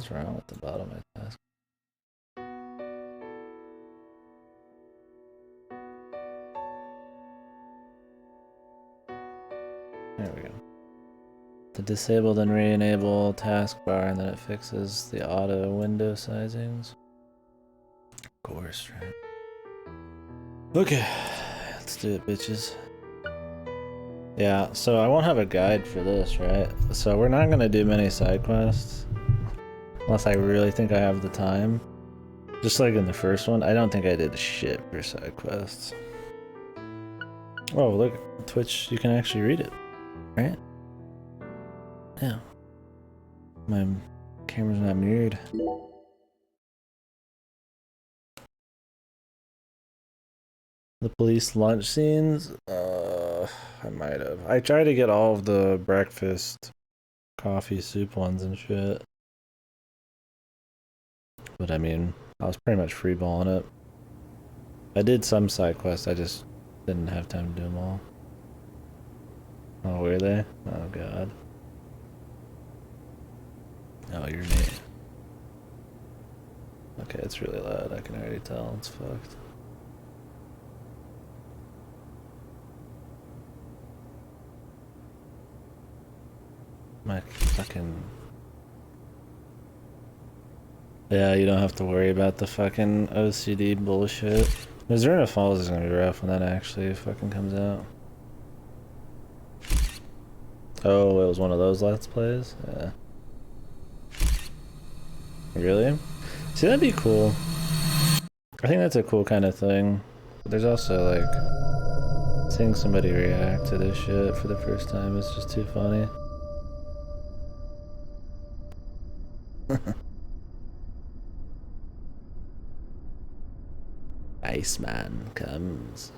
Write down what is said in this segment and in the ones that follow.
What's wrong with the bottom of my task? There we go. To disable then re-enable taskbar, and then it fixes the auto window sizings. Of course, right? Okay, let's do it, bitches. Yeah, so I won't have a guide for this, right? So we're not gonna do many side quests. Unless I really think I have the time. Just like in the first one, I don't think I did shit for side quests. Oh, look, Twitch, you can actually read it, right? Yeah. My camera's not mirrored. The police lunch scenes? I might have. I tried to get all of the breakfast, coffee, soup ones and shit. But I mean, I was pretty much freeballing it. I did some side quests, I just didn't have time to do them all. Oh, were they? Oh god. Oh, you're neat. Okay, it's really loud, I can already tell, it's fucked. My fucking... Yeah, you don't have to worry about the fucking OCD bullshit. Missouri Falls is gonna be rough when that actually fucking comes out. Oh, it was one of those Let's Plays? Yeah. Really? See, that'd be cool. I think that's a cool kind of thing. But there's also, like, seeing somebody react to this shit for the first time is just too funny. Iceman comes.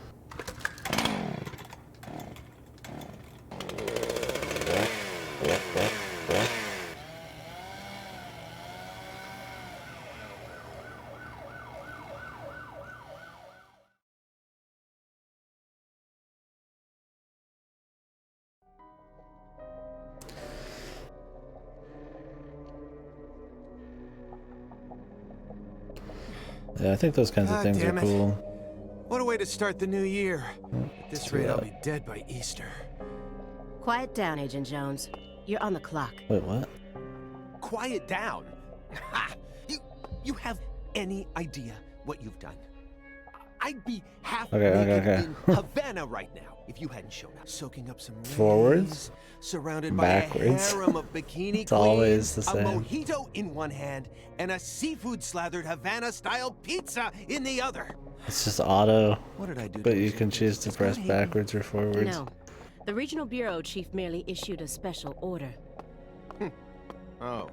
Yeah, I think those kinds of things are cool. What a way to start the new year. At this rate, I'll be dead by Easter. Quiet down, Agent Jones. You're on the clock. Wait, what? Quiet down? Ha! You have any idea what you've done? I'd be half naked in Havana right now if you hadn't shown up. Soaking up some forwards, surrounded backwards. by a harem of bikini It's always the same. A mojito in one hand and a seafood-slathered Havana-style pizza in the other. It's just auto, what did I do but you can choose to press backwards or forwards. No, the regional bureau chief merely issued a special order. Oh,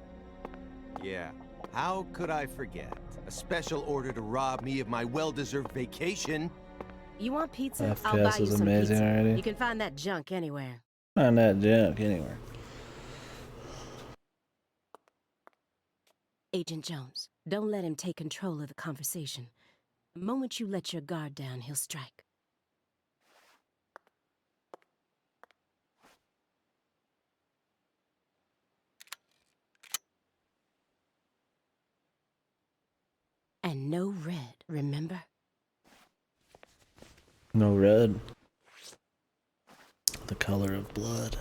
yeah. How could I forget? A special order to rob me of my well-deserved vacation. You want pizza? FPS I'll buy you is some amazing pizza. already. You can find that junk anywhere. Find that junk anywhere. Agent Jones, don't let him take control of the conversation. The moment you let your guard down, he'll strike. And no red, remember? No red. The color of blood.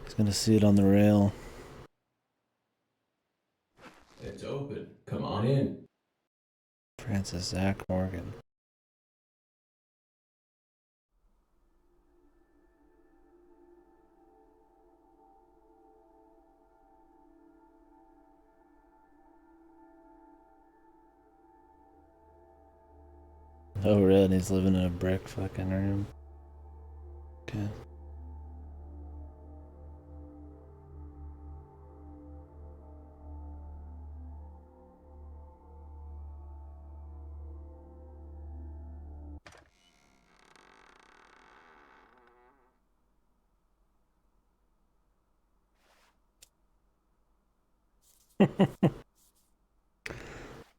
He's gonna see it on the rail. It's open. Come on in. Francis Zach Morgan. Oh, red. He's living in a brick fucking room. Okay.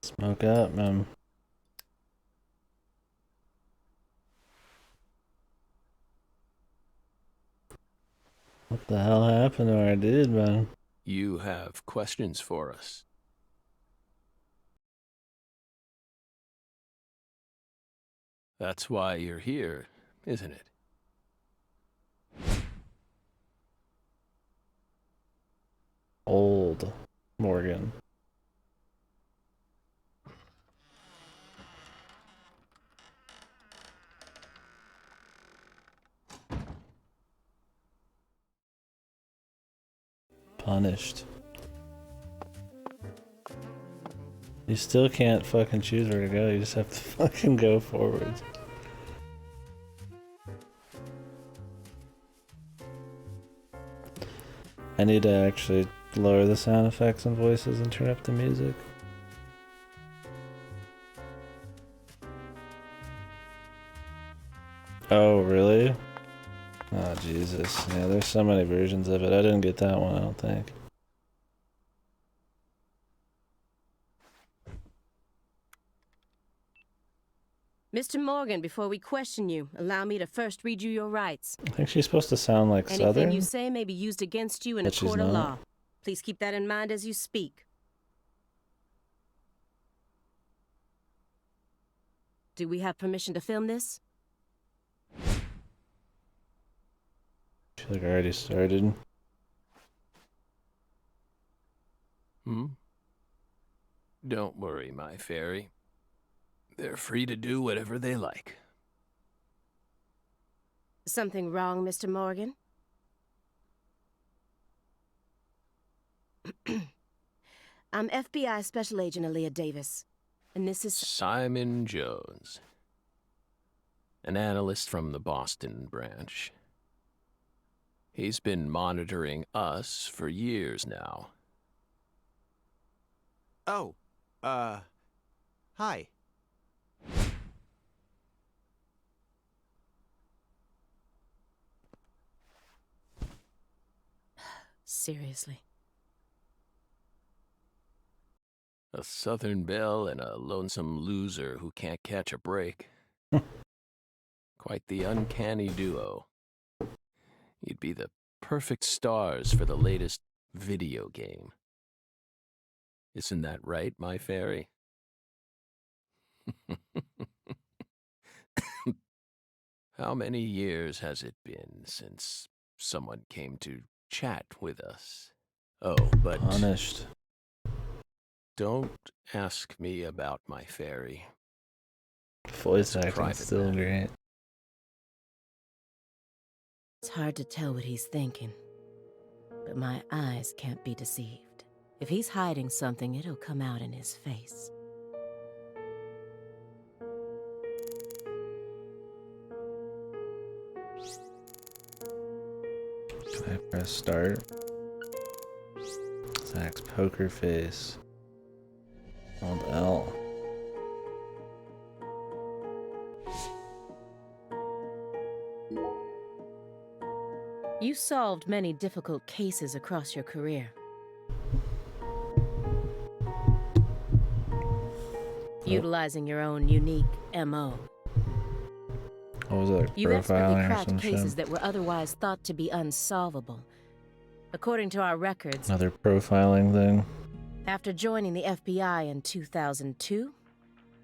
Smoke up, man. What the hell happened to our dude, man? You have questions for us. That's why you're here, isn't it? Old Morgan. Punished. You still can't fucking choose where to go, you just have to fucking go forwards. I need to actually lower the sound effects and voices and turn up the music. Oh, really? Oh, Jesus. Yeah, there's so many versions of it. I didn't get that one, I don't think. Mr. Morgan, before we question you, allow me to first read you your rights. I think she's supposed to sound like Anything Southern. you say may be used against you in a But she's court of not. law. Please keep that in mind as you speak. Do we have permission to film this? She like already started. Don't worry, my fairy. They're free to do whatever they like. Something wrong, Mr. Morgan? I'm FBI Special Agent Aaliyah Davis, and this is... Simon Jones. An analyst from the Boston branch. He's been monitoring us for years now. Oh, hi. Seriously. A Southern belle and a lonesome loser who can't catch a break. Quite the uncanny duo. You'd be the perfect stars for the latest video game. Isn't that right, my fairy? How many years has it been since someone came to chat with us? Oh, but Punished. don't ask me about my fairy. Voice That's a acting private still matter. great. It's hard to tell what he's thinking, but my eyes can't be deceived. If he's hiding something, it'll come out in his face. Can I press start? Zach's poker face. Hold L. You solved many difficult cases across your career. Utilizing your own unique MO. What was it, like You've expertly profiling or cracked some cases shit? that were otherwise thought to be unsolvable. According to our records, Another profiling thing. after joining the FBI in 2002,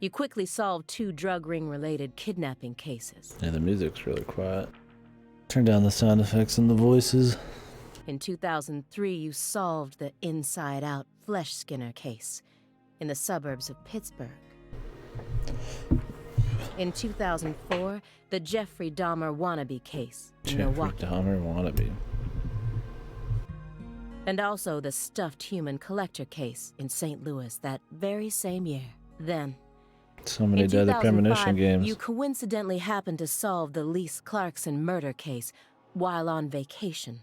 you quickly solved 2 drug ring-related kidnapping cases. Yeah, the music's really quiet. Turn down the sound effects and the voices. In 2003, you solved the Inside Out Flesh Skinner case in the suburbs of Pittsburgh. In 2004, the Jeffrey Dahmer wannabe case in Jeffrey Milwaukee. Dahmer wannabe. And also the stuffed human collector case in St. Louis that very same year. Then, So many in deadly Premonition 2005, games. you coincidentally happened to solve the Lise Clarkson murder case while on vacation.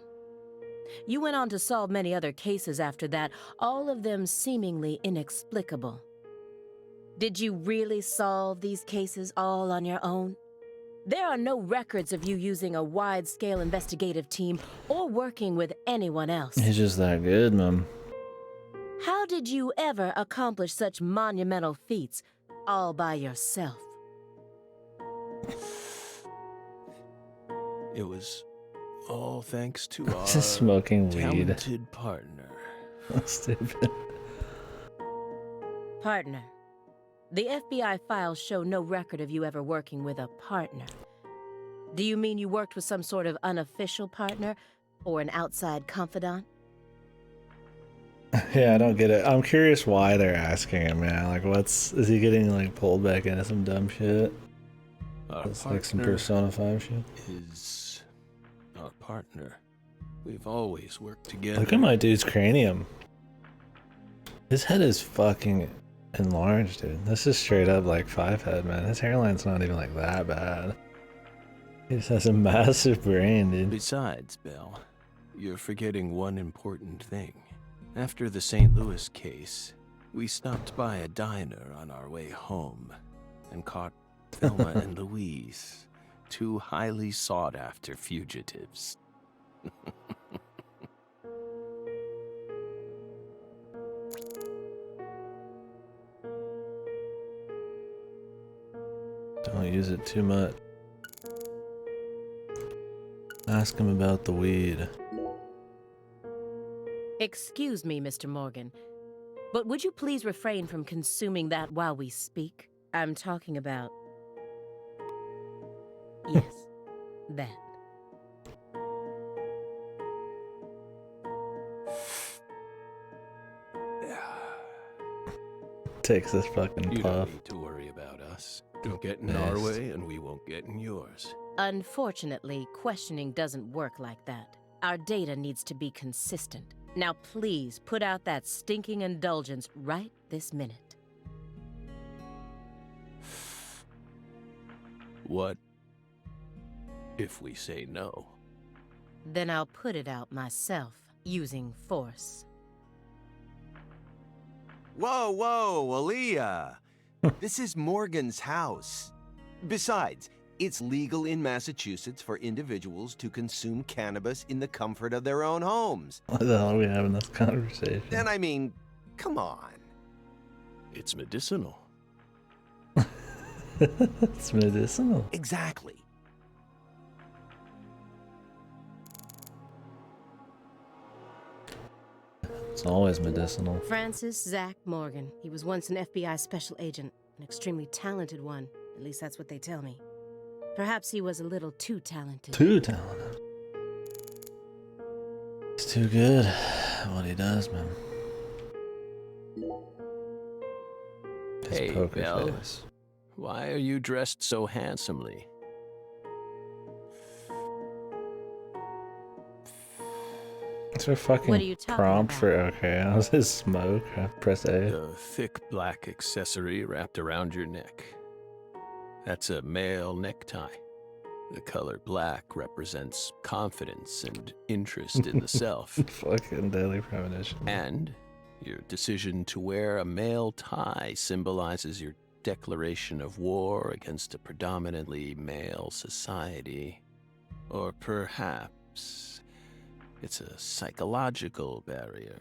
You went on to solve many other cases after that, all of them seemingly inexplicable. Did you really solve these cases all on your own? There are no records of you using a wide-scale investigative team or working with anyone else. He's just that good, man. How did you ever accomplish such monumental feats all by yourself? It was all thanks to our Just smoking weed. talented partner. That's stupid. Partner. The FBI files show no record of you ever working with a partner. Do you mean you worked with some sort of unofficial partner or an outside confidant? Yeah, I don't get it. I'm curious why they're asking him, man. Like, is he getting, like, pulled back into some dumb shit? It's like some Persona 5 shit. Is our partner. We've always worked together. Look at my dude's cranium. His head is fucking enlarged, dude. This is straight up like 5-head, man. His hairline's not even like that bad. He just has a massive brain, dude. Besides, Belle, you're forgetting one important thing. After the St. Louis case, we stopped by a diner on our way home and caught Thelma and Louise, two highly sought-after fugitives. Don't use it too much. Ask him about the weed. Excuse me, Mr. Morgan, but would you please refrain from consuming that while we speak? I'm talking about... Yes, that. Takes this fucking You puff. don't need to worry about us. Don't get in our way and we won't get in yours. Unfortunately, questioning doesn't work like that. Our data needs to be consistent. Now please put out that stinking indulgence right this minute. What if we say no? Then I'll put it out myself, using force. Whoa, whoa, Aaliyah. This is Morgan's house. Besides, it's legal in Massachusetts for individuals to consume cannabis in the comfort of their own homes. Why the hell are we having this conversation? And I mean, come on. It's medicinal. It's medicinal. Exactly. It's always medicinal. Francis Zach Morgan. He was once an FBI special agent, an extremely talented one. At least that's what they tell me. Perhaps he was a little too talented. Too talented. He's too good at what he does, man. His Hey, poker Belle. face. Why are you dressed so handsomely? It's a fucking What are you talking prompt about? for okay. How's his smoke? I press A. The thick black accessory wrapped around your neck. That's a male necktie. The color black represents confidence and interest in the self. Fucking daily premonition. And your decision to wear a male tie symbolizes your declaration of war against a predominantly male society. Or perhaps it's a psychological barrier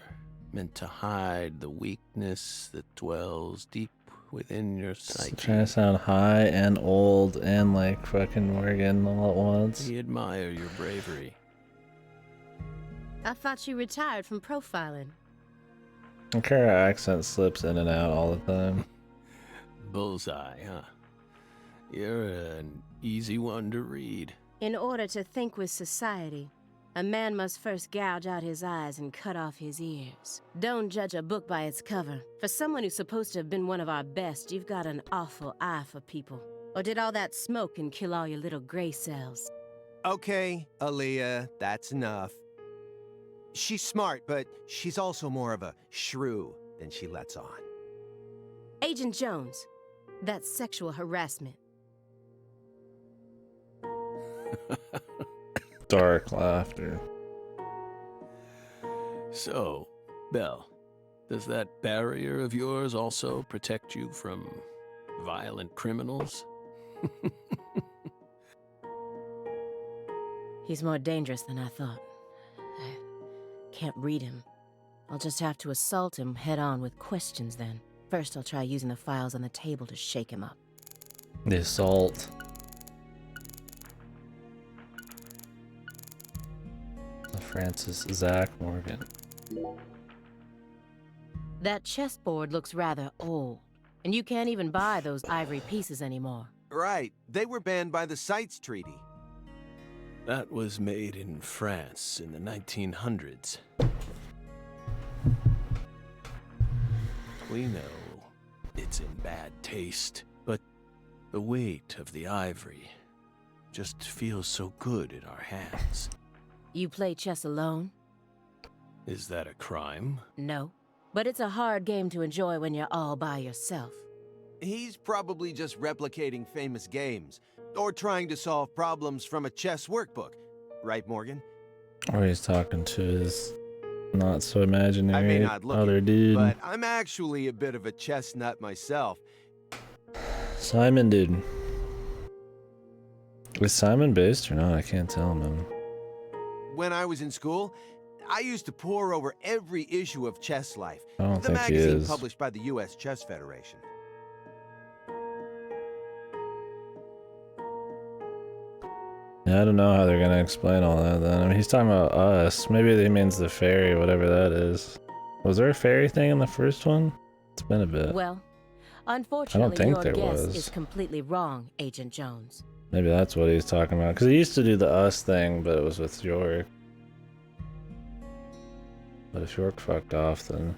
meant to hide the weakness that dwells deep within your psyche. Trying to sound high and old and like fucking Morgan all at once. We admire your bravery. I thought you retired from profiling. I care her accent slips in and out all the time. Bullseye, huh? You're an easy one to read. In order to think with society, a man must first gouge out his eyes and cut off his ears. Don't judge a book by its cover. For someone who's supposed to have been one of our best, you've got an awful eye for people. Or did all that smoke and kill all your little gray cells? Okay, Aaliyah, that's enough. She's smart, but she's also more of a shrew than she lets on. Agent Jones, that's sexual harassment. Dark laughter. So, Belle, does that barrier of yours also protect you from violent criminals? He's more dangerous than I thought. I can't read him. I'll just have to assault him head-on with questions then. First, I'll try using the files on the table to shake him up. The assault. Francis Zach Morgan. That chessboard looks rather old, and you can't even buy those ivory pieces anymore. Right. They were banned by the CITES Treaty. That was made in France in the 1900s. We know it's in bad taste, but the weight of the ivory just feels so good in our hands. You play chess alone? Is that a crime? No. But it's a hard game to enjoy when you're all by yourself. He's probably just replicating famous games, or trying to solve problems from a chess workbook. Right, Morgan? Or he's talking to his not so imaginary I may not look other it, dude. but I'm actually a bit of a chess nut myself. Simon, dude. Is Simon based or not? I can't tell, man. When I was in school, I used to pore over every issue of Chess Life, I don't the think he magazine is. published by the U.S. Chess Federation. Yeah, I don't know how they're gonna explain all that then. I mean, he's talking about us. Maybe he means the fairy, whatever that is. Was there a fairy thing in the first one? It's been a bit. Well, unfortunately, think your there guess was. is completely wrong, Agent Jones. Maybe that's what he's talking about. Because he used to do the us thing, but it was with York. But if York fucked off, then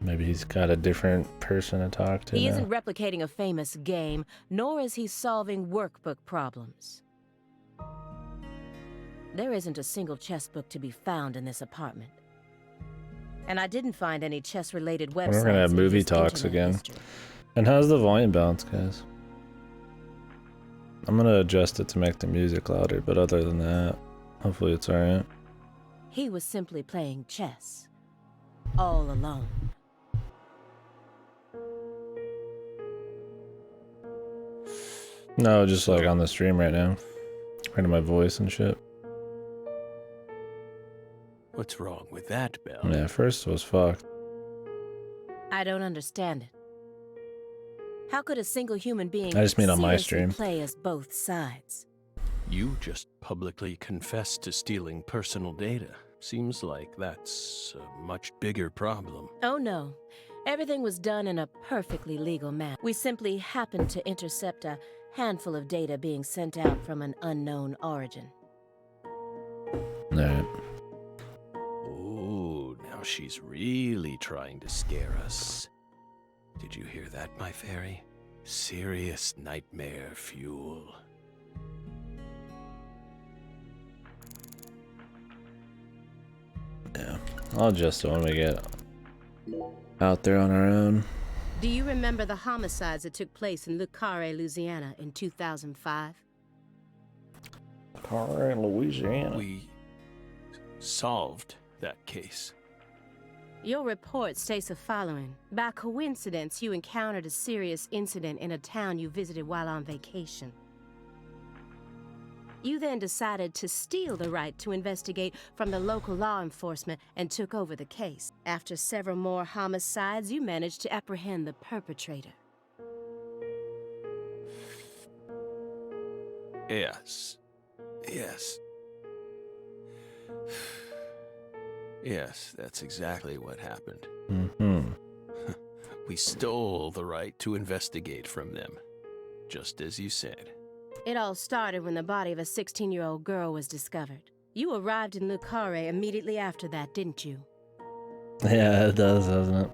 maybe he's got a different person to talk to He now. isn't replicating a famous game, nor is he solving workbook problems. There isn't a single chess book to be found in this apartment. And I didn't find any chess-related websites. We're gonna have in movie his talks internet again. history. And how's the volume balance, guys? I'm gonna adjust it to make the music louder, but other than that, hopefully it's alright. He was simply playing chess. All alone. No, just like on the stream right now. Hearing my voice and shit. What's wrong with that, Belle? Yeah, first was fucked. I don't understand it. How could a single human being I just mean on my seriously stream. play as both sides? You just publicly confessed to stealing personal data. Seems like that's a much bigger problem. Oh no. Everything was done in a perfectly legal manner. We simply happened to intercept a handful of data being sent out from an unknown origin. Alright. Oh, now she's really trying to scare us. Did you hear that, my fairy? Serious nightmare fuel. Yeah. I'll adjust it when we get out there on our own. Do you remember the homicides that took place in Le Carré, Louisiana in 2005? Car in Louisiana. We solved that case. Your report states the following. By coincidence, you encountered a serious incident in a town you visited while on vacation. You then decided to steal the right to investigate from the local law enforcement and took over the case. After several more homicides, you managed to apprehend the perpetrator. Yes. Yes. Yes, that's exactly what happened. Mm-hmm. We stole the right to investigate from them, just as you said. It all started when the body of a 16-year-old girl was discovered. You arrived in Le Carré immediately after that, didn't you? Yeah, it does, doesn't it?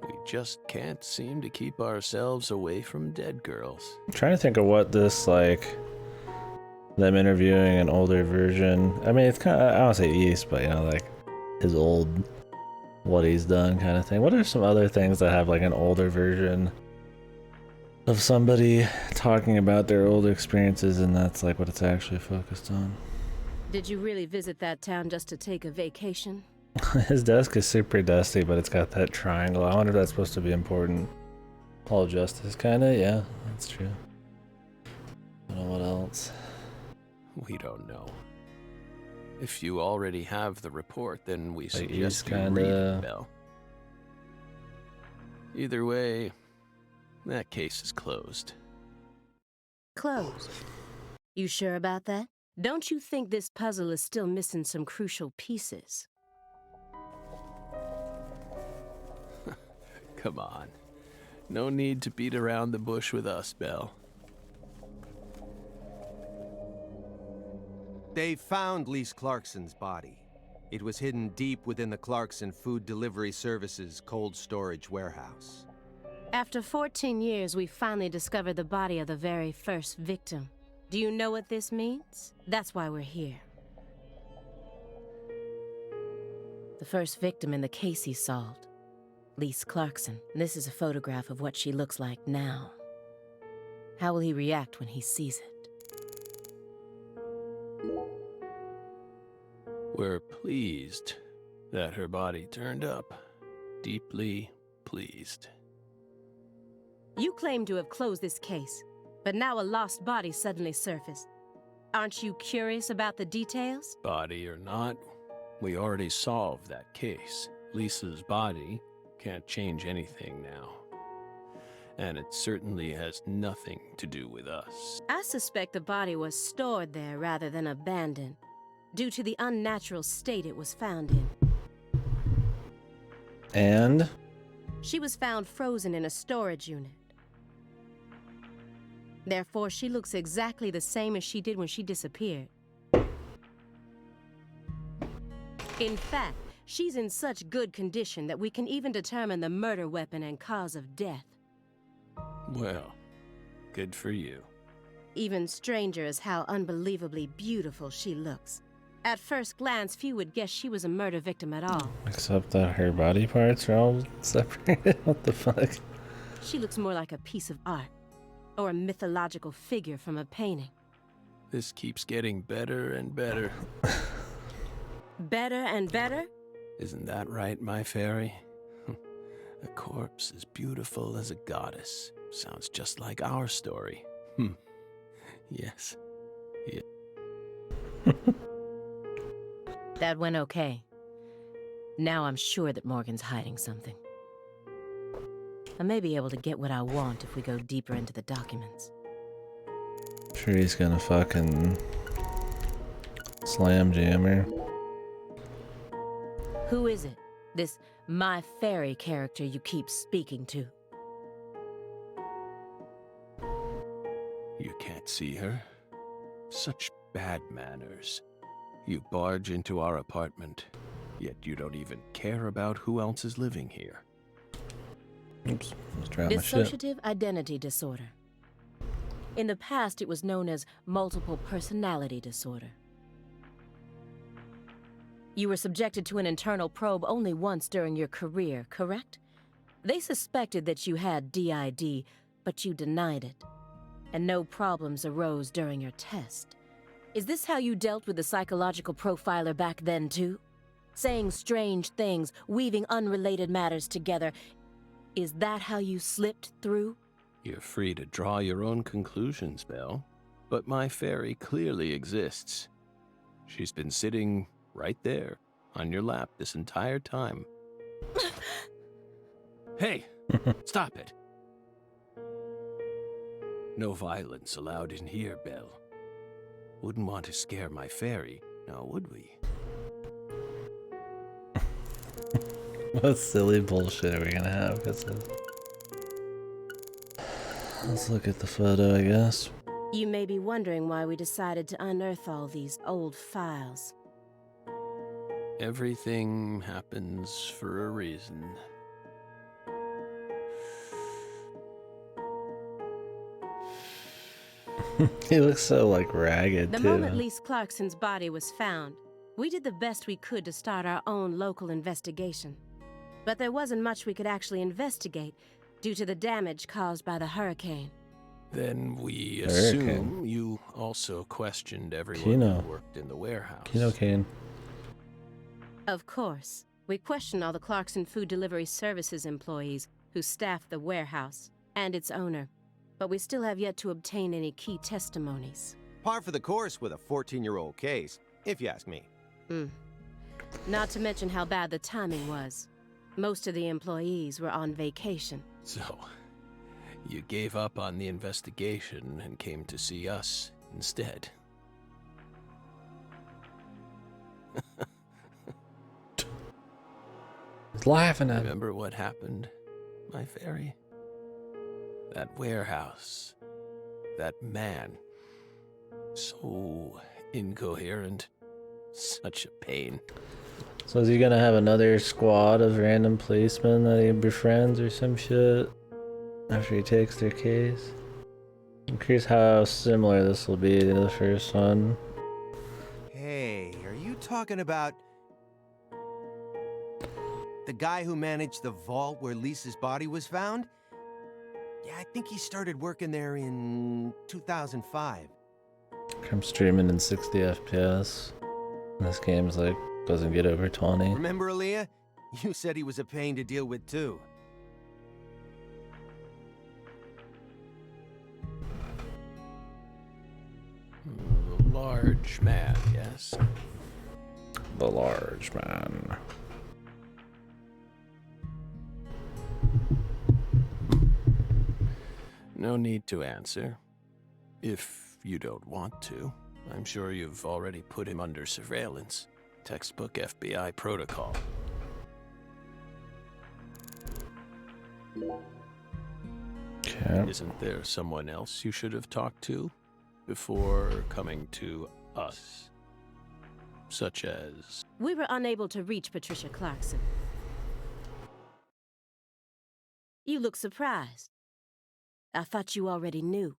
We just can't seem to keep ourselves away from dead girls. I'm trying to think of what this, like, them interviewing an older version. I mean, it's kind of, I don't say East, but, you know, like, his old, what he's done kind of thing. What are some other things that have, like, an older version of somebody talking about their old experiences, and that's, like, what it's actually focused on? Did you really visit that town just to take a vacation? His desk is super dusty, but it's got that triangle. I wonder if that's supposed to be important. Paul Justice, kind of, yeah, that's true. I don't know what else. We don't know. If you already have the report, then we Like, suggest you kinda- read it, Belle. Either way, that case is closed. Closed. You sure about that? Don't you think this puzzle is still missing some crucial pieces? Come on. No need to beat around the bush with us, Belle. They found Lise Clarkson's body. It was hidden deep within the Clarkson Food Delivery Services cold storage warehouse. After 14 years, we finally discovered the body of the very first victim. Do you know what this means? That's why we're here. The first victim in the case he solved, Lise Clarkson. This is a photograph of what she looks like now. How will he react when he sees it? We're pleased that her body turned up. Deeply pleased. You claim to have closed this case, but now a lost body suddenly surfaced. Aren't you curious about the details? Body or not, we already solved that case. Lisa's body can't change anything now. And it certainly has nothing to do with us. I suspect the body was stored there rather than abandoned, due to the unnatural state it was found in. And? She was found frozen in a storage unit. Therefore, she looks exactly the same as she did when she disappeared. In fact, she's in such good condition that we can even determine the murder weapon and cause of death. Well, good for you. Even stranger is how unbelievably beautiful she looks. At first glance, few would guess she was a murder victim at all. Except that her body parts are all separated. What the fuck? She looks more like a piece of art, or a mythological figure from a painting. This keeps getting better and better. Better and better? Isn't that right, my fairy? A corpse as beautiful as a goddess. Sounds just like our story. Yes. Yeah. That went okay. Now I'm sure that Morgan's hiding something. I may be able to get what I want if we go deeper into the documents. Sure he's gonna fucking slam jam her. Who is it? This My Fairy character you keep speaking to? You can't see her? Such bad manners. You barge into our apartment, yet you don't even care about who else is living here. Oops, let's drop my shit. Dissociative identity disorder. In the past, it was known as multiple personality disorder. You were subjected to an internal probe only once during your career, correct? They suspected that you had DID, but you denied it. And no problems arose during your test. Is this how you dealt with the psychological profiler back then, too? Saying strange things, weaving unrelated matters together. Is that how you slipped through? You're free to draw your own conclusions, Belle. But my fairy clearly exists. She's been sitting right there, on your lap this entire time. Hey! Stop it! No violence allowed in here, Belle. Wouldn't want to scare my fairy, now would we? What silly bullshit are we gonna have? Let's look at the photo, I guess. You may be wondering why we decided to unearth all these old files. Everything happens for a reason. He looks so, like, ragged, The too. moment Lise Clarkson's body was found, we did the best we could to start our own local investigation. But there wasn't much we could actually investigate due to the damage caused by the hurricane. Then we Hurricane. assume you also questioned everyone Kino. who worked in the warehouse. Kane. Of course, we questioned all the Clarkson Food Delivery Services employees who staffed the warehouse and its owner. But we still have yet to obtain any key testimonies. Par for the course with a 14-year-old case, if you ask me. Not to mention how bad the timing was. Most of the employees were on vacation. So, you gave up on the investigation and came to see us instead. He's laughing at him. Remember what happened? my fairy? That warehouse. That man. So incoherent. Such a pain. So is he gonna have another squad of random policemen that he befriends or some shit after he takes their case? I'm curious how similar this will be to the first one. Hey, are you talking about the guy who managed the vault where Lisa's body was found? Yeah, I think he started working there in 2005. I'm streaming in 60 FPS. This game's like doesn't get over 20. Remember, Aaliyah? You said he was a pain to deal with too. The large man, yes. The large man. No need to answer. If you don't want to. I'm sure you've already put him under surveillance. Textbook FBI protocol. Okay. Isn't there someone else you should have talked to before coming to us? Such as... We were unable to reach Patricia Clarkson. You look surprised. I thought you already knew.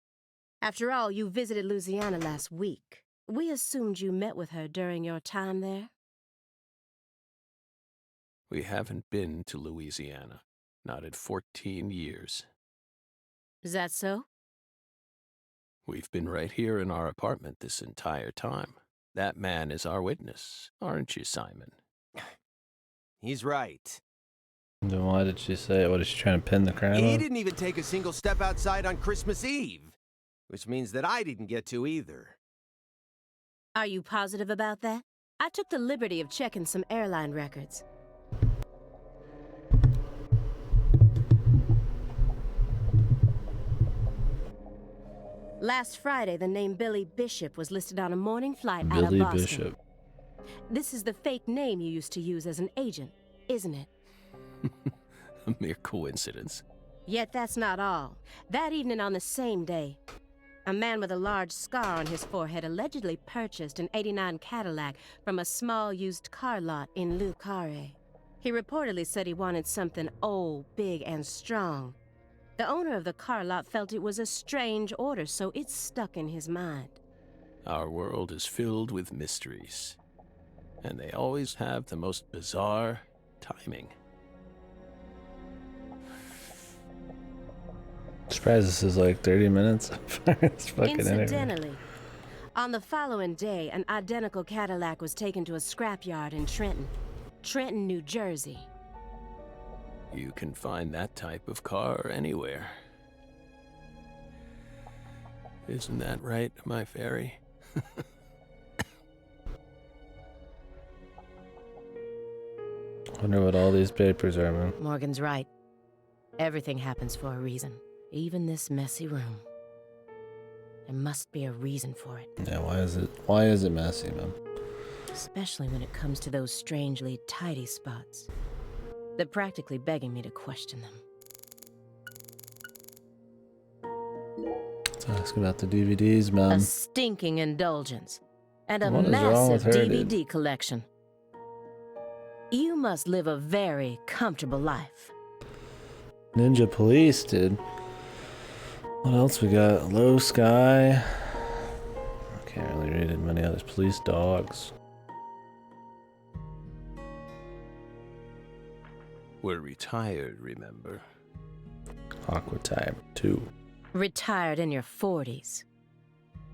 After all, you visited Louisiana last week. We assumed you met with her during your time there. We haven't been to Louisiana. Not in 14 years. Is that so? We've been right here in our apartment this entire time. That man is our witness, aren't you, Simon? He's right. Then why did she say it? What, is she trying to pin the crime He on? didn't even take a single step outside on Christmas Eve, which means that I didn't get to either. Are you positive about that? I took the liberty of checking some airline records. Last Friday, the name Billy Bishop was listed on a morning flight out of Billy Boston. Bishop. This is the fake name you used to use as an agent, isn't it? A mere coincidence. Yet that's not all. That evening on the same day, a man with a large scar on his forehead allegedly purchased an '89 Cadillac from a small used car lot in Le Carré. He reportedly said he wanted something old, big, and strong. The owner of the car lot felt it was a strange order, so it stuck in his mind. Our world is filled with mysteries. And they always have the most bizarre timing. Surprised this is like 30 minutes. It's fucking Incidentally, on the following day, an identical Cadillac was taken to a scrapyard in Trenton, New Jersey. You can find that type of car anywhere. Isn't that right, my fairy? Wonder what all these papers are, man. Morgan's right. Everything happens for a reason. Even this messy room. There must be a reason for it. Yeah, why is it messy, man? Especially when it comes to those strangely tidy spots. They're practically begging me to question them. Let's ask about the DVDs, A man. stinking indulgence. And a What is wrong with massive her, DVD dude? collection. You must live a very comfortable life. Ninja Police, dude. What else we got? Low Sky. I can't really read it. Many others. Police Dogs. We're retired, remember? Aqua Type 2. Retired in your 40s.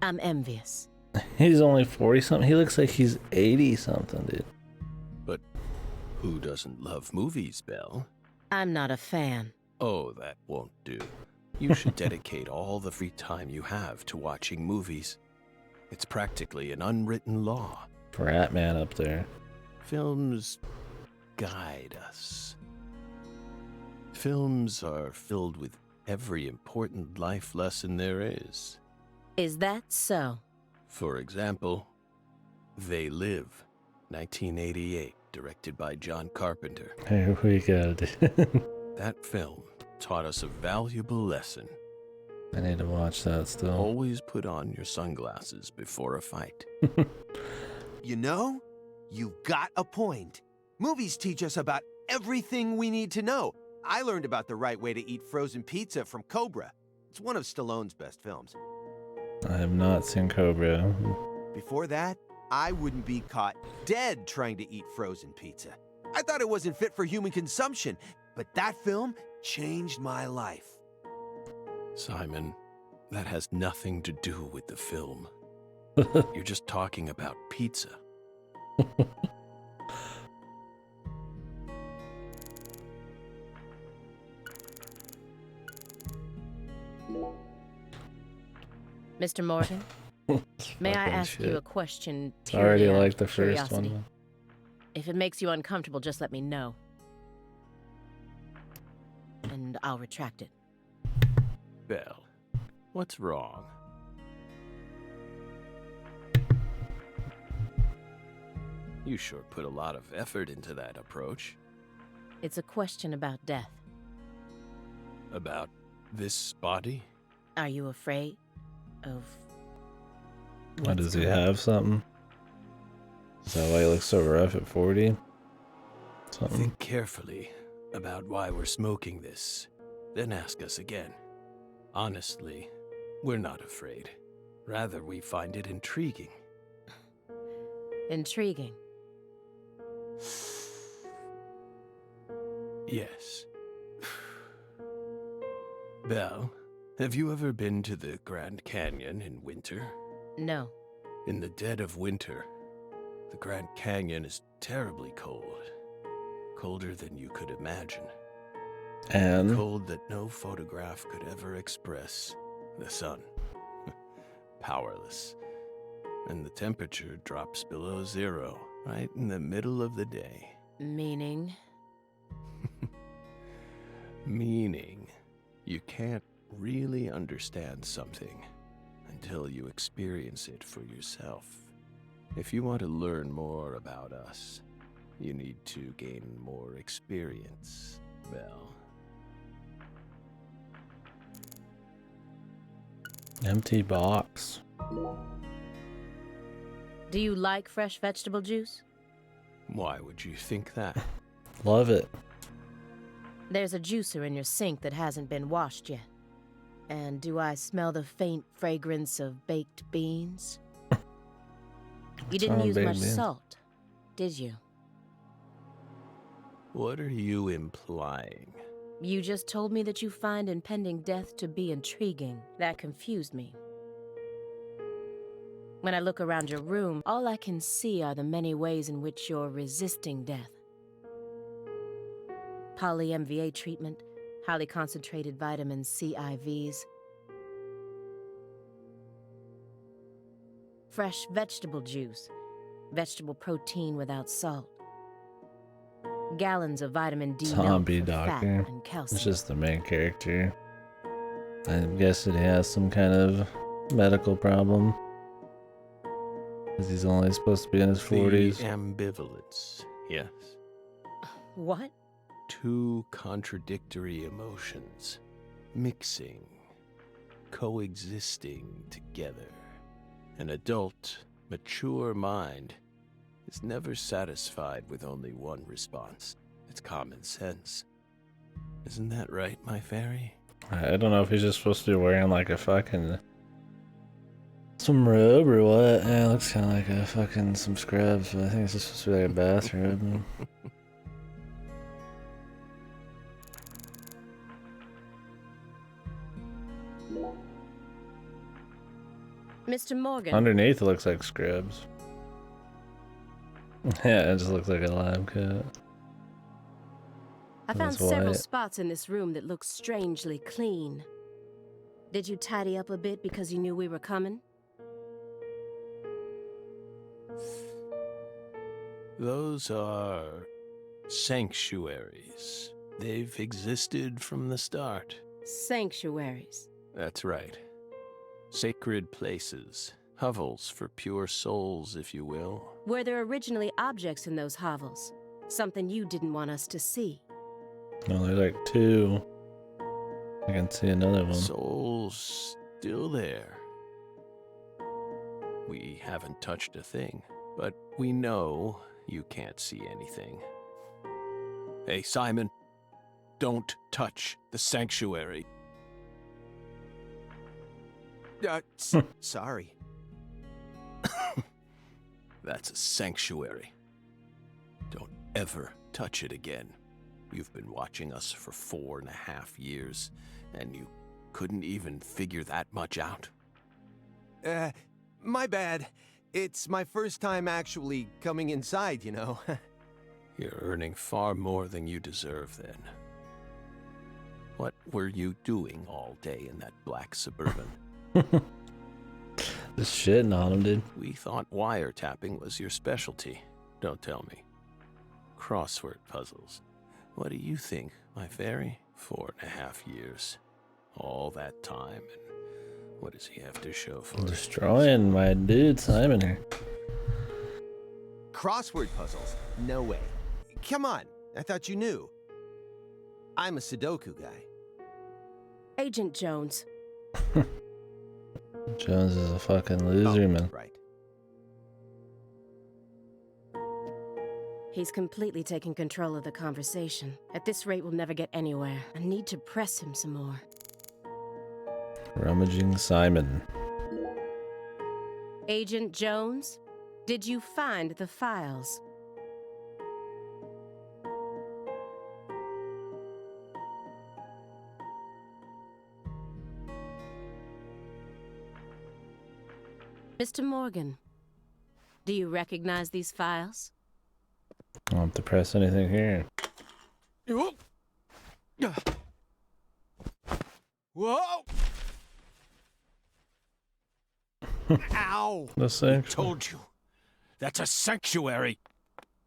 I'm envious. He's only 40 something. He looks like he's 80 something, dude. But who doesn't love movies, Belle? I'm not a fan. Oh, that won't do. You should dedicate all the free time you have to watching movies. It's practically an unwritten law. Rat Man up there. Films guide us. Films are filled with every important life lesson there is. Is that so? For example, They Live, 1988, directed by John Carpenter. Here we go, dude. That film taught us a valuable lesson. I need to watch that still. Always put on your sunglasses before a fight. You know, you've got a point. Movies teach us about everything we need to know. I learned about the right way to eat frozen pizza from Cobra. It's one of Stallone's best films. I have not seen Cobra. Before that, I wouldn't be caught dead trying to eat frozen pizza. I thought it wasn't fit for human consumption, but that film changed my life. Simon, that has nothing to do with the film. You're just talking about pizza. Mr. Morgan, may I Fucking ask shit. you a question? It's already purely out like of the first curiosity? one. If it makes you uncomfortable, just let me know. And I'll retract it. Belle, what's wrong? You sure put a lot of effort into that approach. It's a question about death. About this body? Are you afraid of... What, what's does he coming? have something? Is that why he looks so rough at 40? Something. Think carefully about why we're smoking this, then ask us again. Honestly, we're not afraid. Rather, we find it intriguing. Intriguing. Yes. Belle, have you ever been to the Grand Canyon in winter? No. In the dead of winter, the Grand Canyon is terribly cold. Colder than you could imagine. And Cold that no photograph could ever express. The sun. Powerless. And the temperature drops below zero, right in the middle of the day. Meaning? Meaning, you can't really understand something until you experience it for yourself. If you want to learn more about us, you need to gain more experience, Belle. empty box. Do you like fresh vegetable juice? Why would you think that? Love it. There's a juicer in your sink that hasn't been washed yet. And do I smell the faint fragrance of baked beans? You didn't wrong with use baked much beans? salt, did you? What are you implying? You just told me that you find impending death to be intriguing. That confused me. When I look around your room, all I can see are the many ways in which you're resisting death. Poly-MVA treatment, highly concentrated vitamin C IVs, fresh vegetable juice, vegetable protein without salt, gallons of vitamin D milk Zombie for fat doctor. and calcium. It's just the main character. I'm guessing he has some kind of medical problem. Because he's only supposed to be in his 40s. The ambivalence, yes. What? Two contradictory emotions, mixing, coexisting together. An adult, mature mind is never satisfied with only one response. It's common sense. Isn't that right, my fairy? I don't know if he's just supposed to be wearing like a fucking... some robe or what. Yeah, it looks kind of like a fucking some scrubs, but I think it's just supposed to be like a bathrobe. Mr. Morgan, Underneath it looks like scrubs. Yeah, it just looks like a lab coat. I found That's several white. spots in this room that look strangely clean. Did you tidy up a bit because you knew we were coming? Those are sanctuaries. They've existed from the start. Sanctuaries. That's right. Sacred places. Hovels for pure souls, if you will. Were there originally objects in those hovels? Something you didn't want us to see? No, there's like two. I can see another one. Soul's still there. We haven't touched a thing, but we know you can't see anything. Hey, Simon, don't touch the sanctuary. Sorry. That's a sanctuary. Don't ever touch it again. You've been watching us for 4.5 years, and you couldn't even figure that much out? My bad. It's my first time actually coming inside, you know. You're earning far more than you deserve, then. What were you doing all day in that black Suburban? Just shitting on him, dude. We thought wiretapping was your specialty. Don't tell me. Crossword puzzles. What do you think, my fairy? 4.5 years. All that time, and what does he have to show for it? Destroying my dude Simon here. Crossword puzzles? No way. Come on, I thought you knew. I'm a Sudoku guy. Agent Jones. Jones is a fucking loser, man. Right. He's completely taken control of the conversation. At this rate, we'll never get anywhere. I need to press him some more. Rummaging Simon. Agent Jones, did you find the files? Mr. Morgan, do you recognize these files? I don't have to press anything here. Whoa! Ow! The sanctuary. Told you. That's a sanctuary.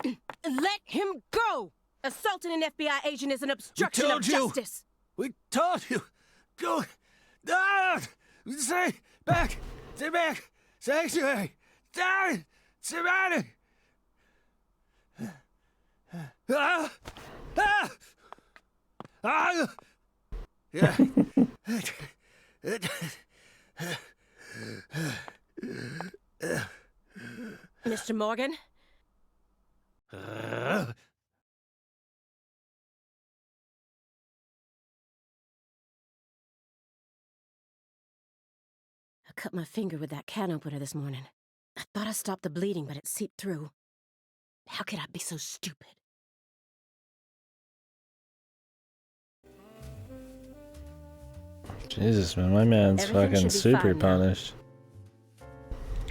Let him go! Assaulting an FBI agent is an obstruction of told you. justice. We told you. Go. Ah! Stay back. Stay back. Sanctuary. Down. Surrounded. Ah! Ah! Ah! Yeah. Mr. Morgan? I cut my finger with that can opener this morning. I thought I stopped the bleeding, but it seeped through. How could I be so stupid? Jesus, man, my man's Everything fucking should be super fine now. punished.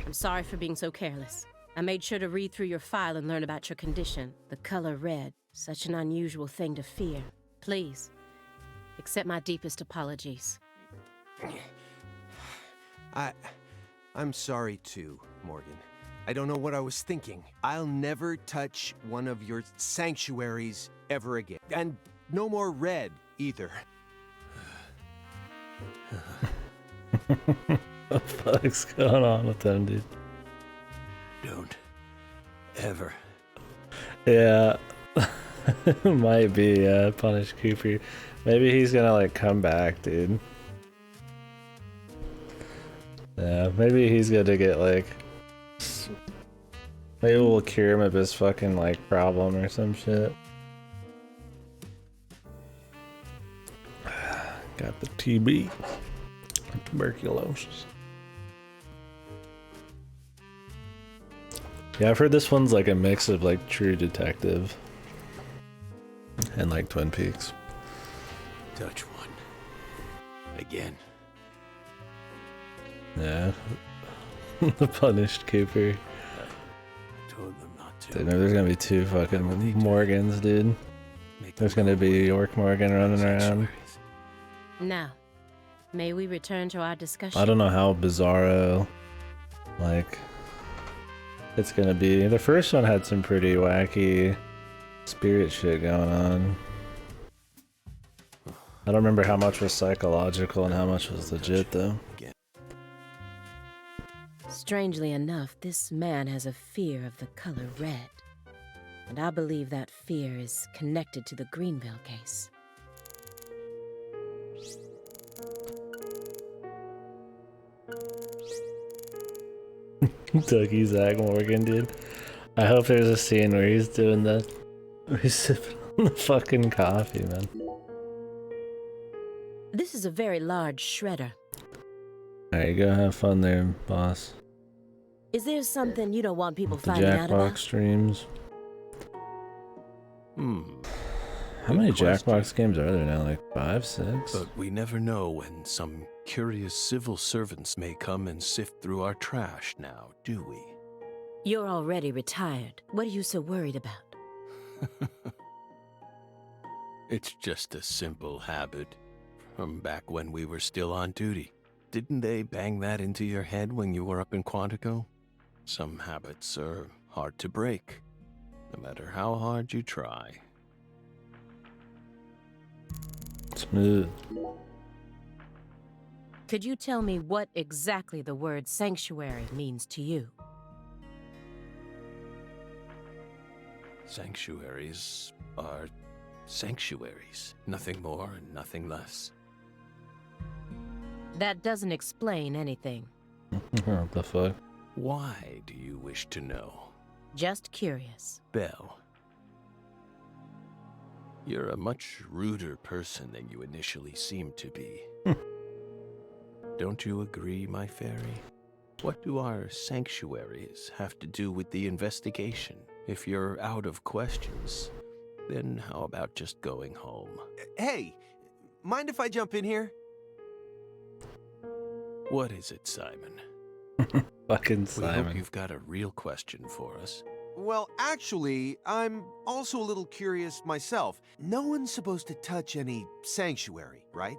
I'm sorry for being so careless. I made sure to read through your file and learn about your condition. The color red, such an unusual thing to fear. Please, accept my deepest apologies. I'm sorry too, Morgan. I don't know what I was thinking. I'll never touch one of your sanctuaries ever again. And no more red, either. What the fuck's going on with them, dude? Don't ever. Yeah. Might be, Punish Cooper. Maybe he's gonna, like, come back, dude. Yeah, maybe he's gonna get, like... Maybe we'll cure him of his fucking, like, problem or some shit. Got the TB. Tuberculosis. Yeah, I've heard this one's like a mix of like True Detective and like Twin Peaks. Touch one. Again. Yeah. The Punished Cooper. I told them not to. Dude, there's gonna be 2 fucking Morgans, dude. There's gonna be York Morgan running around. Now, may we return to our discussion? I don't know how bizarro, like, it's gonna be. The first one had some pretty wacky spirit shit going on. I don't remember how much was psychological and how much was legit, though. Strangely enough, this man has a fear of the color red. And I believe that fear is connected to the Greenville case. Dougie Zach Morgan, dude. I hope there's a scene where he's doing that. Where he's sipping on the fucking coffee, man. This is a very large shredder. Alright, go have fun there, boss. Is there something you don't want people With the finding out Jackbox about? streams. How Good many question. Jackbox games are there now? Like 5, 6? But we never know when some curious civil servants may come and sift through our trash now, do we? You're already retired. What are you so worried about? It's just a simple habit from back when we were still on duty. Didn't they bang that into your head when you were up in Quantico? Some habits are hard to break, no matter how hard you try. Smooth. Could you tell me what exactly the word sanctuary means to you? Sanctuaries are sanctuaries. Nothing more and nothing less. That doesn't explain anything. What the fuck? Why do you wish to know? Just curious. Belle, you're a much ruder person than you initially seemed to be. Don't you agree, my fairy? What do our sanctuaries have to do with the investigation? If you're out of questions, then how about just going home? Hey, mind if I jump in here? What is it, Simon? Fucking We Simon. hope you've got a real question for us. Well, actually, I'm also a little curious myself. No one's supposed to touch any sanctuary, right?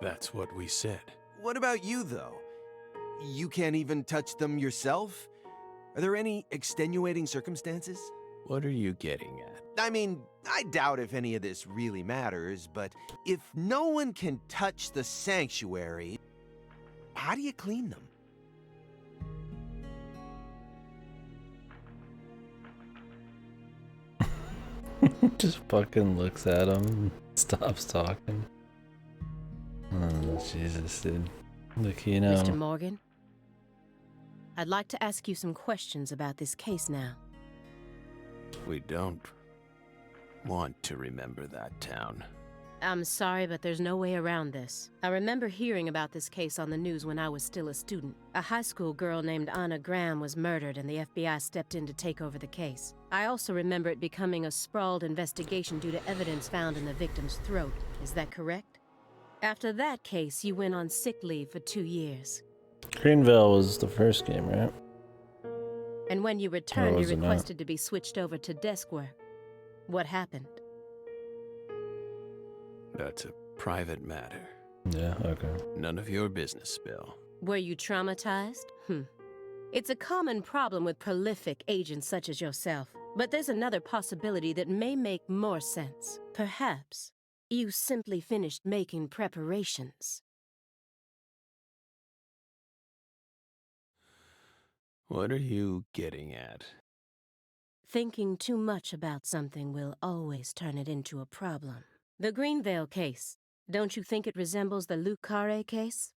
That's what we said. What about you, though? You can't even touch them yourself? Are there any extenuating circumstances? What are you getting at? I mean, I doubt if any of this really matters, but if no one can touch the sanctuary, how do you clean them? Just fucking looks at him and stops talking. Oh, Jesus, dude. Look, you know. Mr. Morgan, I'd like to ask you some questions about this case now. We don't want to remember that town. I'm sorry, but there's no way around this. I remember hearing about this case on the news when I was still a student. A high school girl named Anna Graham was murdered and the FBI stepped in to take over the case. I also remember it becoming a sprawled investigation due to evidence found in the victim's throat. Is that correct? After that case, you went on sick leave for 2 years. Greenville was the first game, right? And when you returned, you was it not? requested to be switched over to desk work. What happened? That's a private matter. Yeah, okay. None of your business, Bill. Were you traumatized? It's a common problem with prolific agents such as yourself. But there's another possibility that may make more sense. Perhaps you simply finished making preparations. What are you getting at? Thinking too much about something will always turn it into a problem. The Greenvale case. Don't you think it resembles the Luke Carre case?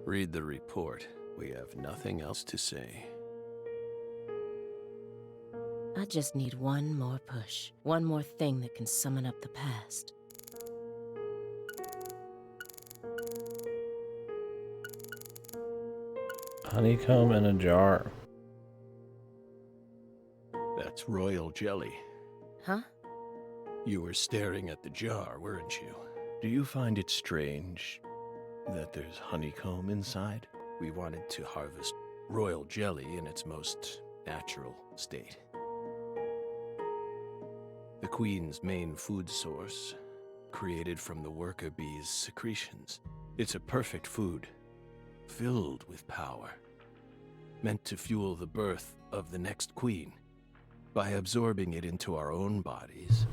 Read the report. We have nothing else to say. I just need one more push. One more thing that can summon up the past. Honeycomb in a jar. That's royal jelly. Huh? You were staring at the jar, weren't you? Do you find it strange that there's honeycomb inside? We wanted to harvest royal jelly in its most natural state. The queen's main food source, created from the worker bee's secretions. It's a perfect food, filled with power, meant to fuel the birth of the next queen. By absorbing it into our own bodies,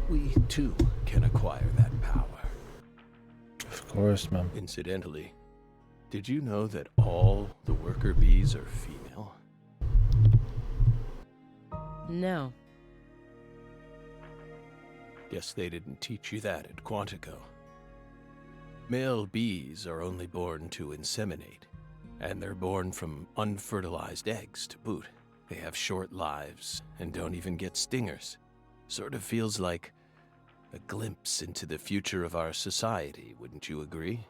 we too can acquire that power. Of course, man. Incidentally, did you know that all the worker bees are female? No. Guess they didn't teach you that at Quantico. Male bees are only born to inseminate, And they're born from unfertilized eggs to boot. They have short lives and don't even get stingers. Sort of feels like a glimpse into the future of our society, wouldn't you agree?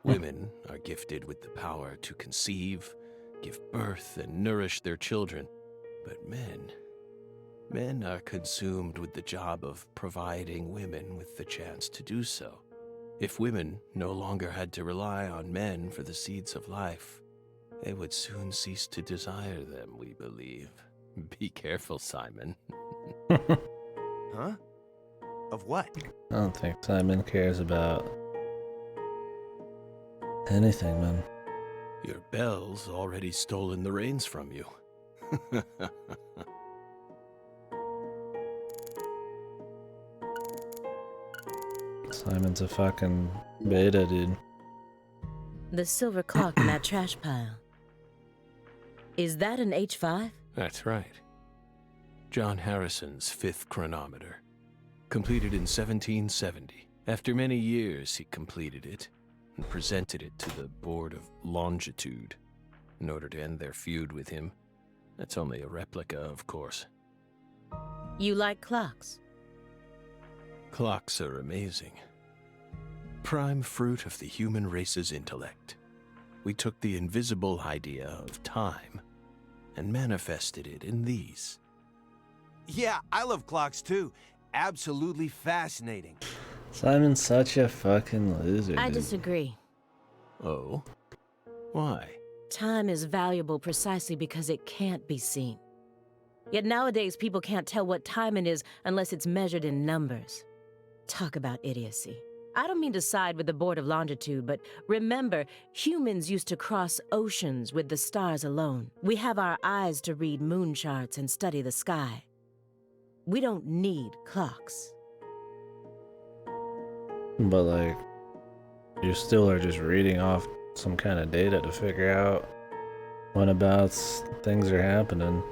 Women are gifted with the power to conceive, give birth, and nourish their children. But men are consumed with the job of providing women with the chance to do so. If women no longer had to rely on men for the seeds of life, they would soon cease to desire them, we believe. Be careful, Simon. Huh? Of what? I don't think Simon cares about anything, man. Your Belle's already stolen the reins from you. Simon's a fucking beta, dude. The silver clock in that trash pile. Is that an H5? That's right. John Harrison's 5th chronometer. Completed in 1770. After many years, he completed it and presented it to the Board of Longitude in order to end their feud with him. That's only a replica, of course. You like clocks? Clocks are amazing. Prime fruit of the human race's intellect. We took the invisible idea of time and manifested it in these. Yeah, I love clocks too. Absolutely fascinating. Simon's such a fucking loser, I dude. disagree. Oh? Why? Time is valuable precisely because it can't be seen. Yet nowadays, people can't tell what time it is unless it's measured in numbers. Talk about idiocy. I don't mean to side with the Board of Longitude, but remember, humans used to cross oceans with the stars alone. We have our eyes to read moon charts and study the sky. We don't need clocks. But like, you still are just reading off some kind of data to figure out when about things are happening.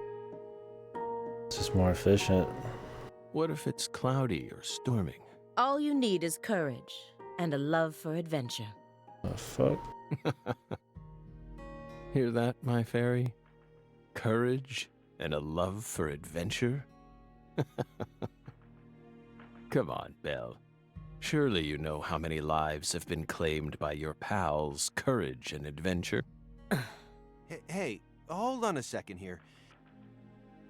It's just more efficient. What if it's cloudy or storming? All you need is courage and a love for adventure. The fuck? Hear that, my fairy? Courage and a love for adventure? Come on, Belle. Surely you know how many lives have been claimed by your pals' courage and adventure. Hey, hold on a second here.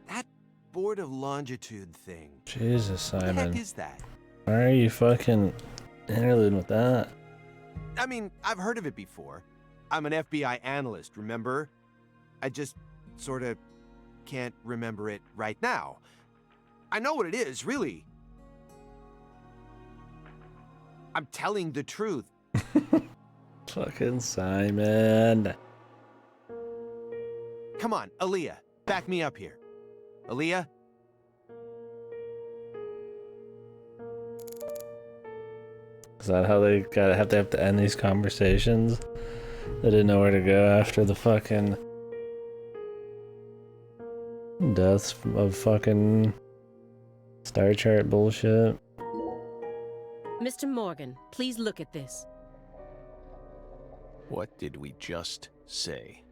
That Board of Longitude thing. Jesus, What the Simon. heck is that? Why are you fucking interluding with that? I mean, I've heard of it before. I'm an FBI analyst, remember? I just sort of can't remember it right now. I know what it is, really. I'm telling the truth. Fucking Simon. Come on, Aaliyah, back me up here. Aaliyah? Is that how they have to end these conversations? They didn't know where to go after the fucking deaths of fucking star chart bullshit. Mr. Morgan, please look at this. What did we just say?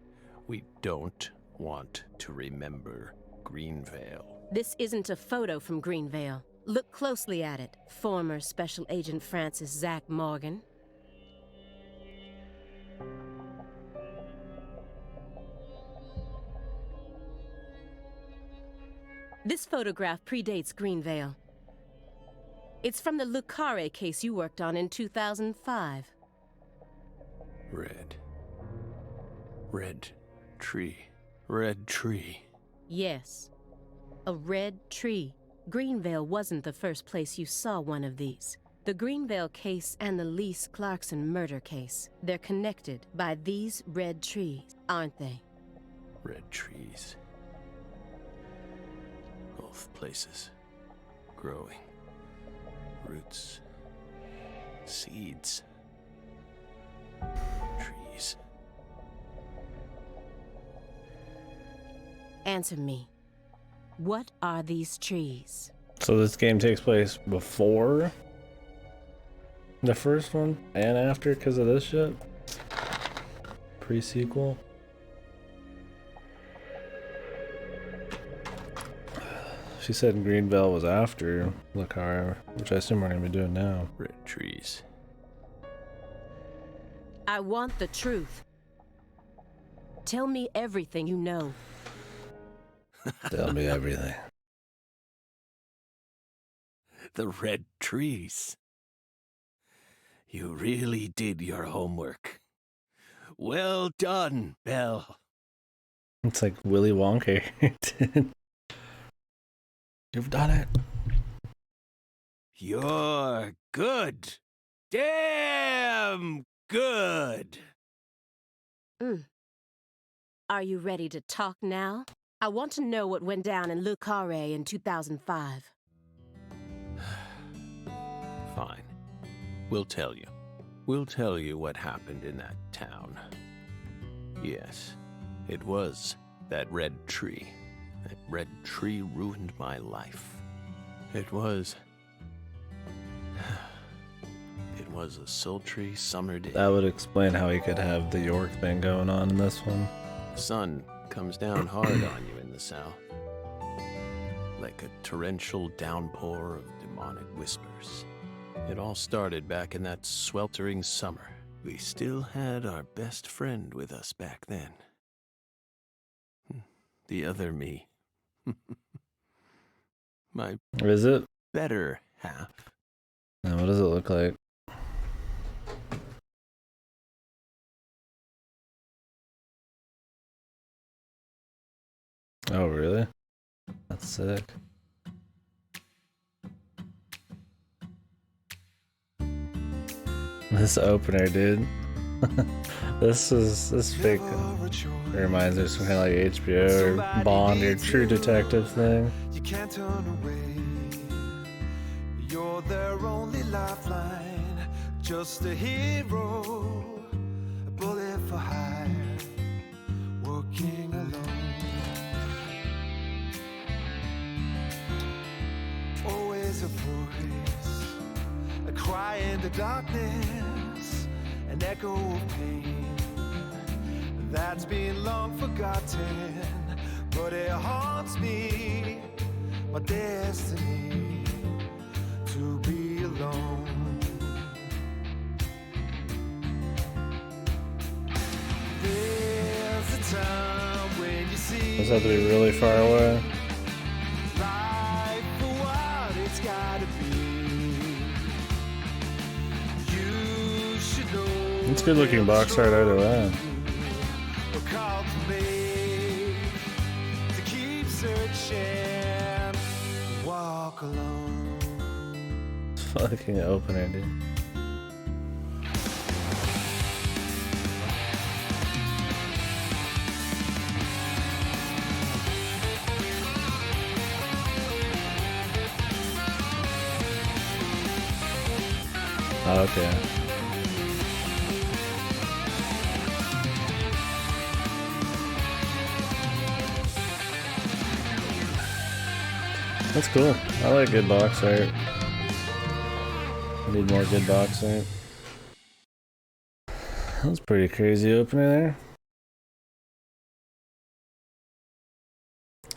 We don't want to remember Greenvale. This isn't a photo from Greenvale. Look closely at it. Former Special Agent Francis Zach Morgan. This photograph predates Greenvale. It's from the Le Carre case you worked on in 2005. Red. Red tree. Red tree. Yes, a red tree. Greenvale wasn't the first place you saw one of these. The Greenvale case and the Lise Clarkson murder case, they're connected by these red trees, aren't they? Red trees. Both places. Growing. Roots. Seeds. Trees. Answer me. What are these trees? So this game takes place before the first one and after because of this shit? pre-sequel. She said Greenville was after Le Carre, which I assume we're gonna be doing now. Red trees. I want the truth. Tell me everything you know. Tell me everything. The red trees. You really did your homework. Well done, Belle. It's like Willy Wonka. You've done it. You're good. Damn good. Are you ready to talk now? I want to know what went down in Le Carre in 2005. Fine. We'll tell you. We'll tell you what happened in that town. Yes, it was that red tree. That red tree ruined my life. It was a sultry summer day. That would explain how he could have the York thing going on in this one. The sun comes down hard on you in the south. Like a torrential downpour of demonic whispers. It all started back in that sweltering summer. We still had our best friend with us back then. The other me. My Is it? better half. And what does it look like? Oh, really? That's sick. This opener, dude. This fake it reminds me of some kind of like HBO or Bond or True Detective thing. You can't turn away. You're their only lifeline. Just a hero, a bullet for hire, working alone. Always a voice, a cry in the darkness, an echo of pain that's been long forgotten, but it haunts me, my destiny to be alone. There's a time when you see Does that have to be really far away? life for what it's gotta be. You should know It's good looking box art either way. a call to me to keep searching, walk alone. Fucking opener, dude. Oh, okay. That's cool. I like good box art. Need more good box art. That was pretty crazy opener there.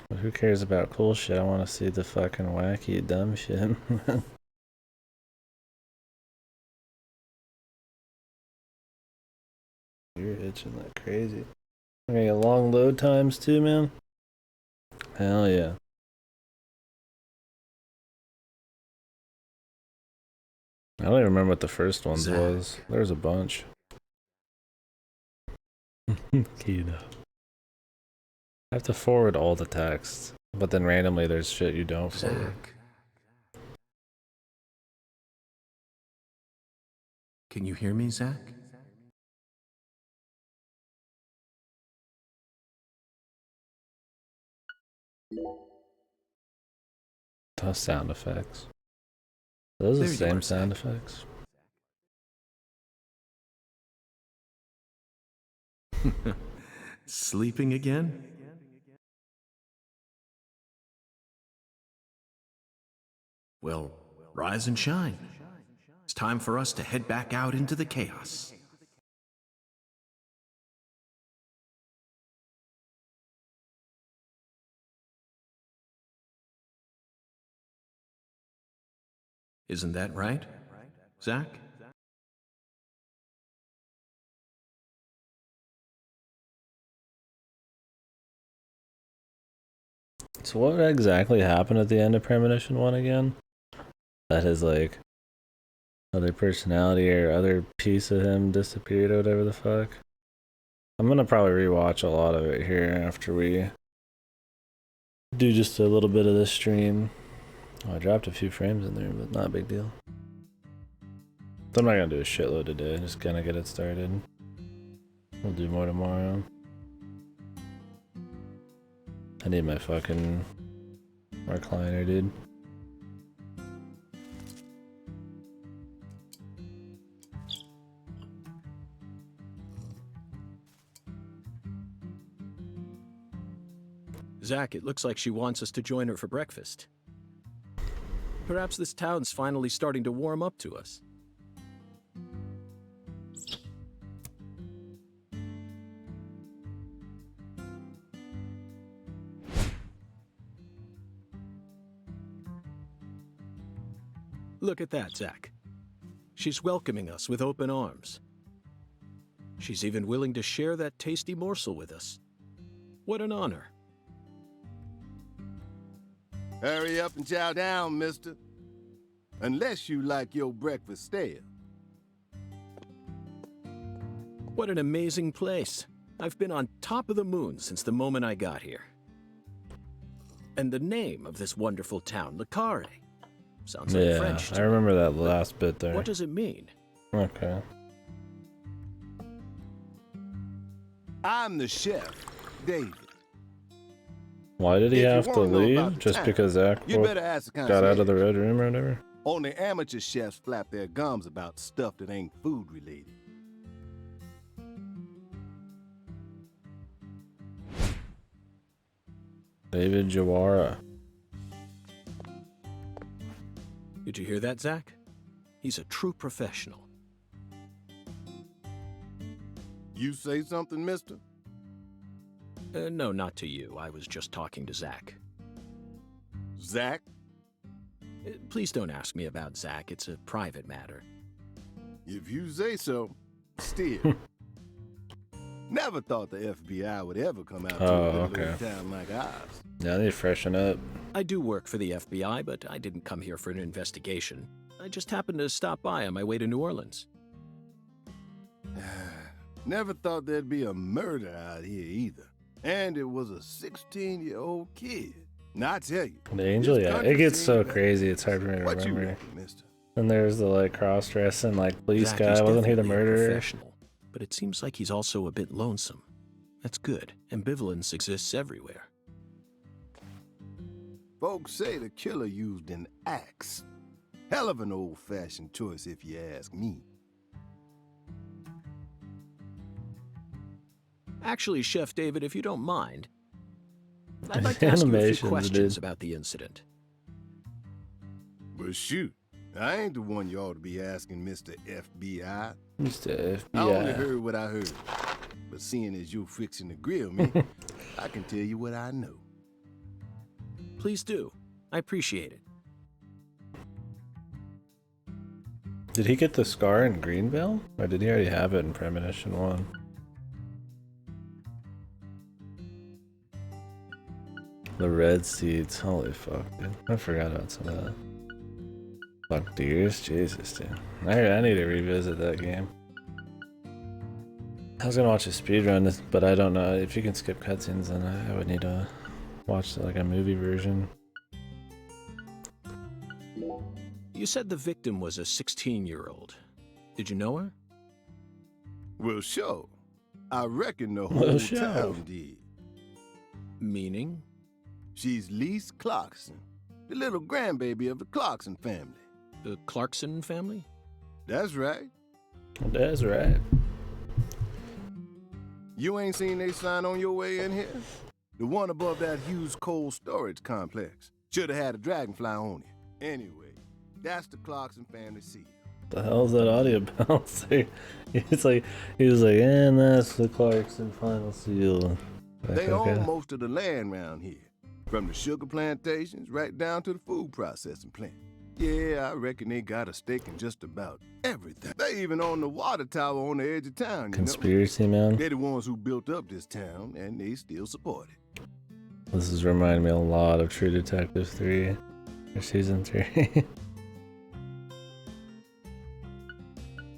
But who cares about cool shit? I want to see the fucking wacky dumb shit. You're itching like crazy. We're gonna get long load times too, man. Hell yeah. I don't even remember what the first ones Zach. was. There's a bunch. Keyed up. I have to forward all the texts, but then randomly there's shit you don't forward. Zach. Can you hear me, Zach? Tough sound effects. Those are the There you same are, sound Zach. effects. Sleeping again? Well, rise and shine. It's time for us to head back out into the chaos. Isn't that right, Zach? So what exactly happened at the end of Premonition 1 again? That his, like, other personality or other piece of him disappeared or whatever the fuck? I'm gonna probably rewatch a lot of it here after we do just a little bit of this stream. Oh, I dropped a few frames in there, but not a big deal. So I'm not gonna do a shitload today, just gonna get it started. We'll do more tomorrow. I need my fucking recliner, dude. Zach, it looks like she wants us to join her for breakfast. Perhaps this town's finally starting to warm up to us. Look at that, Zach. She's welcoming us with open arms. She's even willing to share that tasty morsel with us. What an honor. Hurry up and chow down, mister. Unless you like your breakfast stale. What an amazing place. I've been on top of the moon since the moment I got here. And the name of this wonderful town, Le Carré. Sounds like French. I remember that last bit there. What does it mean? Okay. I'm the chef, David. Why did he If you have to wanna know about leave? the Just town, because Zach You better ask the got out of the red room or whatever? Only amateur chefs flap their gums about stuff that ain't food related. David Jawara. Did you hear that, Zach? He's a true professional. You say something, mister? No, not to you. I was just talking to Zach. Zach? Please don't ask me about Zach. It's a private matter. If you say so, still. Never thought the FBI would ever come out to a little town like ours. Yeah, I need to freshen up. I do work for the FBI, but I didn't come here for an investigation. I just happened to stop by on my way to New Orleans. Never thought there'd be a murder out here either. And it was a 16-year-old kid. Now, I tell you. The Angel, yeah. It gets so crazy, it's hard for me to What you remember. reckon, mister? And there's the, like, cross-dressing, like, police Zach guy. is Wasn't he the definitely a murderer? professional, but it seems like he's also a bit lonesome. That's good. Ambivalence exists everywhere. Folks say the killer used an axe. Hell of an old-fashioned choice, if you ask me. Actually, Chef David, if you don't mind, I'd like to ask you a few Animations, questions dude. about the incident. But shoot, I ain't the one you ought to be asking, Mr. FBI. Mr. I only FBI. heard what I heard. But seeing as you're fixing to grill me, I can tell you what I know. Please do. I appreciate it. Did he get the scar in Greenville? Or did he already have it in Premonition 1? The red seeds. Holy fuck, dude. I forgot about some of that. Fuck deers? Jesus, dude. I need to revisit that game. I was gonna watch a speedrun, but I don't know. If you can skip cutscenes, then I would need to watch like a movie version. You said the victim was a 16-year-old. Did you know her? Well, sure. I reckon the Well, whole sure. town did. Meaning? She's Lise Clarkson, the little grandbaby of the Clarkson family. The Clarkson family? That's right. That's right. You ain't seen they sign on your way in here? The one above that huge cold storage complex. Should have had a dragonfly on it. Anyway, that's the Clarkson family seal. The hell's that audio bounce? It's like he was like, and that's the Clarkson final seal. Like, They okay. own most of the land around here, from the sugar plantations right down to the food processing plant. Yeah, I reckon they got a stake in just about everything. They even own the water tower on the edge of town, you Conspiracy, know? man. They're the ones who built up this town, and they still support it. This is reminding me a lot of True Detective 3, or Season 3.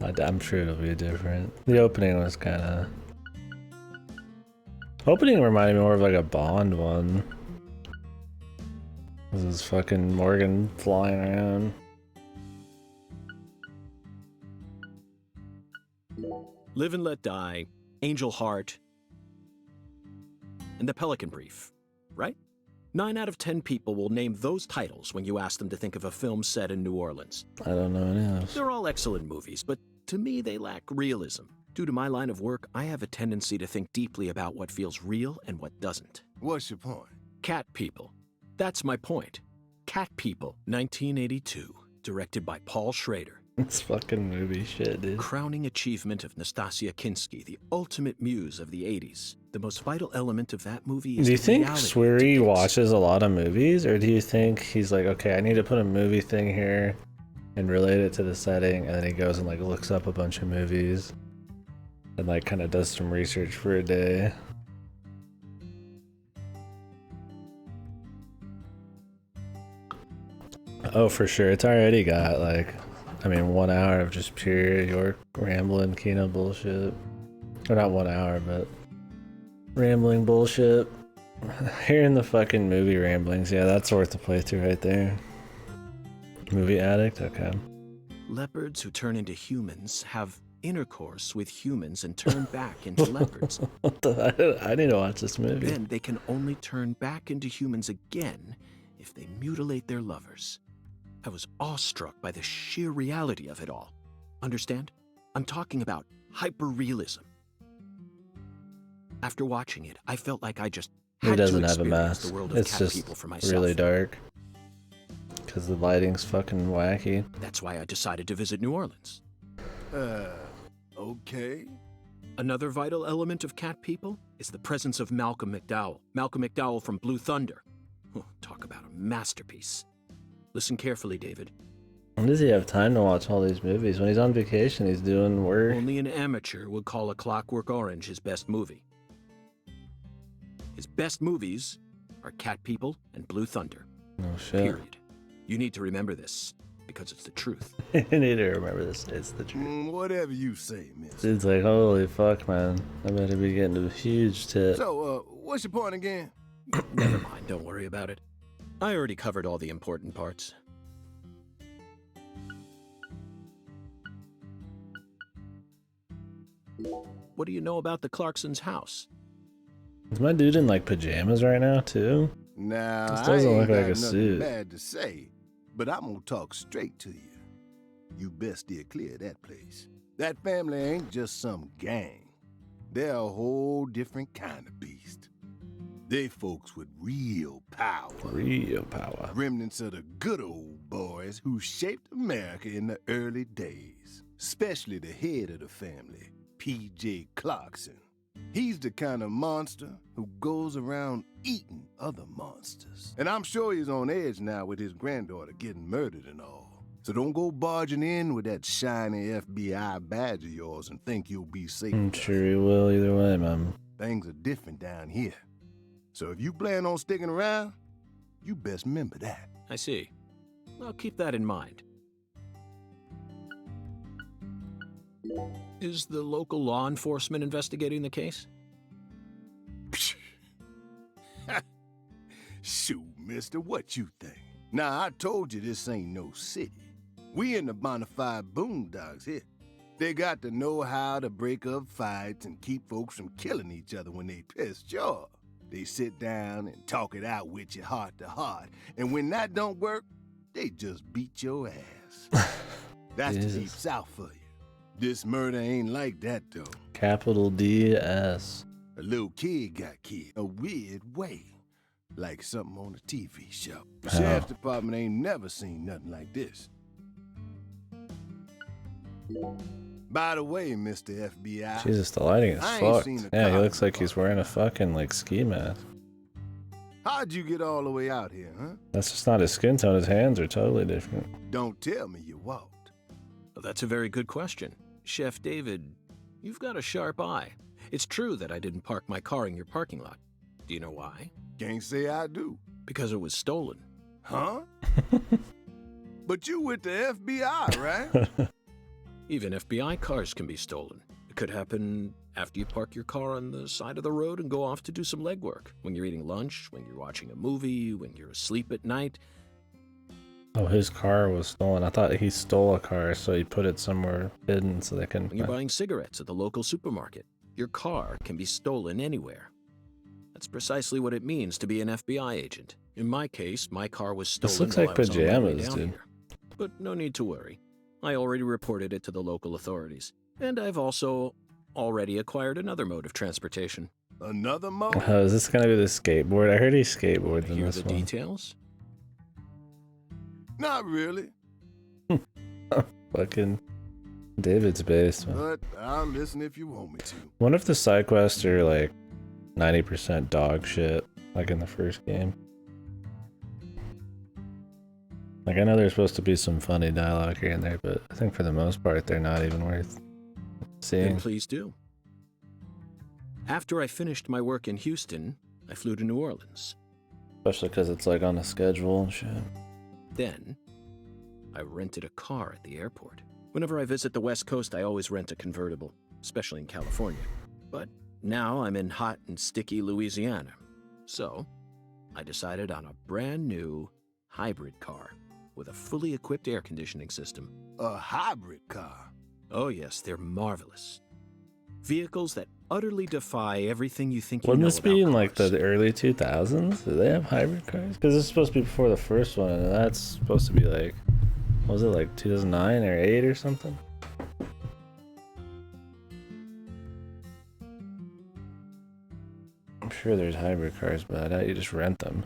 I'm sure it'll be different. The opening was kind of... Opening reminded me more of like a Bond one. This is fucking Morgan flying around. Live and Let Die, Angel Heart, and The Pelican Brief, right? 9 out of 10 people will name those titles when you ask them to think of a film set in New Orleans. I don't know any of those. They're all excellent movies, but to me they lack realism. Due to my line of work, I have a tendency to think deeply about what feels real and what doesn't. What's your point? Cat People. That's my point. Cat People, 1982, directed by Paul Schrader. It's fucking movie shit, dude. Crowning achievement of Nastasia Kinski, the ultimate muse of the 80s. The most vital element of that movie is Do you the think reality it Swery depicts. watches a lot of movies, or do you think he's like, okay, I need to put a movie thing here and relate it to the setting, and then he goes and like looks up a bunch of movies and like kind of does some research for a day? Oh, for sure. It's already got like, I mean, 1 hour of just pure York rambling Kino bullshit. Or not 1 hour, but rambling bullshit. Hearing the fucking movie ramblings, yeah, that's worth the playthrough right there. Movie addict? Okay. Leopards who turn into humans have intercourse with humans and turn back into leopards. What the? I need to watch this movie. Then they can only turn back into humans again if they mutilate their lovers. I was awestruck by the sheer reality of it all. Understand? I'm talking about hyper-realism. After watching it, I felt like I just had It doesn't to have a experience mask. the world of It's Cat just People for myself. really dark. Because the lighting's fucking wacky. That's why I decided to visit New Orleans. Okay. Another vital element of Cat People is the presence of Malcolm McDowell. Malcolm McDowell from Blue Thunder. Oh, talk about a masterpiece. Listen carefully, David. When does he have time to watch all these movies? When he's on vacation, he's doing work. Only an amateur would call A Clockwork Orange his best movie. His best movies are Cat People and Blue Thunder. Oh shit. Period. You need to remember this, because it's the truth. You need to remember this. It's the truth. Whatever you say, miss. Dude's like, holy fuck, man. I better be getting a huge tip. So, what's your point again? Never mind, don't worry about it. I already covered all the important parts. What do you know about the Clarksons' house? Is my dude in like pajamas right now, too? Now, This I doesn't ain't look got like a nothing suit. bad to say, but I'm gonna talk straight to you. You best steer clear of that place. That family ain't just some gang. They're a whole different kind of beast. They folks with real power. Real power. Remnants of the good old boys who shaped America in the early days. Especially the head of the family, P.J. Clarkson. He's the kind of monster who goes around eating other monsters. And I'm sure he's on edge now with his granddaughter getting murdered and all. So don't go barging in with that shiny FBI badge of yours and think you'll be safe. I'm sure he will either way, man. Things are different down here. So if you plan on sticking around, you best remember that. I see. I'll keep that in mind. Is the local law enforcement investigating the case? Shoot, mister, what you think? Now, I told you this ain't no city. We in the bonafide boondocks here. They got to know how to break up fights and keep folks from killing each other when they pissed you off. They sit down and talk it out with you heart to heart, and when that don't work, they just beat your ass. That's the deep south for you. This murder ain't like that, though. Capital D-S. A little kid got killed a weird way, like something on a TV show. The sheriff's department ain't never seen nothing like this. By the way, Mr. FBI. Jesus, the lighting is I ain't fucked. seen a Yeah, he cop looks like he's before. wearing a fucking like ski mask. How'd you get all the way out here, huh? That's just not his skin tone. His hands are totally different. Don't tell me you walked. Well, that's a very good question. Chef David, you've got a sharp eye. It's true that I didn't park my car in your parking lot. Do you know why? Can't say I do. Because it was stolen. Huh? But you with the FBI, right? Even FBI cars can be stolen. It could happen after you park your car on the side of the road and go off to do some legwork. When you're eating lunch, when you're watching a movie, when you're asleep at night. Oh, his car was stolen. I thought he stole a car, so he put it somewhere hidden so they can... When you're buying cigarettes at the local supermarket, your car can be stolen anywhere. That's precisely what it means to be an FBI agent. In my case, my car was stolen. This looks while like I was on my way pajamas, down dude. here. But no need to worry. I already reported it to the local authorities. And I've also already acquired another mode of transportation. Another mode? Oh, is this gonna be the skateboard? I heard he skateboards in Hear this the one. details? Not really, Fucking David's basement. but I'll listen if you want me to. Wonder if the side quests are like 90% dog shit, like in the first game. Like, I know there's supposed to be some funny dialogue here and there, but I think for the most part, they're not even worth seeing. Then please do. After I finished my work in Houston, I flew to New Orleans. Especially because it's like on a schedule and shit. Then, I rented a car at the airport. Whenever I visit the West Coast, I always rent a convertible, especially in California. But now I'm in hot and sticky Louisiana. So, I decided on a brand new hybrid car with a fully equipped air conditioning system. A hybrid car. Oh yes, they're marvelous. Vehicles that utterly defy everything you think you Wouldn't know this be about in like cars. the early 2000s? Did they have hybrid cars? Because this is supposed to be before the first one, and that's supposed to be like, what was it, like 2009 or 8 or something? I'm sure there's hybrid cars, but I doubt you just rent them.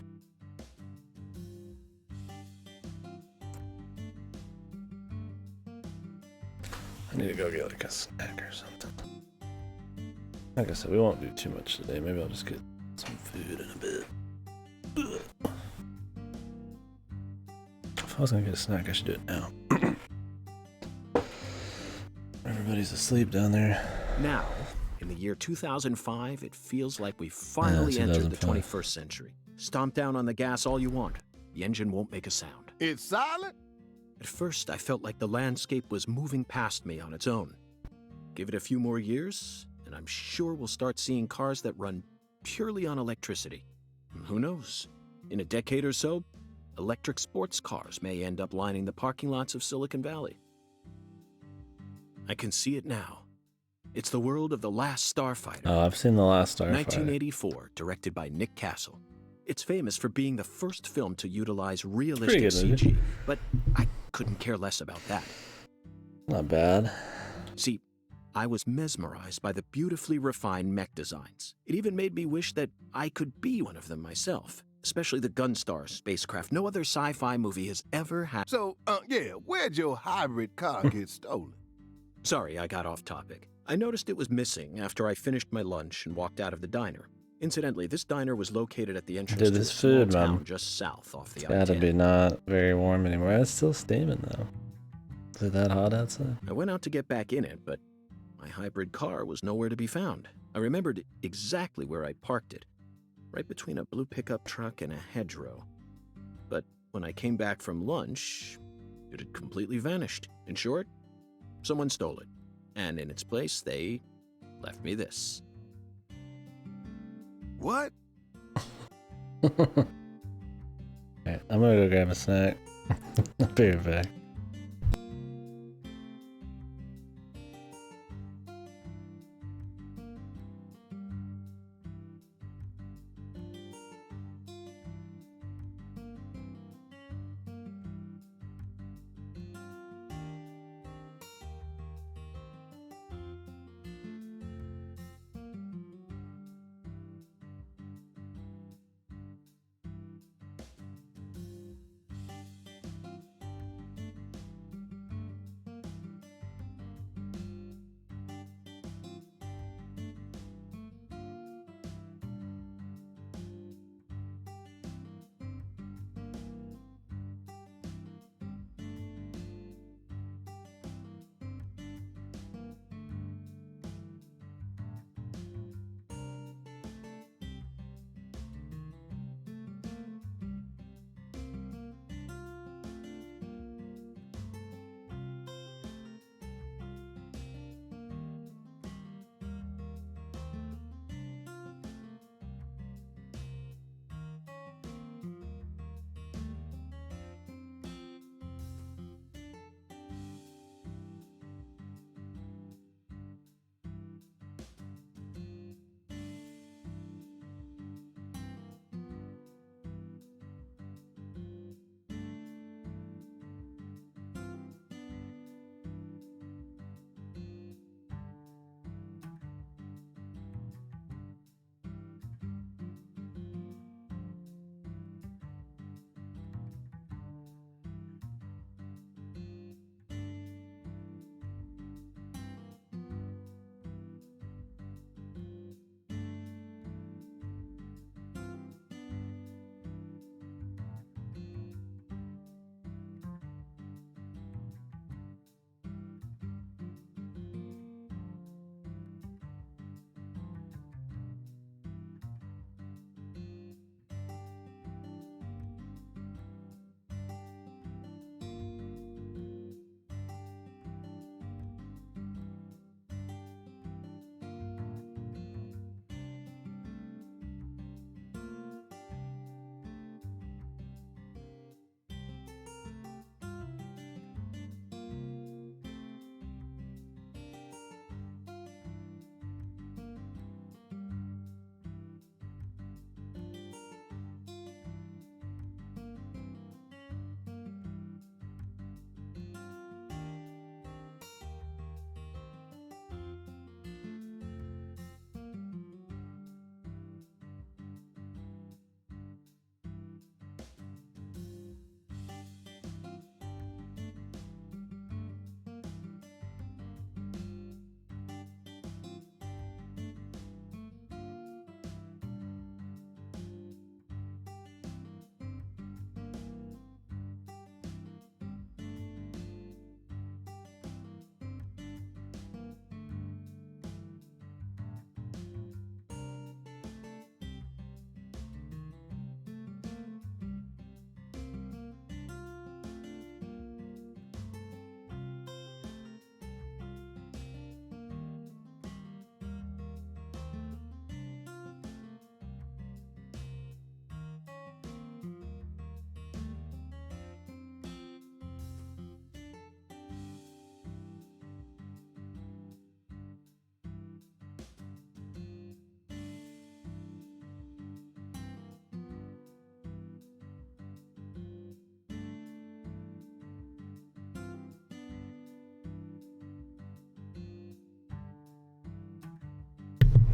I need to go get like a snack or something. Like I said, we won't do too much today. Maybe I'll just get some food in a bit. Ugh. If I was gonna get a snack, I should do it now. Everybody's asleep down there. Now, in the year 2005, it feels like we've finally entered the 2005. 21st century. Stomp down on the gas all you want. The engine won't make a sound. It's silent? At first, I felt like the landscape was moving past me on its own. Give it a few more years, and I'm sure we'll start seeing cars that run purely on electricity. And who knows? In a decade or so, electric sports cars may end up lining the parking lots of Silicon Valley. I can see it now. It's the world of The Last Starfighter. Oh, I've seen The Last Starfighter. 1984, directed by Nick Castle. It's famous for being the first film to utilize Pretty realistic good movie. CG, but I couldn't care less about that. Not bad. See, I was mesmerized by the beautifully refined mech designs. It even made me wish that I could be one of them myself, especially the Gunstar spacecraft. No other sci-fi movie has ever had. So, yeah, where'd your hybrid car get stolen? Sorry, I got off topic. I noticed it was missing after I finished my lunch and walked out of the diner. Incidentally, this diner was located at the entrance Dude, to a this small food, town man. just south off the It's gotta I-10. be not very warm anymore. It's still steaming though. Is it that hot outside? I went out to get back in it, but my hybrid car was nowhere to be found. I remembered exactly where I parked it, right between a blue pickup truck and a hedgerow. But when I came back from lunch, it had completely vanished. In short, someone stole it, and in its place, they left me this. What? Alright, I'm gonna go grab a snack. I'll be right back.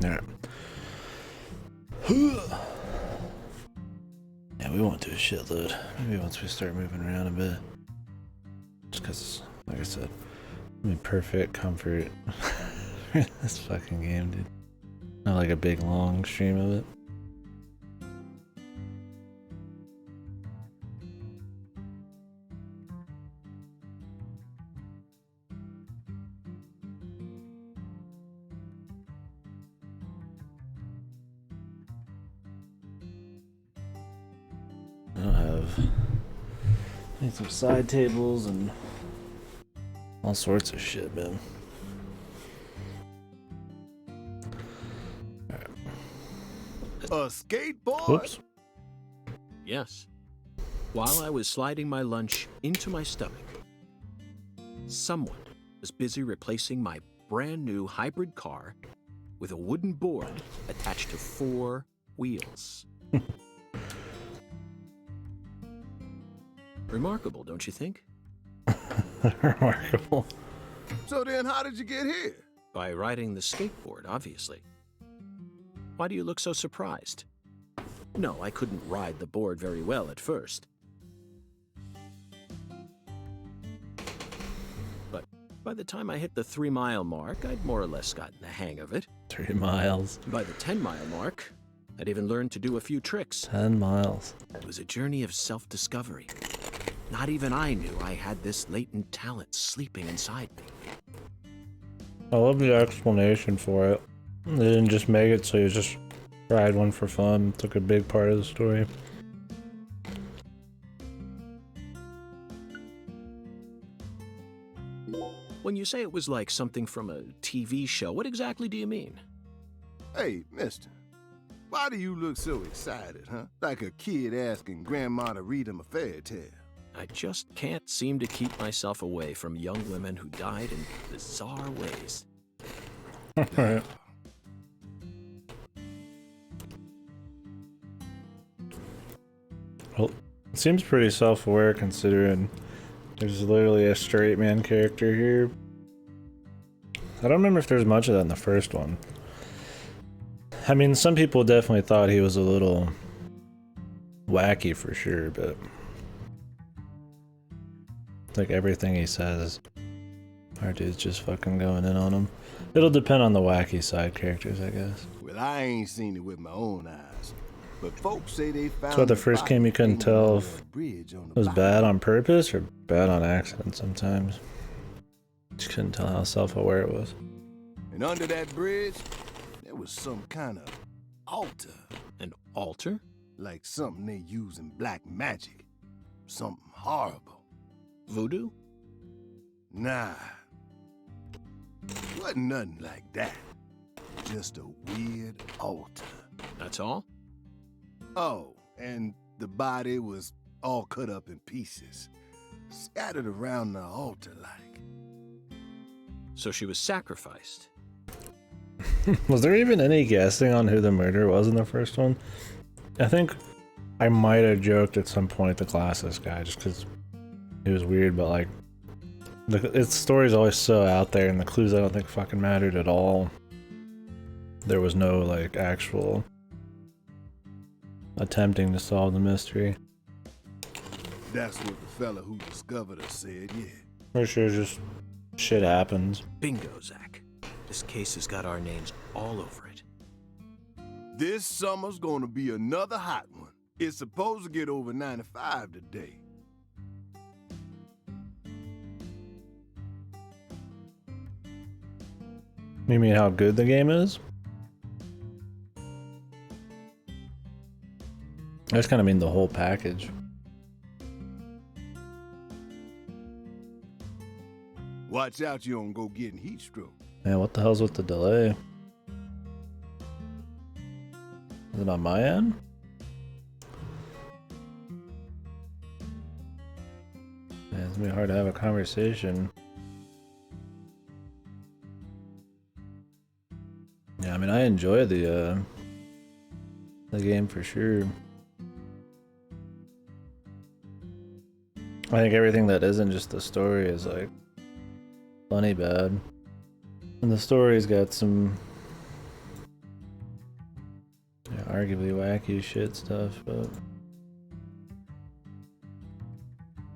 Alright. Yeah, we won't do a shitload. Maybe once we start moving around a bit. Just because, like I said, I'm in perfect comfort for this fucking game, dude. Not like a big long stream of it. I need some side tables and all sorts of shit, man. A skateboard? Whoops. Yes. While I was sliding my lunch into my stomach, someone was busy replacing my brand new hybrid car with a wooden board attached to 4 wheels. Remarkable, don't you think? Remarkable. So then how did you get here? By riding the skateboard, obviously. Why do you look so surprised? No, I couldn't ride the board very well at first. But by the time I hit the 3-mile mark, I'd more or less gotten the hang of it. 3 miles. By the 10-mile mark, I'd even learned to do a few tricks. 10 miles. It was a journey of self-discovery. Not even I knew I had this latent talent sleeping inside me. I love the explanation for it. They didn't just make it so you just ride one for fun. It took a big part of the story. When you say it was like something from a TV show, what exactly do you mean? Hey, mister. Why do you look so excited, huh? Like a kid asking grandma to read him a fairy tale. I just can't seem to keep myself away from young women who died in bizarre ways. Right. Well, it seems pretty self-aware considering there's literally a straight man character here. I don't remember if there's much of that in the first one. I mean, some people definitely thought he was a little wacky for sure, but like everything he says, our dude's just fucking going in on him. It'll depend on the wacky side characters, I guess. Well, I ain't seen it with my own eyes, but folks say they found. So the first game you couldn't tell if it was bad on purpose or bad on accident sometimes. Just couldn't tell how self-aware it was. And under that bridge, there was some kind of altar. An altar? Like something they use in black magic. Something horrible. Voodoo? Nah. Wasn't nothing like that. Just a weird altar. That's all? Oh, and the body was all cut up in pieces. Scattered around the altar like. So she was sacrificed. Was there even any guessing on who the murderer was in the first one? I think I might have joked at some point the glasses guy just because it was weird, but like its story's always so out there and the clues I don't think fucking mattered at all. There was no like actual attempting to solve the mystery. That's what the fella who discovered her said, yeah. For sure, just shit happens. Bingo, Zach. This case has got our names all over it. This summer's gonna be another hot one. It's supposed to get over 95 today. You mean how good the game is? I just kind of mean the whole package. Watch out you don't go getting heat stroke. Man, what the hell's with the delay? Is it on my end? Man, it's gonna be hard to have a conversation. Yeah, I mean, I enjoy the game for sure. I think everything that isn't just the story is like funny bad. And the story's got some arguably wacky shit stuff, but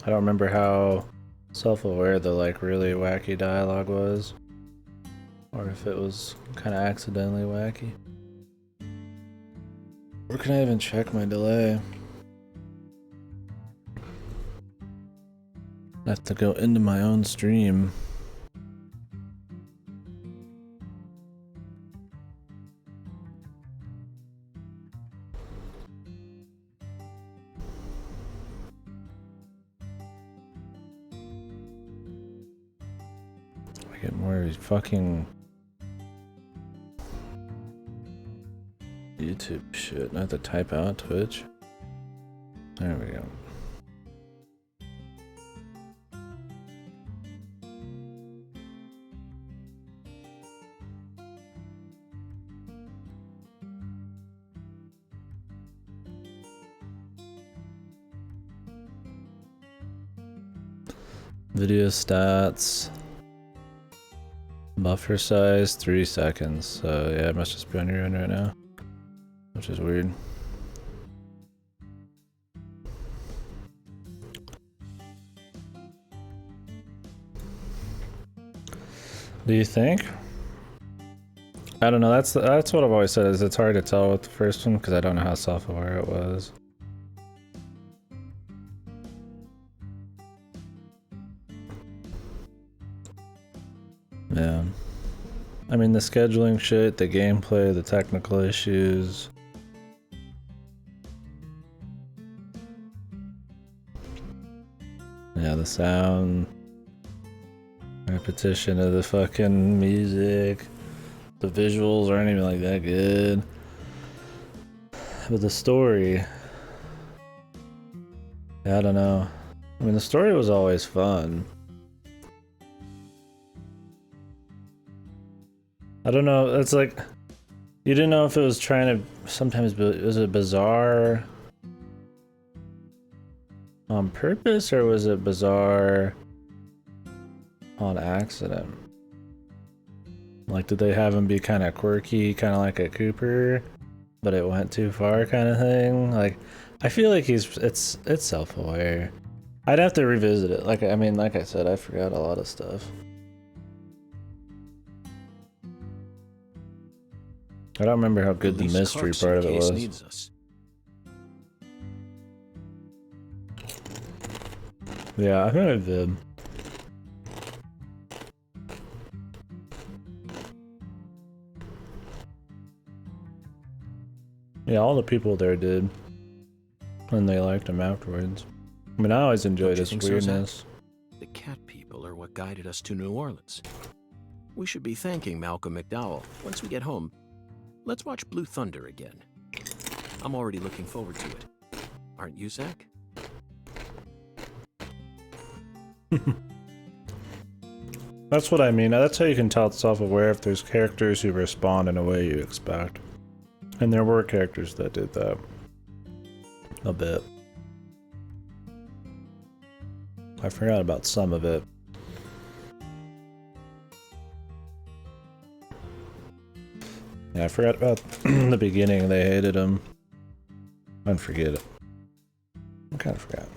I don't remember how self-aware the like really wacky dialogue was, or if it was kind of accidentally wacky. Where can I even check my delay? I have to go into my own stream. I get more fucking YouTube shit. Not to type out Twitch. There we go. Video stats. Buffer size 3 seconds. So yeah, it must just be on your end right now, which is weird. Do you think? I don't know. That's what I've always said. Is it's hard to tell with the first one because I don't know how self-aware it was. Yeah. I mean, the scheduling shit, the gameplay, the technical issues. Yeah, the sound. Repetition of the fucking music. The visuals aren't even like that good. But the story. I don't know. I mean, the story was always fun. I don't know, it's like, you didn't know if it was trying to, sometimes, was it bizarre on purpose, or was it bizarre on accident? Like, did they have him be kind of quirky, kind of like a Cooper, but it went too far kind of thing? Like, I feel like it's self-aware. I'd have to revisit it. Like, I mean, like I said, I forgot a lot of stuff. I don't remember how good the mystery part of it was. Yeah, I think I did. Yeah, all the people there did. And they liked him afterwards. I mean, I always enjoyed his weirdness. The cat people are what guided us to New Orleans. We should be thanking Malcolm McDowell once we get home. Let's watch Blue Thunder again. I'm already looking forward to it. Aren't you, Zach? That's what I mean. That's how you can tell it's self-aware, if there's characters who respond in a way you expect. And there were characters that did that. A bit. I forgot about some of it. Yeah, I forgot about the beginning. They hated him. I forget it. I kind of forgot.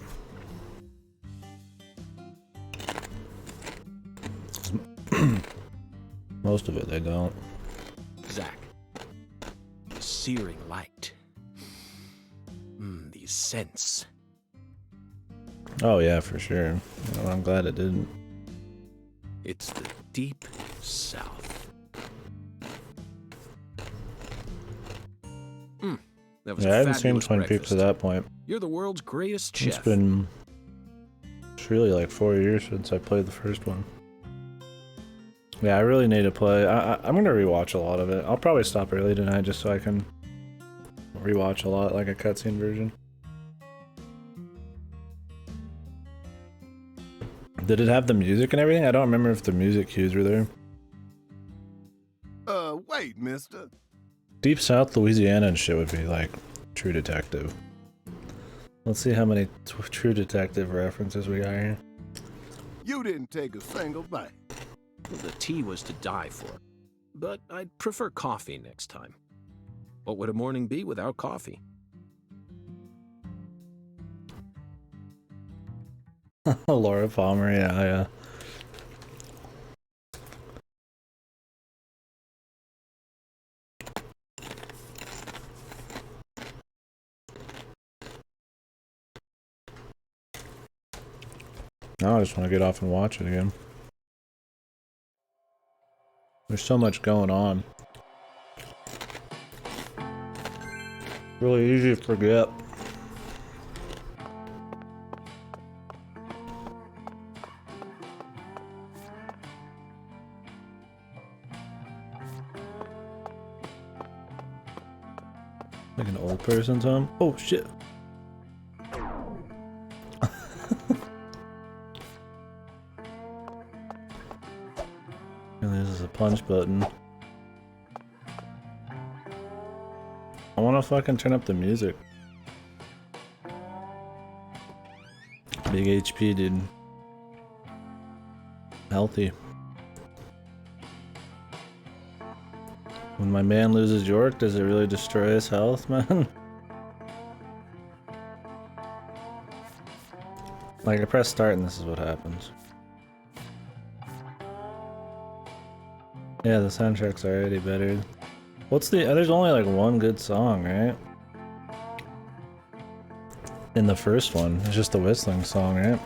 Most of it they don't. Zach. Searing light. These scents. Oh yeah, for sure. Well, I'm glad it didn't. It's the deep south. That was yeah, I haven't seen Twin Peaks at that point. You're the world's greatest chef. It's really like 4 years since I played the first one. Yeah, I really need to play. I'm gonna rewatch a lot of it. I'll probably stop early tonight just so I can rewatch a lot, like a cutscene version. Did it have the music and everything? I don't remember if the music cues were there. Wait, mister. Deep South Louisiana and shit would be like True Detective. Let's see how many True Detective references we got here. You didn't take a single bite. Well, the tea was to die for, but I'd prefer coffee next time. What would a morning be without coffee? Laura Palmer, yeah. Now I just want to get off and watch it again. There's so much going on. Really easy to forget. Like an old person's home? Oh shit. And this is a punch button. I wanna fucking turn up the music. Big HP, dude. Healthy. When my man loses York, does it really destroy his health, man? Like, I press start and this is what happens. Yeah, the soundtrack's already better. What's the... there's only like one good song, right? In the first one. It's just the whistling song, right?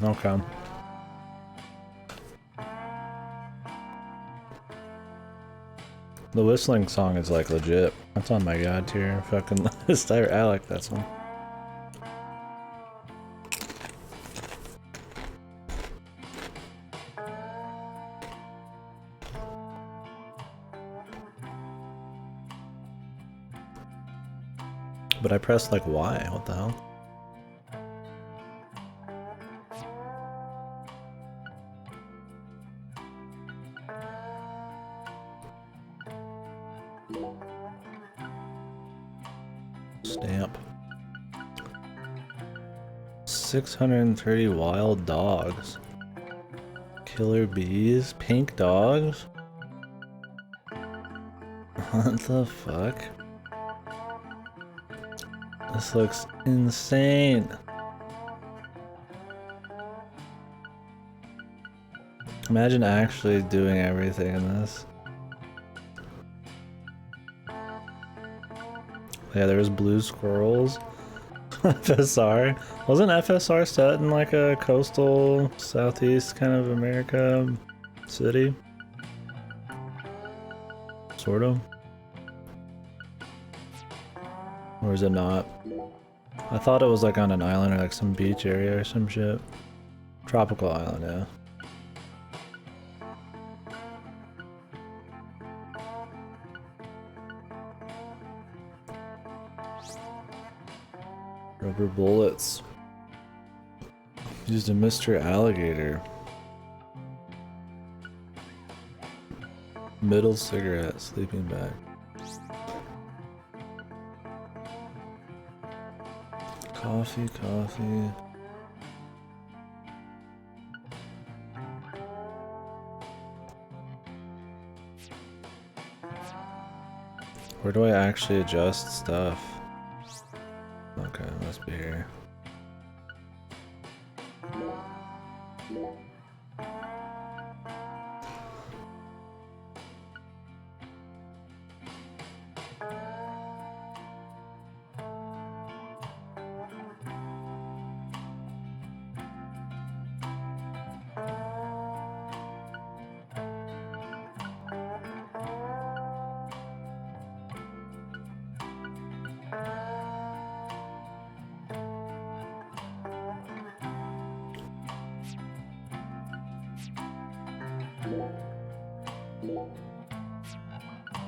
Okay. The whistling song is like legit. That's on my god tier fucking list. I like that song. But I pressed like Y, what the hell? Stamp. 630 wild dogs. Killer bees? Pink dogs? What the fuck? This looks insane. Imagine actually doing everything in this. Yeah, there was blue squirrels. FSR. Wasn't FSR set in like a coastal southeast kind of America city? Sort of. Or is it not? I thought it was like on an island or like some beach area or some shit. Tropical island, yeah. Rubber bullets. Used a Mr. Alligator. Middle cigarette, sleeping bag. Coffee. Where do I actually adjust stuff? Okay, must be here.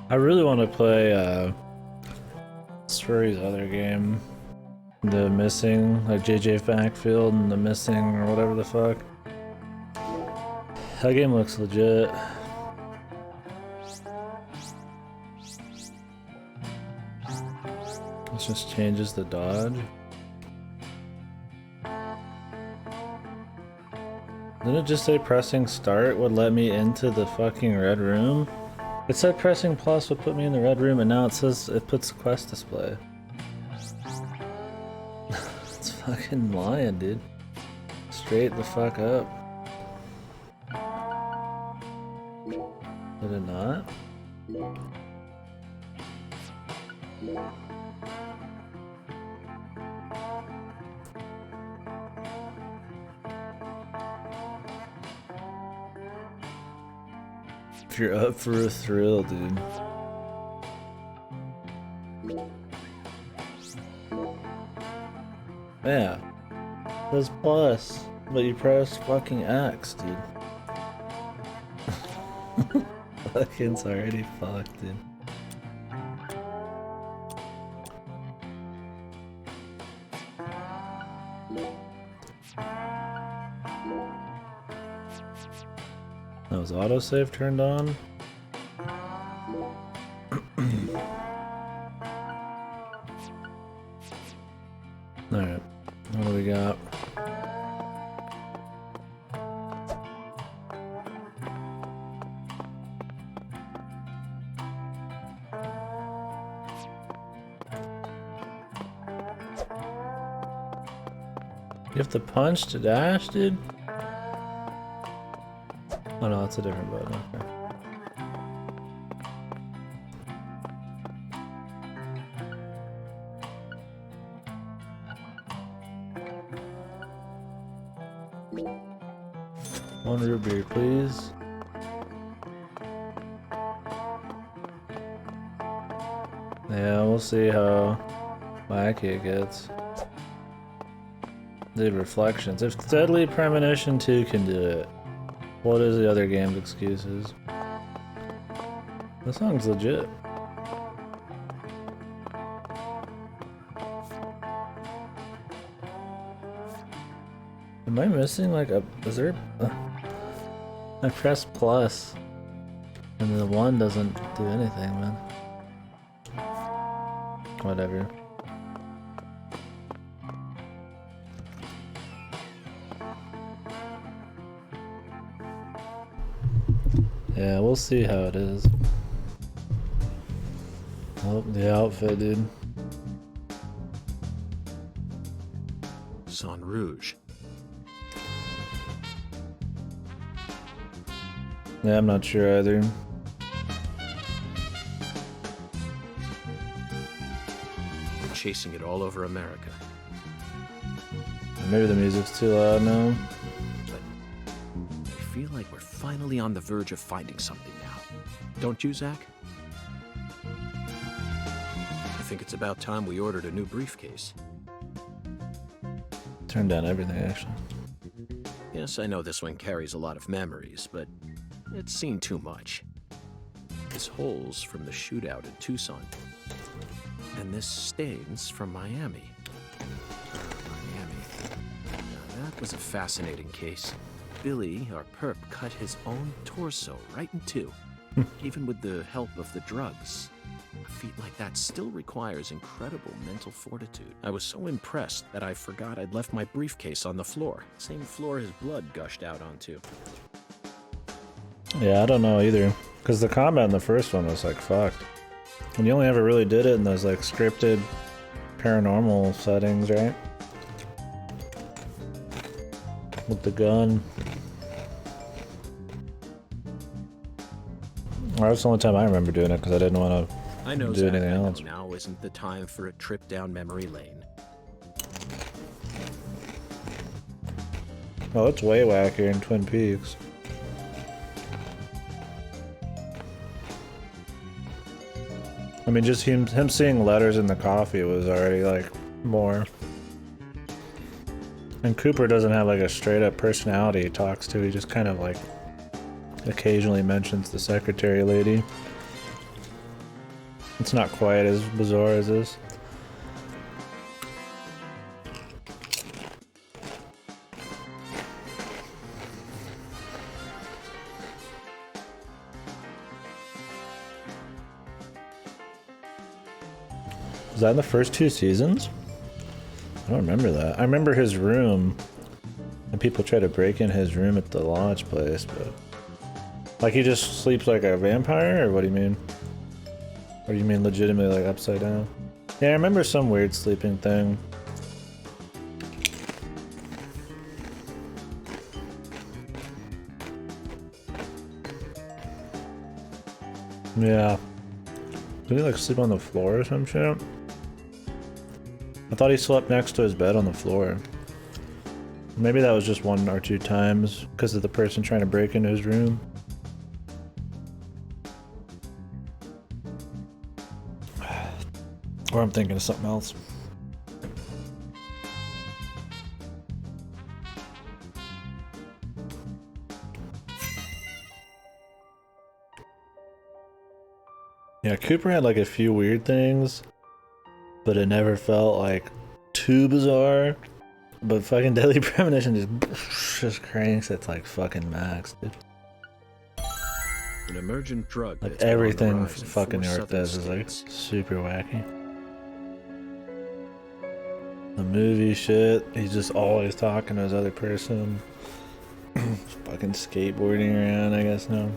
I really want to play Sfurry's other game. The Missing, like JJ Backfield and The Missing or whatever the fuck. That game looks legit. This just changes the dodge. Didn't it just say pressing start would let me into the fucking red room? It said pressing plus would put me in the red room, and now it says it puts quest display. It's fucking lying, dude. Straight the fuck up. Did it not? If you're up for a thrill, dude. Yeah. It says plus, but you press fucking X, dude. Fucking's already fucked, dude. Oh, is autosave turned on? Alright, what do we got? You have to punch to dash, dude? Oh no, that's a different button, okay. One root beer, please. Yeah, we'll see how wacky it gets. Dude, reflections. If Deadly Premonition 2 can do it, what is the other game's excuses? This song's legit. Am I missing like a... Is there... I pressed plus, and the 1 doesn't do anything, man. Whatever. Yeah, we'll see how it is. Oh, the outfit, dude. San Rouge. Yeah, I'm not sure either. We're chasing it all over America. Maybe the music's too loud now. But I feel like we're finally on the verge of finding something now. Don't you, Zach? I think it's about time we ordered a new briefcase. Turn down everything, actually. Yes, I know this one carries a lot of memories, but it's seen too much. This hole's from the shootout in Tucson. And this stain's from Miami. Now, that was a fascinating case. Billy, our perp, cut his own torso right in two, even with the help of the drugs. A feat like that still requires incredible mental fortitude. I was so impressed that I forgot I'd left my briefcase on the floor. Same floor his blood gushed out onto. Yeah, I don't know either. Because the combat in the first one was like fucked. And you only ever really did it in those like scripted paranormal settings, right? With the gun. Well, that's the only time I remember doing it because I didn't want to do anything else. Now isn't the time for a trip down memory lane. Oh, it's way wackier in Twin Peaks. I mean, just him seeing letters in the coffee was already like more. And Cooper doesn't have like a straight up personality he talks to. He just kind of like occasionally mentions the secretary lady. It's not quite as bizarre as this. Was that in the first 2 seasons? I don't remember that. I remember his room And people try to break in his room at the lodge place, but... Like he just sleeps like a vampire, or what do you mean? Or you mean legitimately like upside down? Yeah, I remember some weird sleeping thing. Yeah. Did he like sleep on the floor or some shit? I thought he slept next to his bed on the floor. Maybe that was just 1 or 2 times because of the person trying to break into his room. Or I'm thinking of something else. Yeah, Cooper had like a few weird things, but it never felt like too bizarre. But fucking Deadly Premonition just cranks it like fucking max, dude. An emergent drug. Like everything fucking New York does is like super wacky. The movie shit, he's just always talking to his other person. Fucking skateboarding around, I guess now.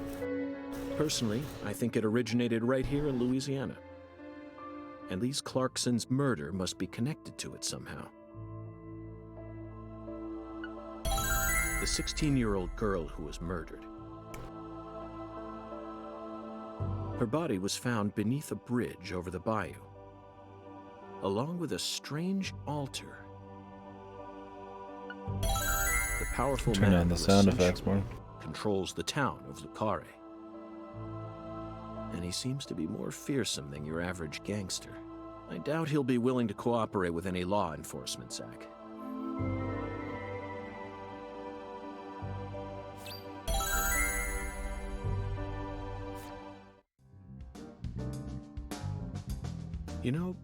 Personally, I think it originated right here in Louisiana. And Lise Clarkson's murder must be connected to it somehow. The 16-year-old girl who was murdered. Her body was found beneath a bridge over the bayou, along with a strange altar. The powerful Turn man on the who sound effects more. controls the town of Lucare. And he seems to be more fearsome than your average gangster. I doubt he'll be willing to cooperate with any law enforcement, Zach. You know,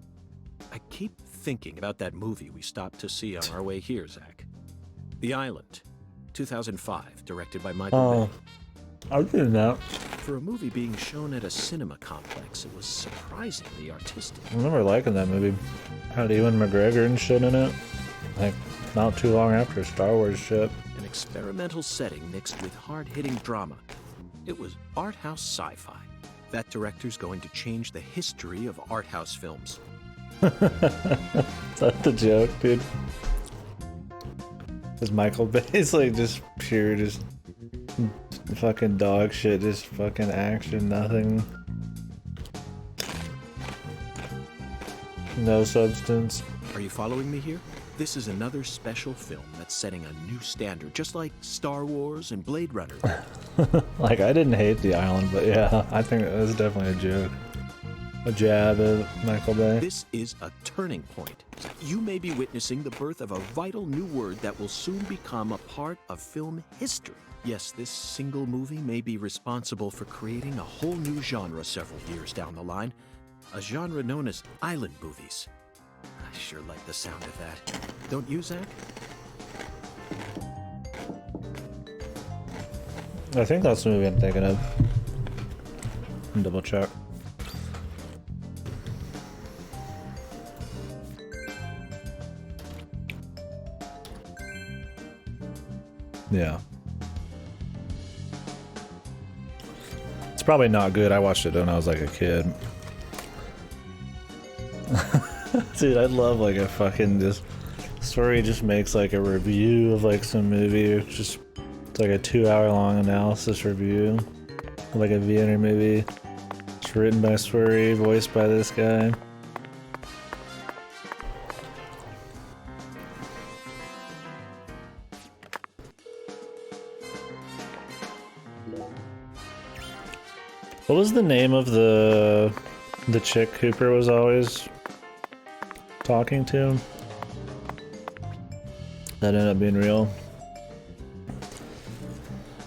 I keep thinking about that movie we stopped to see on our way here, Zach. The Island, 2005, directed by Michael Bay. I'll do that. For a movie being shown at a cinema complex, it was surprisingly artistic. I remember liking that movie. Had Ewan McGregor and shit in it. Like, not too long after Star Wars shit. An experimental setting mixed with hard-hitting drama. It was art house sci-fi. That director's going to change the history of art house films. That's the joke, dude. Is Michael Bay's like just pure, just fucking dog shit, just fucking action, nothing. No substance. Are you following me here? This is another special film that's setting a new standard, just like Star Wars and Blade Runner. Like, I didn't hate The Island, but yeah, I think it was definitely a joke. A jab at Michael Bay. This is a turning point. You may be witnessing the birth of a vital new word that will soon become a part of film history. Yes, this single movie may be responsible for creating a whole new genre several years down the line. A genre known as island movies. I sure like the sound of that. Don't you, Zach? I think that's the movie I'm thinking of. Double check. Yeah. It's probably not good. I watched it when I was like a kid. Dude, I'd love like a fucking just story just makes like a review of like some movie. It's like a 2-hour-long analysis review of like a Vienna movie. It's written by Swery, voiced by this guy. What was the name of the chick Cooper was always talking to? That ended up being real.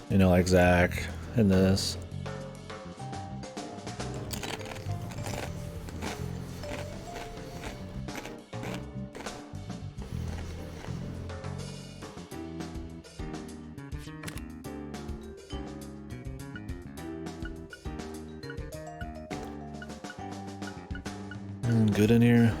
You know, like Zach in this. Good in here.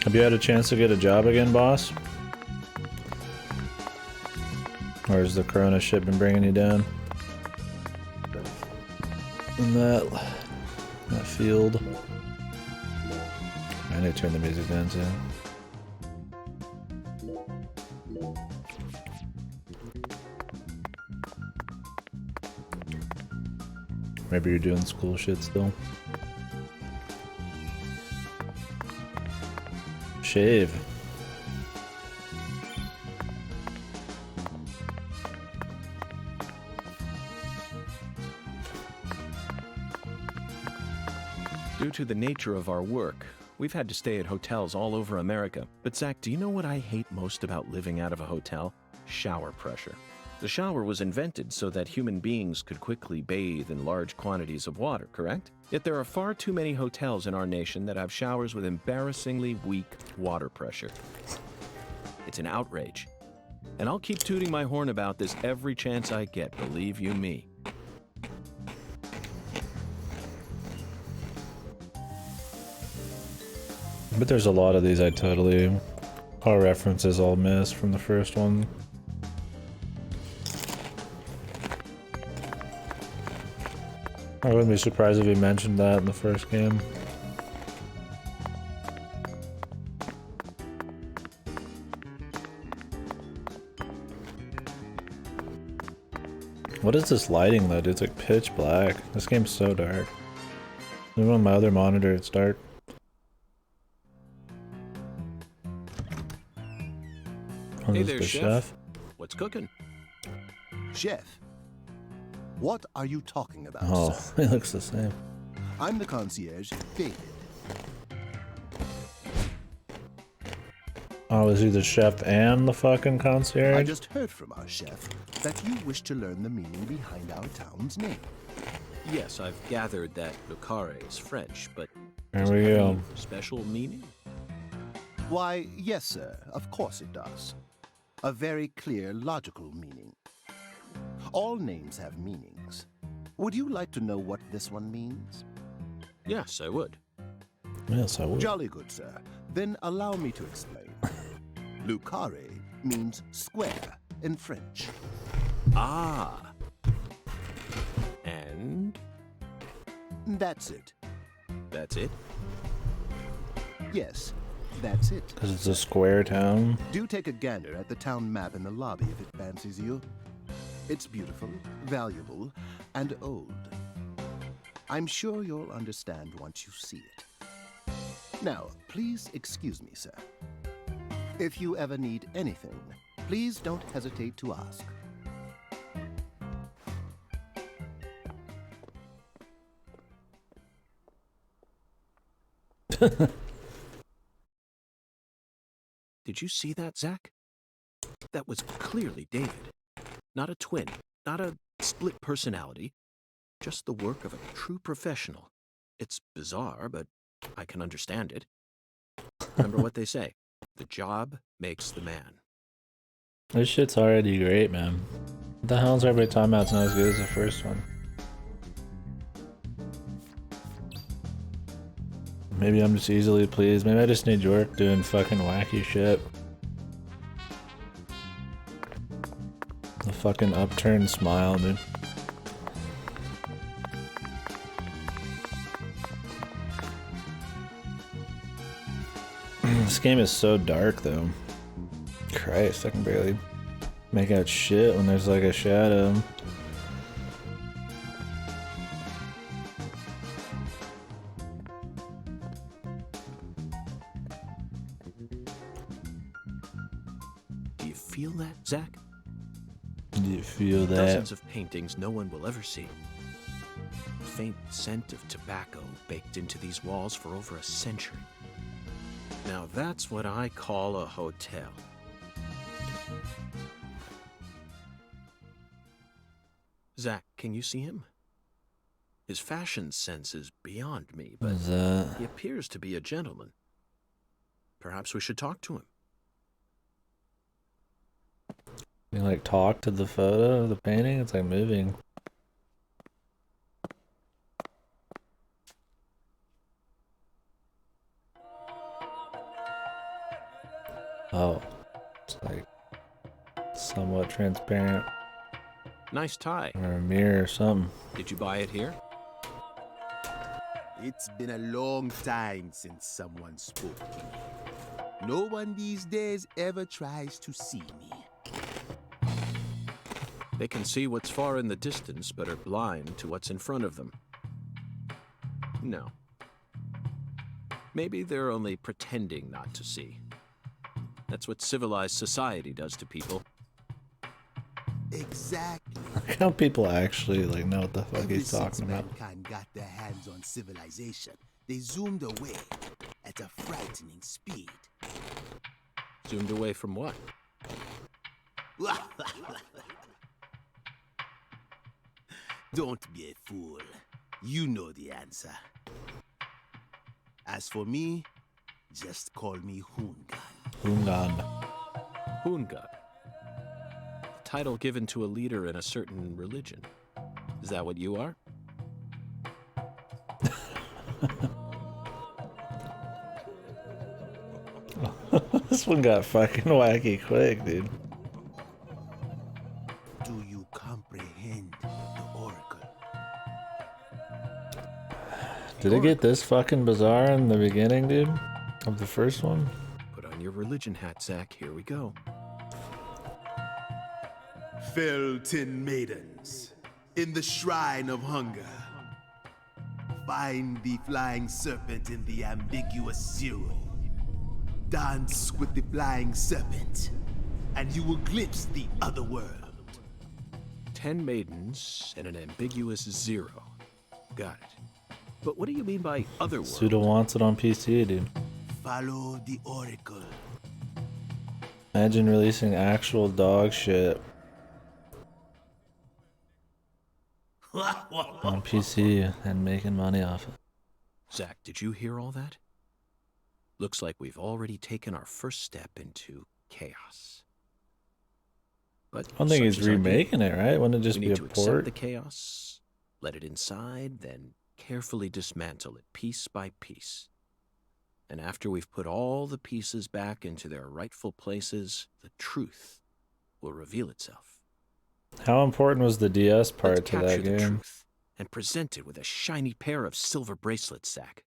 Have you had a chance to get a job again, boss? Or has the corona shit been bringing you down? In that field. I need to turn the music down too. Maybe you're doing school shit still. Shave. Due to the nature of our work, we've had to stay at hotels all over America. But Zach, do you know what I hate most about living out of a hotel? Shower pressure. The shower was invented so that human beings could quickly bathe in large quantities of water, correct? Yet there are far too many hotels in our nation that have showers with embarrassingly weak water pressure. It's an outrage. And I'll keep tooting my horn about this every chance I get, believe you me. But there's a lot of these I totally... Our references all missed from the first one. I wouldn't be surprised if he mentioned that in the first game. What is this lighting though, dude? It's like pitch black. This game's so dark. Even on my other monitor, it's dark. Oh, Hey this is there, the chef. What's cooking? Chef, what are you talking about, Oh, sir? he looks the same. I'm the concierge, David. Oh, is he the chef and the fucking concierge? I just heard from our chef that you wish to learn the meaning behind our town's name. Yes, I've gathered that Lucare is French, but There does we it have go. any special meaning? Why, yes, sir, of course it does. A very clear, logical meaning. All names have meanings. Would you like to know what this one means? Yes, I would. Yes, I would. Jolly good, sir. Then allow me to explain. Lucare means square in French. Ah. And That's it. that's it? Yes, that's it. Because it's a square town. Do take a gander at the town map in the lobby if it fancies you. It's beautiful, valuable, and old. I'm sure you'll understand once you see it. Now, please excuse me, sir. If you ever need anything, please don't hesitate to ask. Did you see that, Zach? That was clearly David. Not a twin, not a split personality, just the work of a true professional. It's bizarre, but I can understand it. Remember what they say, the job makes the man. This shit's already great, man. What the hell is everybody talking about? It's not as good as the first one. Maybe I'm just easily pleased. Maybe I just need York doing fucking wacky shit. The fucking upturned smile, dude. This game is so dark, though. Christ, I can barely make out shit when there's like a shadow. Do you feel that, Zach? Do you feel that? Dozens of paintings no one will ever see. Faint scent of tobacco baked into these walls for over a century. Now that's what I call a hotel. Zach, can you see him? His fashion sense is beyond me, but Is that? he appears to be a gentleman. Perhaps we should talk to him. You like talk to the photo of the painting? It's like moving. Oh, it's like somewhat transparent. Nice tie. Or a mirror or something. Did you buy it here? It's been a long time since someone spoke to me. No one these days ever tries to see me. They can see what's far in the distance, but are blind to what's in front of them. No. Maybe they're only pretending not to see. That's what civilized society does to people. Exactly. Look how people actually like know what the fuck Ever he's since talking about. mankind got their hands on civilization, they zoomed away at a frightening speed. Zoomed away from what? Don't be a fool. You know the answer. As for me, just call me Hungan. Hungan. Hungan. Title given to a leader in a certain religion. Is that what you are? This one got fucking wacky quick, dude. Do you comprehend the oracle? Did it get this fucking bizarre in the beginning, dude? Of the first one? Put on your religion hat, Zach. Here we go. Felton maidens, in the shrine of hunger, find the flying serpent in the ambiguous zero. Dance with the flying serpent, and you will glimpse the other world. 10 maidens and an ambiguous 0. Got it. But what do you mean by other world? Suda wants it on PC, dude. Follow the oracle. Imagine releasing actual dog shit on PC and making money off it. Zach, did you hear all that? Looks like we've already taken our first step into chaos. But I don't think he's such is our game. remaking it, right? Wouldn't it just We be need a to accept port? the chaos, let it inside, then carefully dismantle it piece by piece. And after we've put all the pieces back into their rightful places, the truth will reveal itself. How important was the DS Let's part to capture that the game? truth and present it with a shiny pair of silver bracelets, Zach.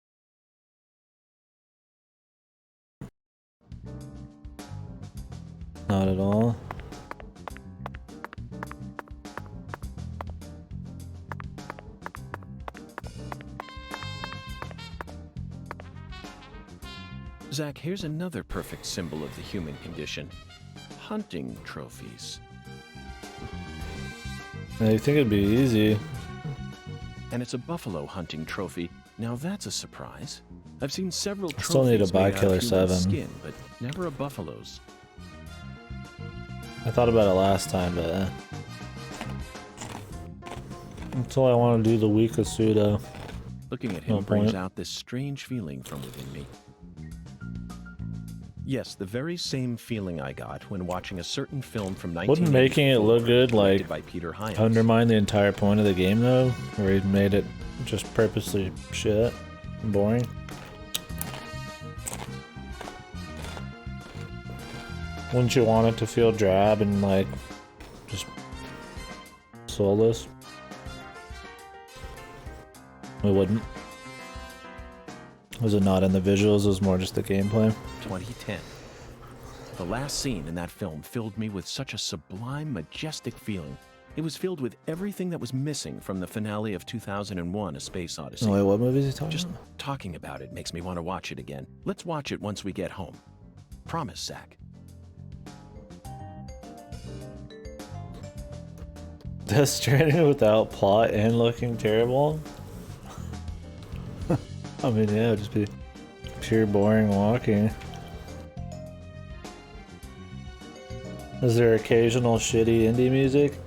Not at all. Zach, here's another perfect symbol of the human condition. Hunting trophies. Now, you think it'd be easy? And it's a buffalo hunting trophy. Now that's a surprise. I've seen several I still need trophies to buy made out Killer of human 7. skin, but never a buffalo's. I thought about it last time, but until I want to do the week of Suda. Looking at him No brings point. out this strange feeling from within me. Yes, the very same feeling I got when watching a certain film from 1984. Wouldn't making it look good, directed like, by Peter Hyams. undermine the entire point of the game, though? Where he made it just purposely shit and boring? Wouldn't you want it to feel drab and, like, just soulless? We wouldn't. Was it not in the visuals? It was more just the gameplay? 2010. The last scene in that film filled me with such a sublime, majestic feeling. It was filled with everything that was missing from the finale of 2001: A Space Odyssey. Oh, wait, what movie is he talking Just about? talking about it makes me want to watch it again. Let's watch it once we get home. Promise, Zach. Death Stranding without plot and looking terrible? I mean, yeah, it'd just be pure boring walking. Is there occasional shitty indie music?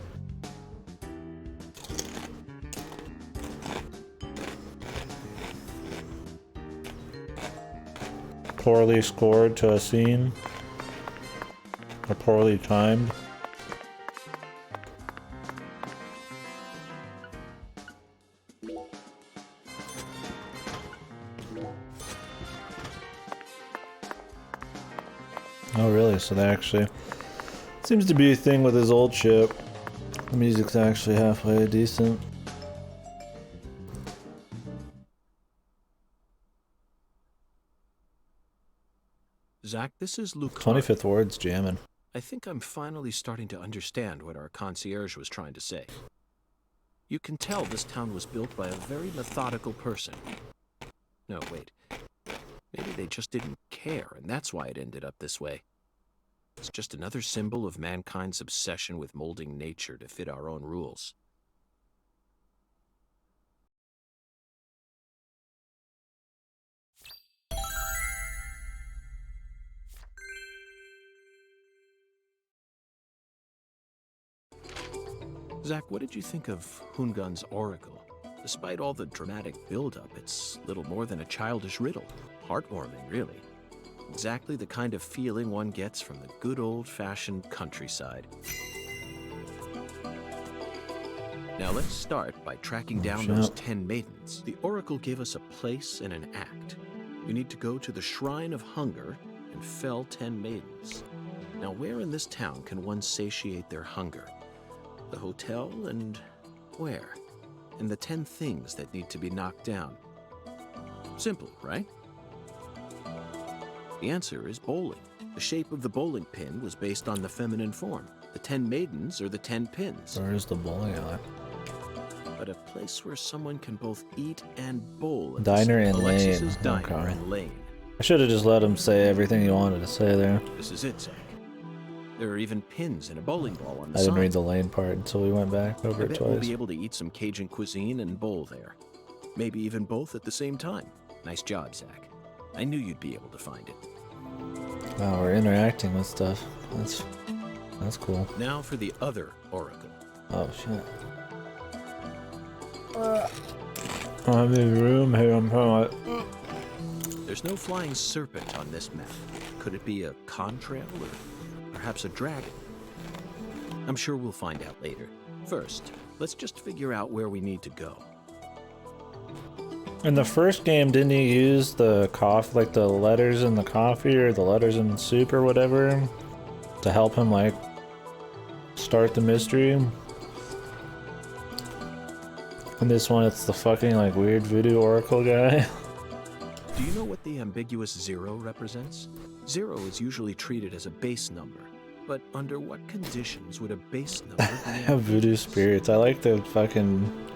poorly scored to a scene. Or poorly timed. Oh really? So they actually... Seems to be a thing with his old ship. The music's actually halfway decent. Zach, this is Luke. 25th ward's jamming. I think I'm finally starting to understand what our concierge was trying to say. You can tell this town was built by a very methodical person. No, wait. Maybe they just didn't care, and that's why it ended up this way. It's just another symbol of mankind's obsession with molding nature to fit our own rules. Zach, what did you think of Hungun's oracle? Despite all the dramatic build-up, it's little more than a childish riddle. Heartwarming, really. Exactly the kind of feeling one gets from the good old-fashioned countryside. Now let's start by tracking down those 10 maidens. The oracle gave us a place and an act. We need to go to the Shrine of Hunger and fell 10 maidens. Now where in this town can one satiate their hunger? The hotel and where? And the 10 things that need to be knocked down. Simple, right? The answer is bowling. The shape of the bowling pin was based on the feminine form. The 10 maidens are the 10 pins. Where's the bowling alley? But a place where someone can both eat and bowl. Diner and Lane. Alexis's Diner Okay. and Lane. I should have just let him say everything he wanted to say there. This is it, Zach. There are even pins and a bowling ball on the I side. didn't read the Lane part until we went back I over it bet we'll twice. be able to eat some Cajun cuisine and bowl there. Maybe even both at the same time. Nice job, Zach. I knew you'd be able to find it. Wow, we're interacting with stuff. That's cool. Now for the other oracle. Oh shit. I'm in the room here. I'm hot. There's no flying serpent on this map. Could it be a contrail or perhaps a dragon? I'm sure we'll find out later. First, let's just figure out where we need to go. In the first game, didn't he use the like the letters in the coffee or the letters in the soup or whatever to help him like start the mystery? And this one, it's the fucking like weird voodoo oracle guy. Do you know what the ambiguous 0 represents? 0 is usually treated as a base number, but under what conditions would a base number be? I have voodoo spirits. I like the fucking...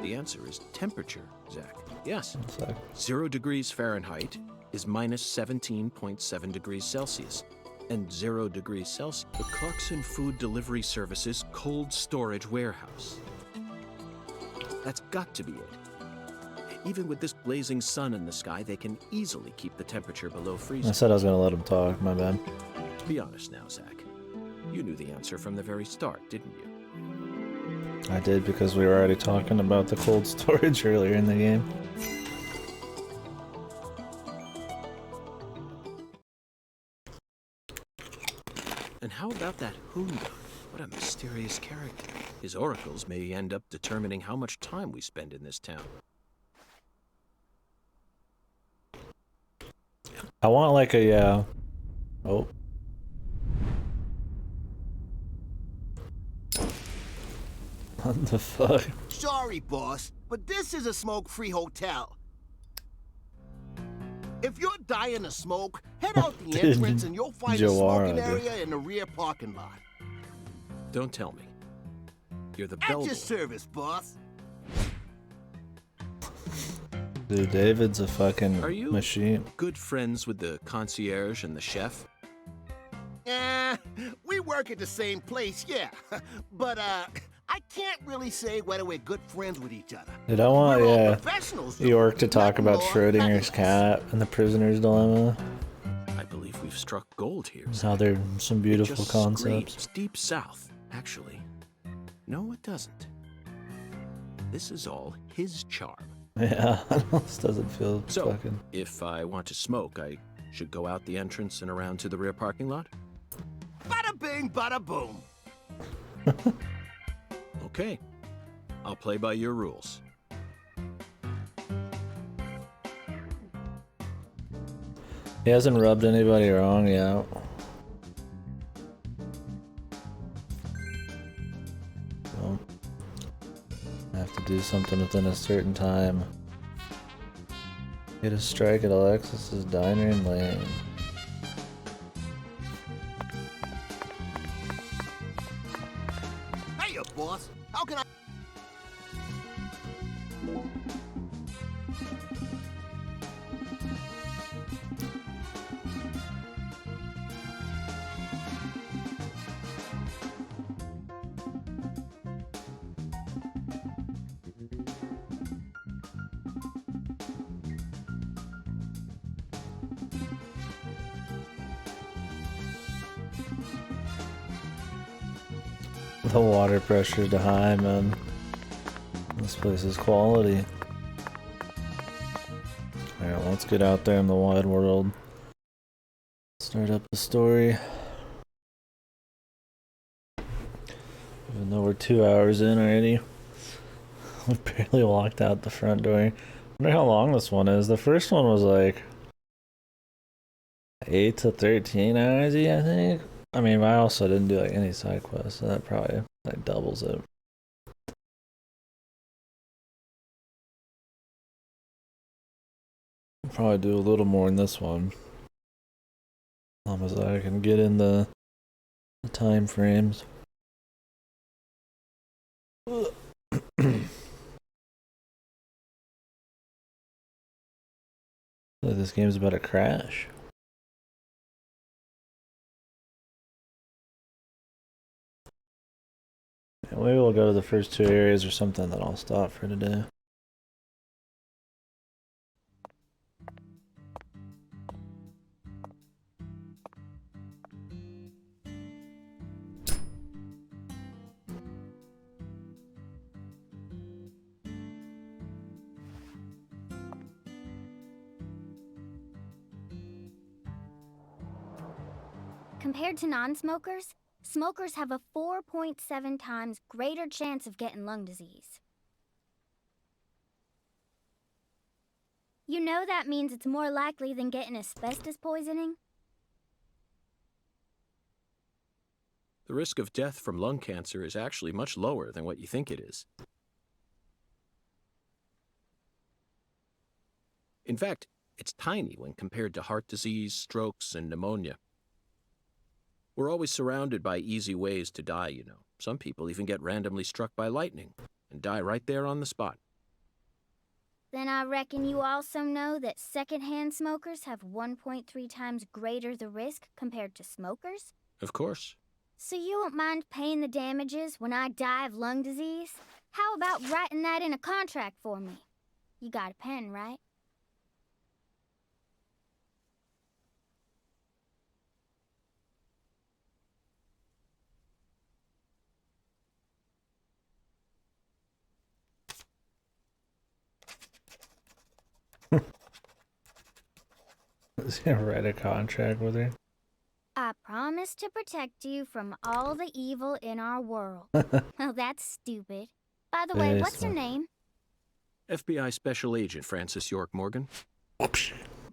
The answer is temperature, Zach. Yes. 0 degrees Fahrenheit is minus 17.7 degrees Celsius. And 0 degrees Celsius, the Clarkson Food Delivery Services cold storage warehouse. That's got to be it. Even with this blazing sun in the sky, they can easily keep the temperature below freezing. I said I was gonna let him talk, my bad. Be honest now, Zach. You knew the answer from the very start, didn't you? I did because we were already talking about the cold storage earlier in the game. And how about that Hunga? What a mysterious character. His oracles may end up determining how much time we spend in this town. I want like a, oh. What the fuck? Sorry, boss, but this is a smoke-free hotel. If you're dying of smoke, head out the entrance and you'll find a smoking area in the rear parking lot. Don't tell me. You're the At bellboy. your service, boss. Dude, David's a fucking Are you machine. good friends with the concierge and the chef? We work at the same place, yeah. But, I can't really say whether we're good friends with each other. Dude, I want, We're all yeah, professionals, York to talk nothing about more, Schrodinger's nothing less. cat and the prisoner's dilemma. I believe we've struck gold here. How they're some beautiful It just concepts. screams deep south, actually. No, it doesn't. This is all his charm. Yeah, this doesn't feel So, fucking... if I want to smoke, I Should go out the entrance and around to the rear parking lot? Bada bing, bada boom. Okay. I'll play by your rules. He hasn't rubbed anybody wrong yet. So, I have to do something within a certain time. Get a strike at Alexis's Diner and Lane. Hey, boss. How can I? The water pressure's too high, man. This place is quality. Alright, let's get out there in the wide world. Start up the story. Even though we're 2 hours in already. We barely walked out the front door. I wonder how long this one is. The first one was like 8 to 13 hours, I think. I mean, I also didn't do like any side quests, so that probably like doubles it. I'll probably do a little more in this one. As long as I can get in the time frames. This game's about to crash. Maybe we'll go to the first 2 areas or something, then I'll stop for today. Compared to non-smokers, smokers have a 4.7 times greater chance of getting lung disease. You know that means it's more likely than getting asbestos poisoning? The risk of death from lung cancer is actually much lower than what you think it is. In fact, it's tiny when compared to heart disease, strokes, and pneumonia. We're always surrounded by easy ways to die, you know. Some people even get randomly struck by lightning and die right there on the spot. Then I reckon you also know that secondhand smokers have 1.3 times greater the risk compared to smokers? Of course. So you won't mind paying the damages when I die of lung disease? How about writing that in a contract for me? You got a pen, right? Is he gonna write a contract with her? I promise to protect you from all the evil in our world. Well, that's stupid. By the way, what's your name? FBI Special Agent Francis York Morgan.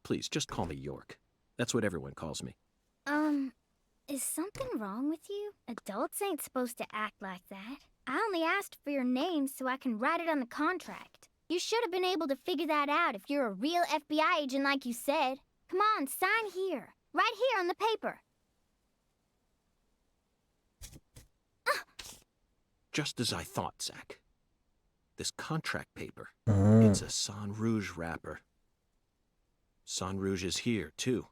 Please, just call me York. That's what everyone calls me. Is something wrong with you? Adults ain't supposed to act like that. I only asked for your name so I can write it on the contract. You should have been able to figure that out if you're a real FBI agent like you said. Come on, sign here. Right here on the paper. Just as I thought, Zach. This contract paper, it's a Sang Rouge wrapper. Sang Rouge is here, too.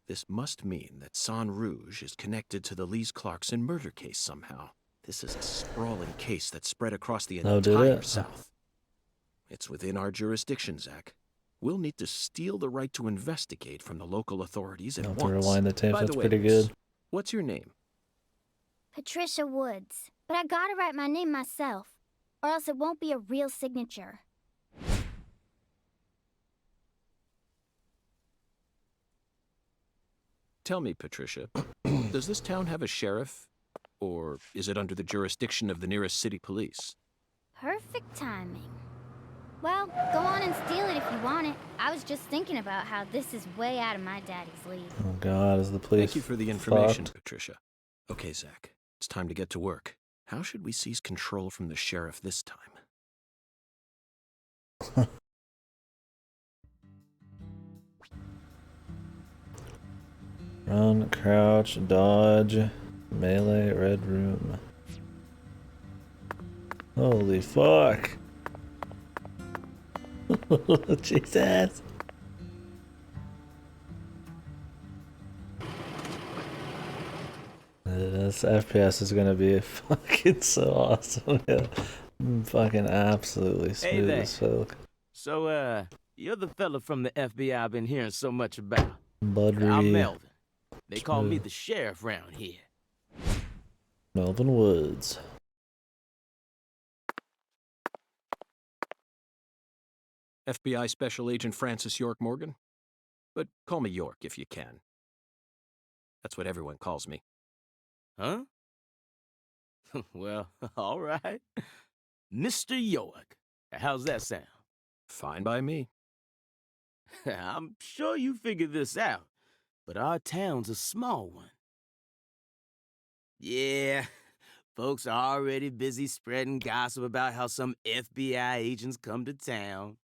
This must mean that Sang Rouge is connected to the Lise Clarkson murder case somehow. This is a sprawling case that spread across the entire South. It's within our jurisdiction, Zach. We'll need to steal the right to investigate from the local authorities at once. To rewind the tape, that's pretty Miss, good. What's your name? Patricia Woods. But I gotta write my name myself, or else it won't be a real signature. Tell me, Patricia, does this town have a sheriff? Or is it under the jurisdiction of the nearest city police? Perfect timing. Well, go on and steal it if you want it. I was just thinking about how this is way out of my daddy's league. Oh God, is the police Thank you for the information, fucked? Patricia. Okay, Zach, it's time to get to work. How should we seize control from the sheriff this time? Run, crouch, dodge, melee, red room. Holy fuck! Jesus! This FPS is gonna be fucking so awesome. Yeah. Fucking absolutely smooth there. as fuck. So, you're the fella from the FBI I've been hearing so much about. Budry. I'm Melvin. They call me the sheriff round here. Melvin Woods. FBI Special Agent Francis York Morgan? But call me York if you can. That's what everyone calls me. Huh? Well, all right. Mr. York. How's that sound? Fine by me. I'm sure you figured this out, but our town's a small one. Yeah, folks are already busy spreading gossip about how some FBI agents come to town.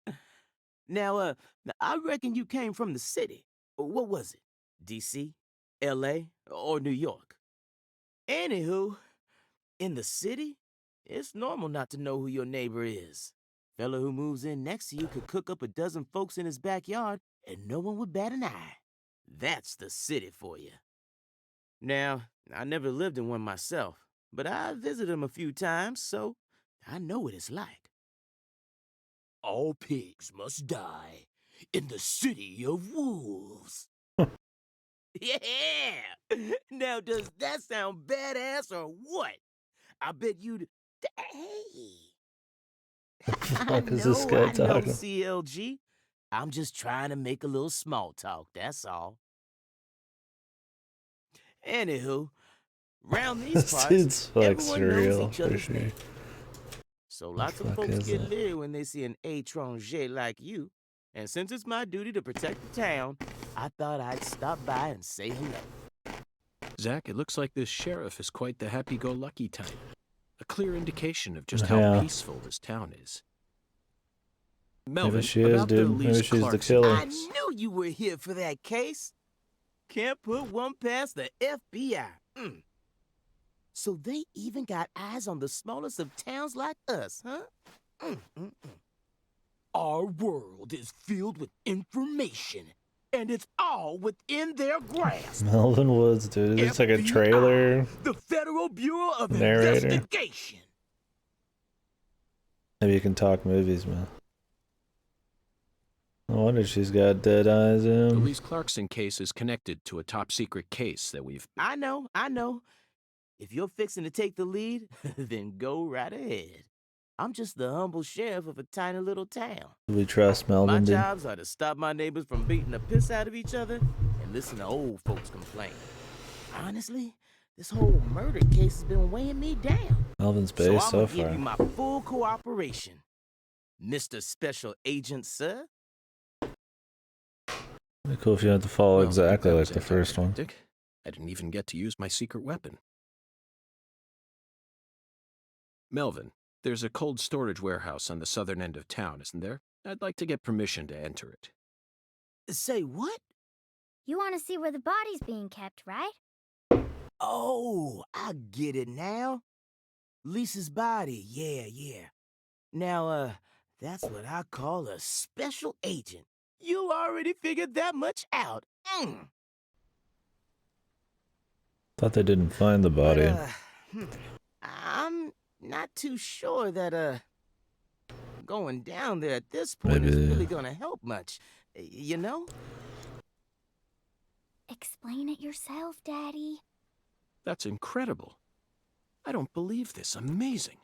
Now, I reckon you came from the city. What was it? D.C., L.A., or New York? Anywho, in the city, it's normal not to know who your neighbor is. Fella who moves in next to you could cook up a dozen folks in his backyard and no one would bat an eye. That's the city for you. Now, I never lived in one myself, but I visited them a few times, so I know what it's like. All pigs must die in the city of wolves. Yeah! Now, does that sound badass or what? I bet you'd... Hey! What the fuck is this guy I know, talking? CLG. I'm just trying to make a little small talk, that's all. Anywho, round these This parts, dude's like everyone knows surreal each for other's sure. name. So lots of fuck folks is get that? leery when they see an étranger like you. And since it's my duty to protect the town, I thought I'd stop by and say hello. Zach, it looks like this sheriff is quite the happy-go-lucky type. A clear indication of just Yeah. how peaceful this town is. Melvin, Maybe she is, about the dude. Maybe Elise she's the Clarkson killer. I knew you were here for that case. Can't put one past the FBI. So they even got eyes on the smallest of towns like us, huh? Our world is filled with information, and it's all within their grasp. Melvin Woods, dude. It's like a FBI, trailer. The Federal Bureau of Narrator. Investigation. Maybe you can talk movies, man. No wonder she's got dead eyes The in. Elise Clarkson case is connected to a top-secret case that we've... I know. If you're fixing to take the lead, then go right ahead. I'm just the humble sheriff of a tiny little town. Do we trust My Melvin, dude? jobs are to stop my neighbors from beating the piss out of each other and listen to old folks complain. Honestly, this whole murder case has been weighing me down. Melvin's So base I'm so gonna give far. you my full cooperation, Mr. Special Agent, sir. It'd be cool if you had to follow Well, exactly that like was the first one. anticlimactic. I didn't even get to use my secret weapon. Melvin, there's a cold storage warehouse on the southern end of town, isn't there? I'd like to get permission to enter it. Say what? You want to see where the body's being kept, right? Oh, I get it now. Lisa's body, yeah. Now, that's what I call a special agent. You already figured that much out. Thought they didn't find the body. I'm not too sure that, going down there at this point is Maybe- really gonna help much. You know? Explain it yourself, Daddy. That's incredible. I don't believe this. Amazing.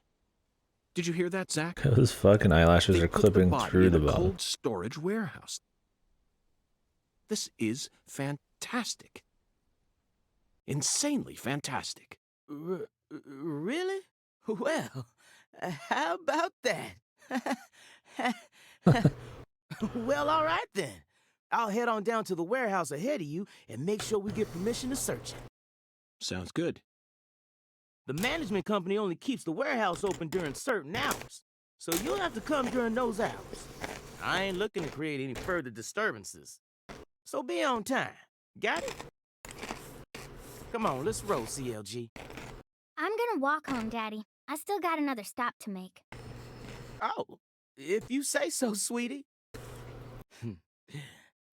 Did you hear that, Zach? Those fucking eyelashes They are put clipping the body through in the a bottom. cold storage warehouse. This is fantastic. Insanely fantastic. Really? Well, how about that? Well, all right then. I'll head on down to the warehouse ahead of you and make sure we get permission to search it. Sounds good. The management company only keeps the warehouse open during certain hours, so you'll have to come during those hours. I ain't looking to create any further disturbances, so be on time. Got it? Come on, let's roll, CLG. I'm gonna walk home, Daddy. I still got another stop to make. Oh, if you say so, sweetie.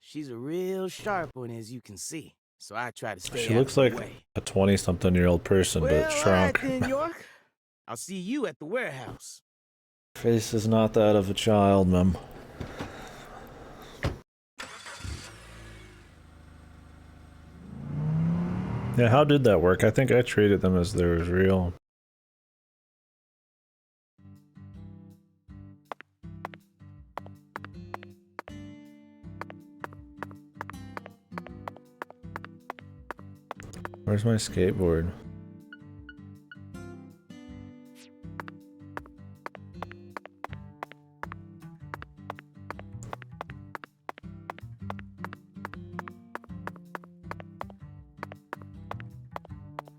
She's a real sharp one, as you can see, so I try to stay She out looks of the like way. a 20-something-year-old person, Well, but shrunk. all right then, York. I'll see you at the warehouse. Face is not that of a child, ma'am. Yeah, how did that work? I think I treated them as they was real. Where's my skateboard?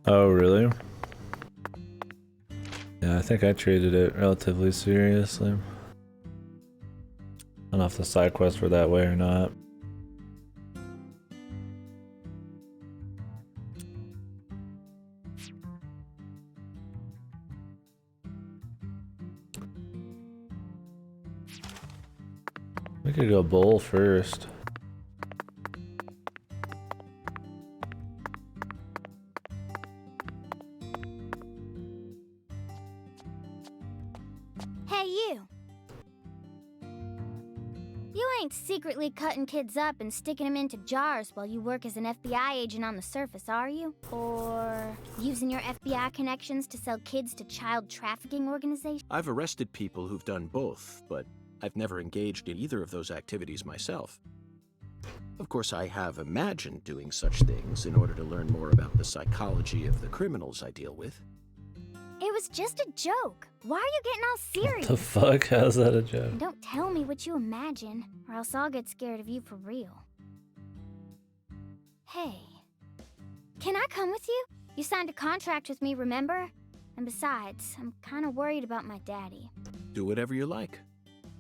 Oh, really? Yeah, I think I treated it relatively seriously. I don't know if the side quests were that way or not. We could go bowl first. Hey, you. You ain't secretly cutting kids up and sticking them into jars while you work as an FBI agent on the surface, are you? Or using your FBI connections to sell kids to child trafficking organizations? I've arrested people who've done both, but I've never engaged in either of those activities myself. Of course, I have imagined doing such things in order to learn more about the psychology of the criminals I deal with. It was just a joke. Why are you getting all serious? The fuck? How's that a joke? And don't tell me what you imagine, or else I'll get scared of you for real. Hey, can I come with you? You signed a contract with me, remember? And besides, I'm kind of worried about my daddy. Do whatever you like.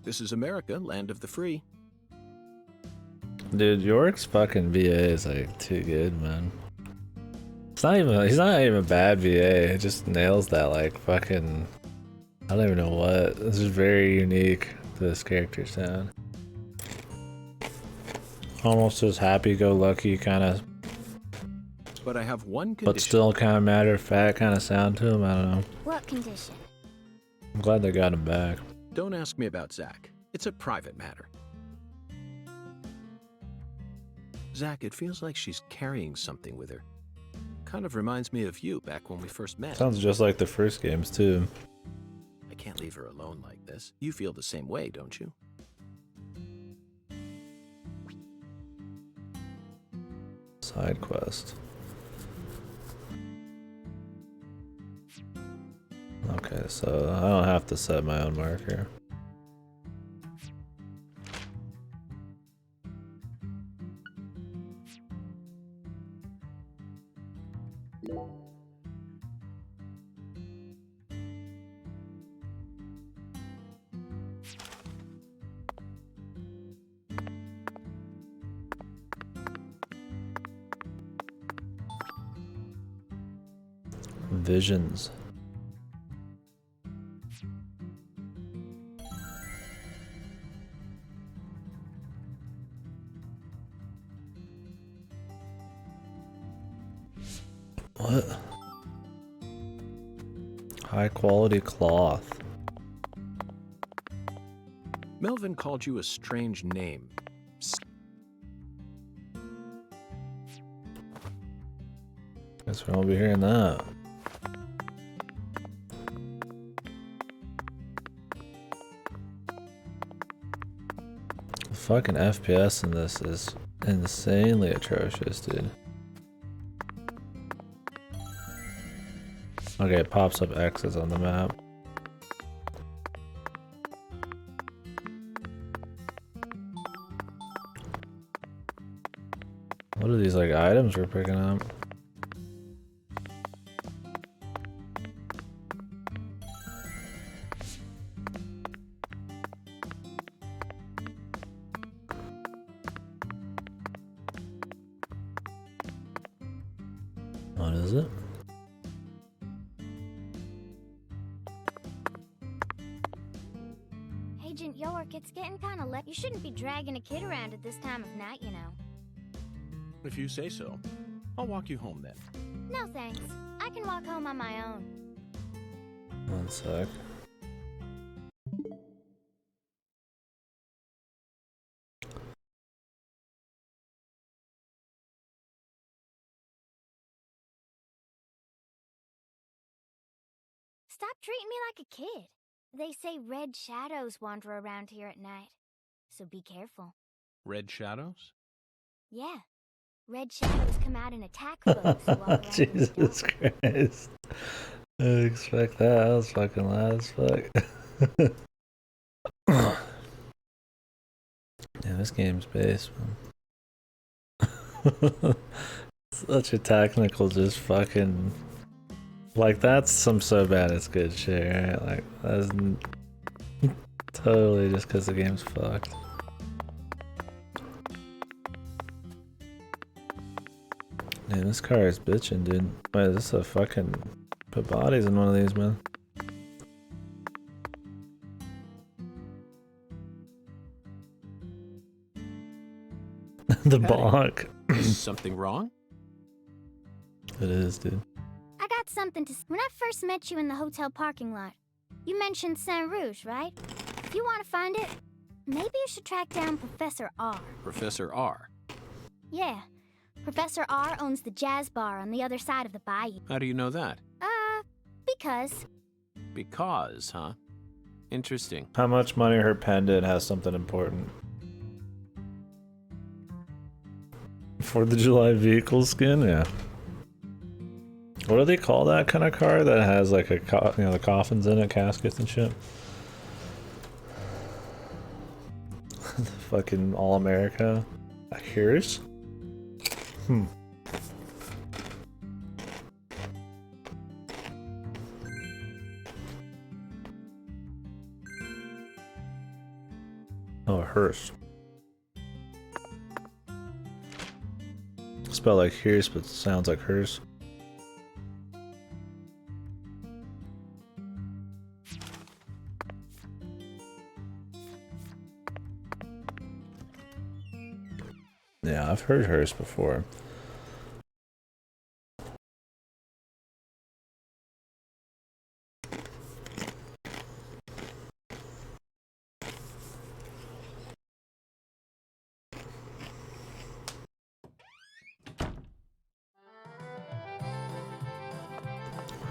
This is America, land of the free. Dude, York's fucking VA is like too good, man. It's not even, he's not even a bad VA, he just nails that like fucking, I don't even know what. This is very unique to this character sound. Almost as happy-go-lucky kind of, But I have one condition. but still kind of matter-of-fact kind of sound to him, I don't know. What condition? I'm glad they got him back. Don't ask me about Zach. It's a private matter. Zach, it feels like she's carrying something with her. Kind of reminds me of you back when we first met. Sounds just like the first games too. I can't leave her alone like this. You feel the same way, don't you? Side quest. Okay, so I don't have to set my own marker. Visions. What? High quality cloth. Melvin called you a strange name. Guess we won't be hearing that. The fucking FPS in this is insanely atrocious, dude. Okay, it pops up X's on the map. What are these, like, items we're picking up? What is it? Agent York, it's getting kind of late. You shouldn't be dragging a kid around at this time of night, you know. If you say so. I'll walk you home then. No thanks. I can walk home on my own. One sec. Stop treating me like a kid. They say red shadows wander around here at night. So be careful. Red shadows? Yeah. Red shadows come out and attack folks who walk around in the Jesus dark. Christ. I didn't expect that. That was fucking loud as fuck. Yeah, this game's based, man. Such a technical, just fucking. Like, that's some so bad it's good shit, right? Like, that's totally just because the game's fucked. Man, this car is bitching, dude. Wait, is this a fucking... Put bodies in one of these, man. The bonk. Is something wrong? It is, dude. I got something to... When I first met you in the hotel parking lot, you mentioned Saint Rouge, right? If you want to find it, maybe you should track down Professor R. Professor R? Yeah. Professor R owns the jazz bar on the other side of the bayou. How do you know that? Because... Because, huh? Interesting. How much money her pendant has something important. 4th of July vehicle skin? Yeah. What do they call that kind of car that has like a, you know, the coffins in it, caskets and shit? The fucking All-America. A hearse? Hmm. Oh, a hearse. Spelled like hearse, but sounds like hearse. Yeah, I've heard hearse before.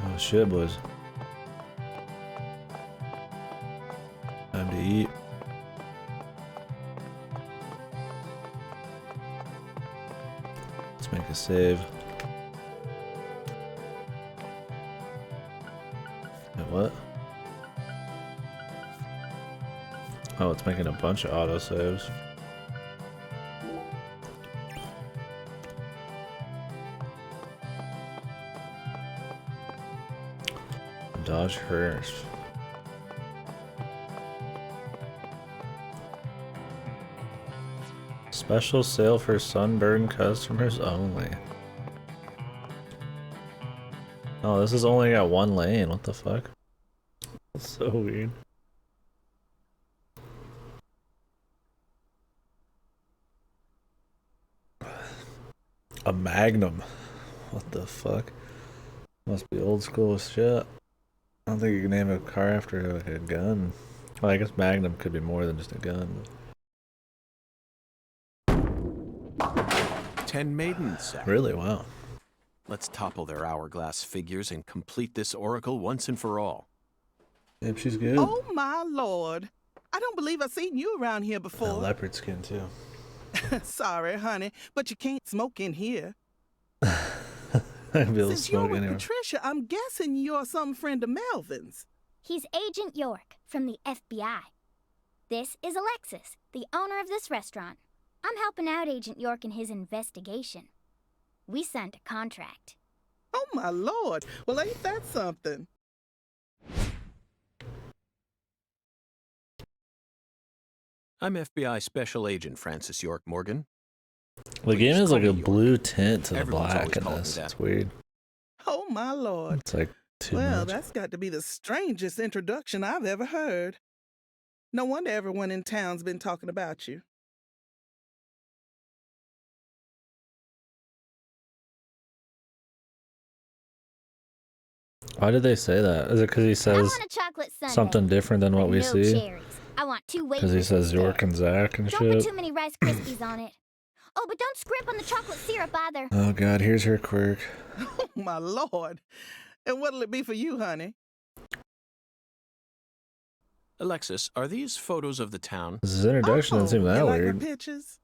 Oh shit, boys. Time to eat. Let's make a save. Wait, what? Oh, it's making a bunch of autosaves. Dodge hearse. Special sale for sunburned customers only. Oh, this is only got one lane. What the fuck? That's so weird. A Magnum. What the fuck? Must be old school shit. I don't think you can name a car after like a gun. Well, I guess Magnum could be more than just a gun. 10 maidens. Really? Wow. Let's topple their hourglass figures and complete this oracle once and for all. Yep, she's good. Oh my lord. I don't believe I've seen you around here A before. leopard skin too. Sorry, honey, but you can't smoke in here. I'd be able to Since you're smoke with anywhere. Patricia, I'm guessing you're some friend of Melvin's. He's Agent York from the FBI. This is Alexis, the owner of this restaurant. I'm helping out Agent York in his investigation. We signed a contract. Oh, my Lord. Well, ain't that something? I'm FBI Special Agent Francis York Morgan. The game Please has call like me a York. blue tint to the Everyone's black always in called me this. that. It's weird. Oh, my Lord. It's like too Well, much. that's got to be the strangest introduction I've ever heard. No wonder everyone in town's been talking about you. Why did they say that? Is it because he I says want a chocolate sundae. something different than what but we no see? cherries. I want 2 Because he wafers says instead. York and Zach and Don't put shit. too many Rice Krispies on it. Oh, but don't scrimp on the chocolate syrup either. Oh god, here's her quirk. Oh, my Lord. And what'll it be for you, honey? Alexis, are these photos of the town? His introduction doesn't seem that you like weird. my pictures?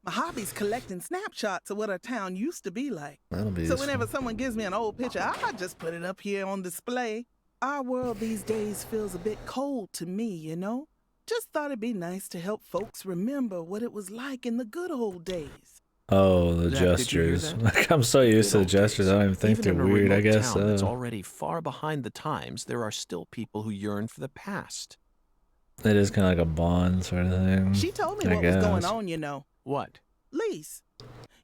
My hobby's collecting snapshots of what our town used to be like. That'll be So useful. whenever someone gives me an old picture, I just put it up here on display. Our world these days feels a bit cold to me, you know? Just thought it'd be nice to help folks remember what it was like in the good old days. Oh, the Zach, did you hear gestures. that? Like I'm so used to the Good old gestures, days. I don't even think Even they're in a weird. I remote guess town that's so. already far behind the times, there are still people who yearn for the past. It is kind of like a Bond sort of thing. She told me I what was going guess. on, you know. What? Lise,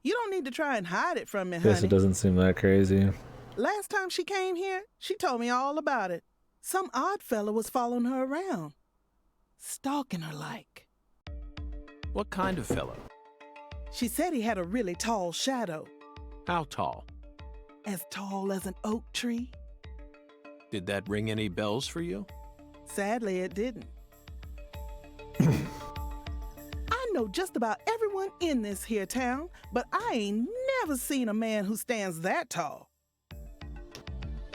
you don't need to try and hide it from me, Guess honey. it doesn't seem that crazy. Last time she came here, she told me all about it. Some odd fella was following her around, stalking her like. What kind of fellow? She said he had a really tall shadow, How tall? as tall as an oak tree. Did that ring any bells for you? Sadly, it didn't. I know just about everyone in this here town, but I ain't never seen a man who stands that tall.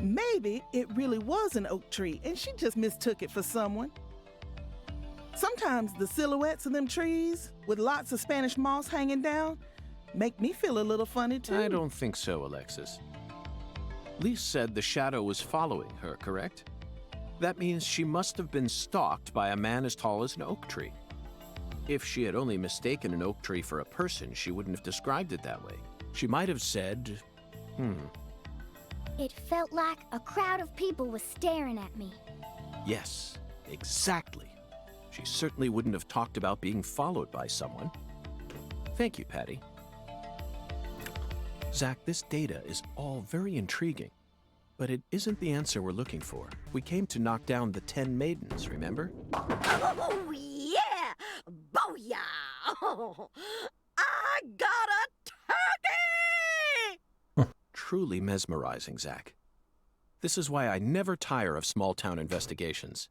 Maybe it really was an oak tree and she just mistook it for someone. Sometimes the silhouettes of them trees with lots of Spanish moss hanging down make me feel a little funny too. I don't think so, Alexis. Lise said the shadow was following her, correct? That means she must have been stalked by a man as tall as an oak tree. If she had only mistaken an oak tree for a person, she wouldn't have described it that way. She might have said, It felt like a crowd of people was staring at me. yes, exactly. She certainly wouldn't have talked about being followed by someone. Thank you, Patty. Zach, this data is all very intriguing, but it isn't the answer we're looking for. We came to knock down the 10 maidens, remember? Oh, yeah! Booyah! Oh, I got a turkey! Truly mesmerizing, Zach. This is why I never tire of small-town investigations.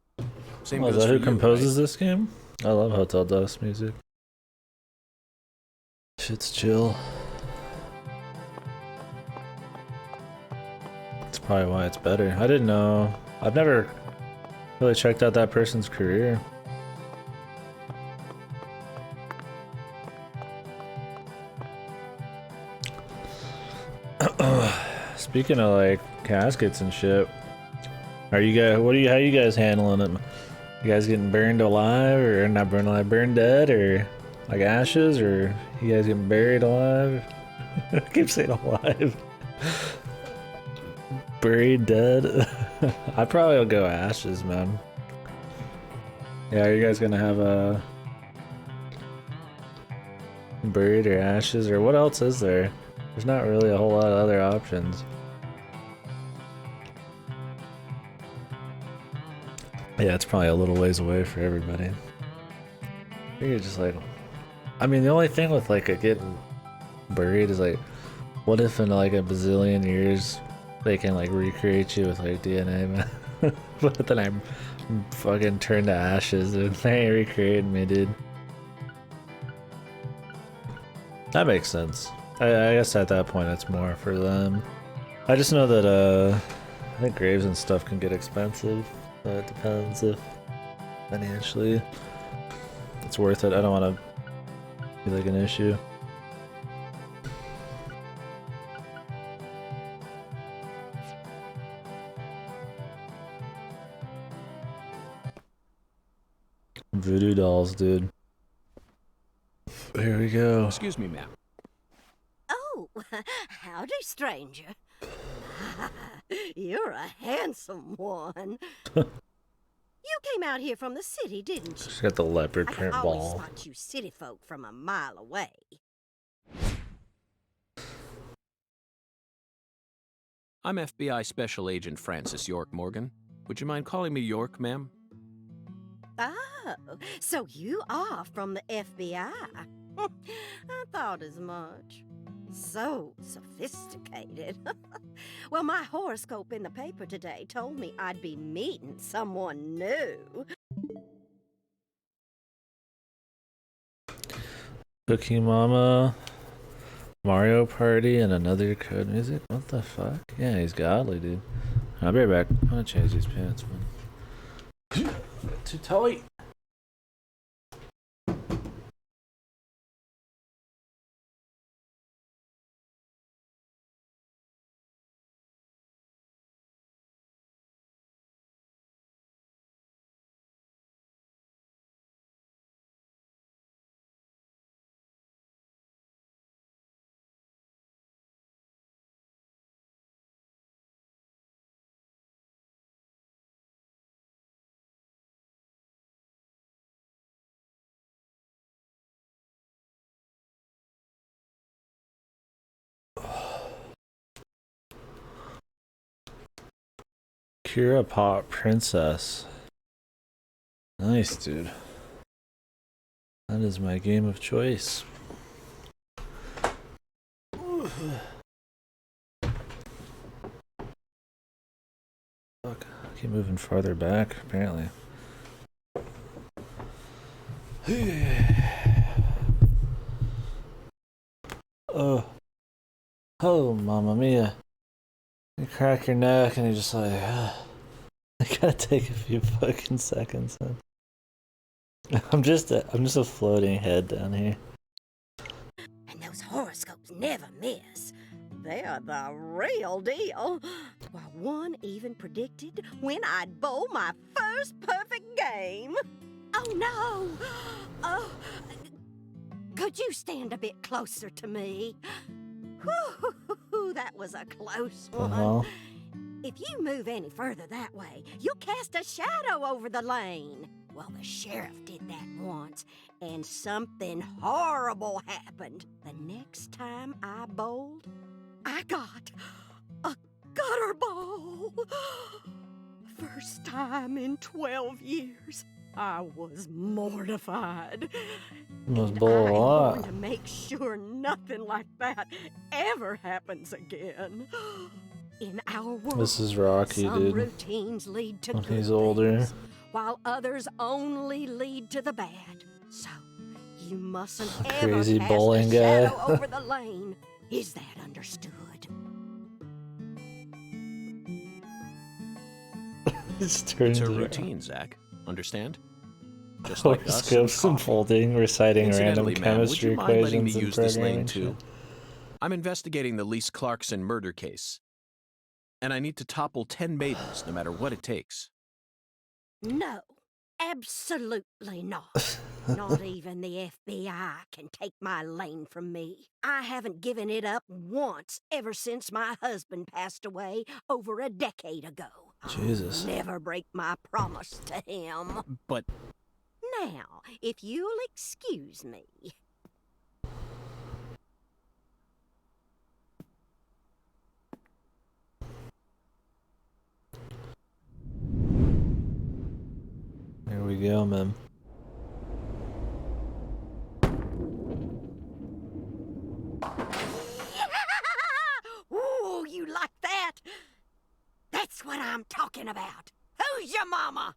Same Oh, is goes that for who you, composes right? this game? I love Hotel Dusk music. Shit's chill. That's probably why it's better. I didn't know. I've never really checked out that person's career. Speaking of like caskets and shit, are you guys? How you guys handling them? You guys getting burned alive, or not burned alive, burned dead, or like ashes, or you guys getting buried alive? I keep saying alive. Buried dead. I probably will go ashes, man. Yeah, are you guys gonna have a buried or ashes, or what else is there? There's not really a whole lot of other options. Yeah, it's probably a little ways away for everybody. I think it's just like, I mean, the only thing with like a getting buried is like, what if in like a bazillion years they can like recreate you with like DNA, man? But then I'm fucking turned to ashes and they ain't recreating me, dude. That makes sense. I guess at that point it's more for them. I just know that I think graves and stuff can get expensive. It depends if financially it's worth it. I don't want to be like an issue. Voodoo dolls, dude. Here we go. Excuse me, ma'am. Oh, howdy, stranger. You're a handsome one. You came out here from the city, didn't you? She's got the leopard I print can always ball. spot you city folk from a mile away. I'm FBI Special Agent Francis York Morgan. Would you mind calling me York, ma'am? Oh, so you are from the FBI. I thought as much. So sophisticated. Well, my horoscope in the paper today told me I'd be meeting someone new. Cookie Mama, Mario Party, and another code music? What the fuck? Yeah, he's godly, dude. I'll be right back. I'm gonna change these pants, man. Too tight. Kira Pop Princess. Nice, dude. That is my game of choice. Fuck, I keep moving farther back, apparently. Oh. Oh, Mamma Mia. You crack your neck and you're just like, I gotta take a few fucking seconds, man. I'm just a floating head down here. And those horoscopes never miss. They're the real deal. Well, one even predicted when I'd bowl my first perfect game. Oh, no. Oh, could you stand a bit closer to me? Whew, that was a close one. If you move any further that way, you'll cast a shadow over the lane. Well, the sheriff did that once, and something horrible happened. The next time I bowled, I got a gutter ball. First time in 12 years. I was mortified. Must And bowl a I'm lot. going to make sure nothing like that ever happens again. In our world, This is Rocky, some dude. routines lead to When good he's older. things, while others only lead to the bad. So you mustn't ever Crazy cast bowling a guy. shadow over the lane. Is that understood? It's turns It's a around. routine, Zach. Understand? Just like us and Horoscopes coffee. unfolding, reciting random Incidentally, ma'am, would chemistry you mind letting me equations and use this lane programming too? shit. I'm investigating the Lise Clarkson murder case. And I need to topple 10 maidens, no matter what it takes. No, absolutely not. Not even the FBI can take my lane from me. I haven't given it up once ever since my husband passed away over a decade ago. Jesus. I'll never break my promise to him. But Now, if you'll excuse me. Here we go, man. Ooh, you like that? That's what I'm talking about. Who's your mama?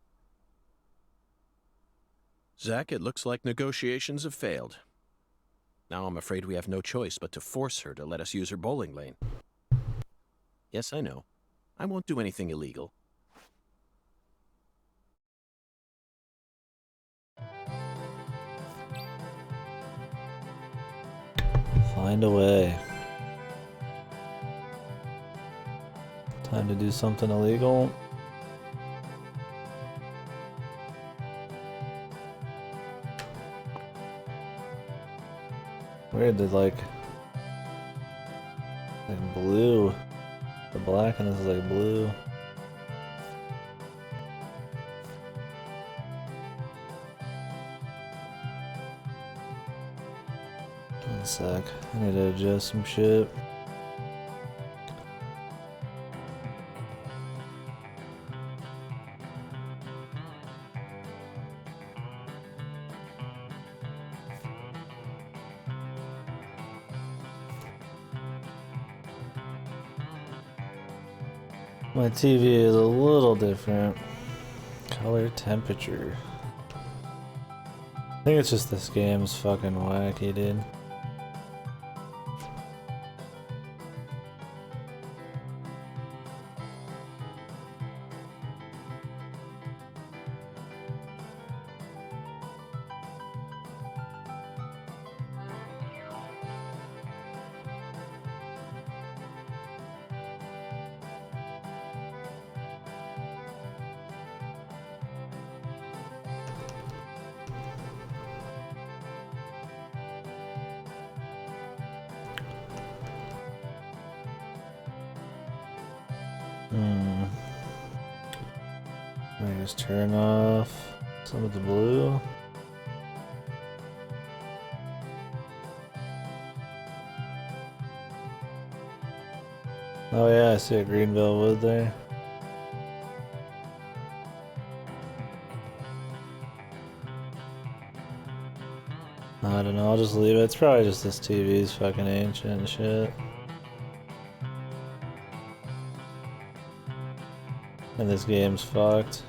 Zach, it looks like negotiations have failed. Now I'm afraid we have no choice but to force her to let us use her bowling lane. Yes, I know. I won't do anything illegal. Find a way. Time to do something illegal. Weird that like blue. The black and this is like blue. One sec. I need to adjust some shit. My TV is a little different. Color temperature. I think it's just this game's fucking wacky, dude. I just turn off some of the blue. Oh yeah, I see a green velvet there. I don't know, I'll just leave it. It's probably just this TV's fucking ancient and shit. And this game's fucked.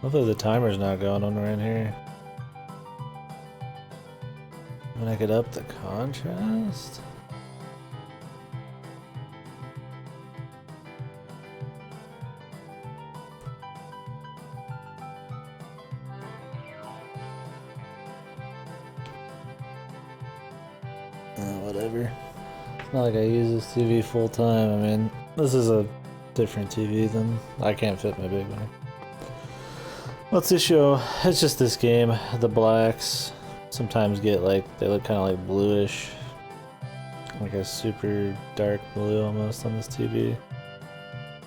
Hopefully the timer's not going on right here. When I could up the contrast? Whatever. It's not like I use this TV full time. I mean, this is a different TV than I can't fit my big one. What's this show? It's just this game. The blacks sometimes get like, they look kind of like bluish. Like a super dark blue almost on this TV.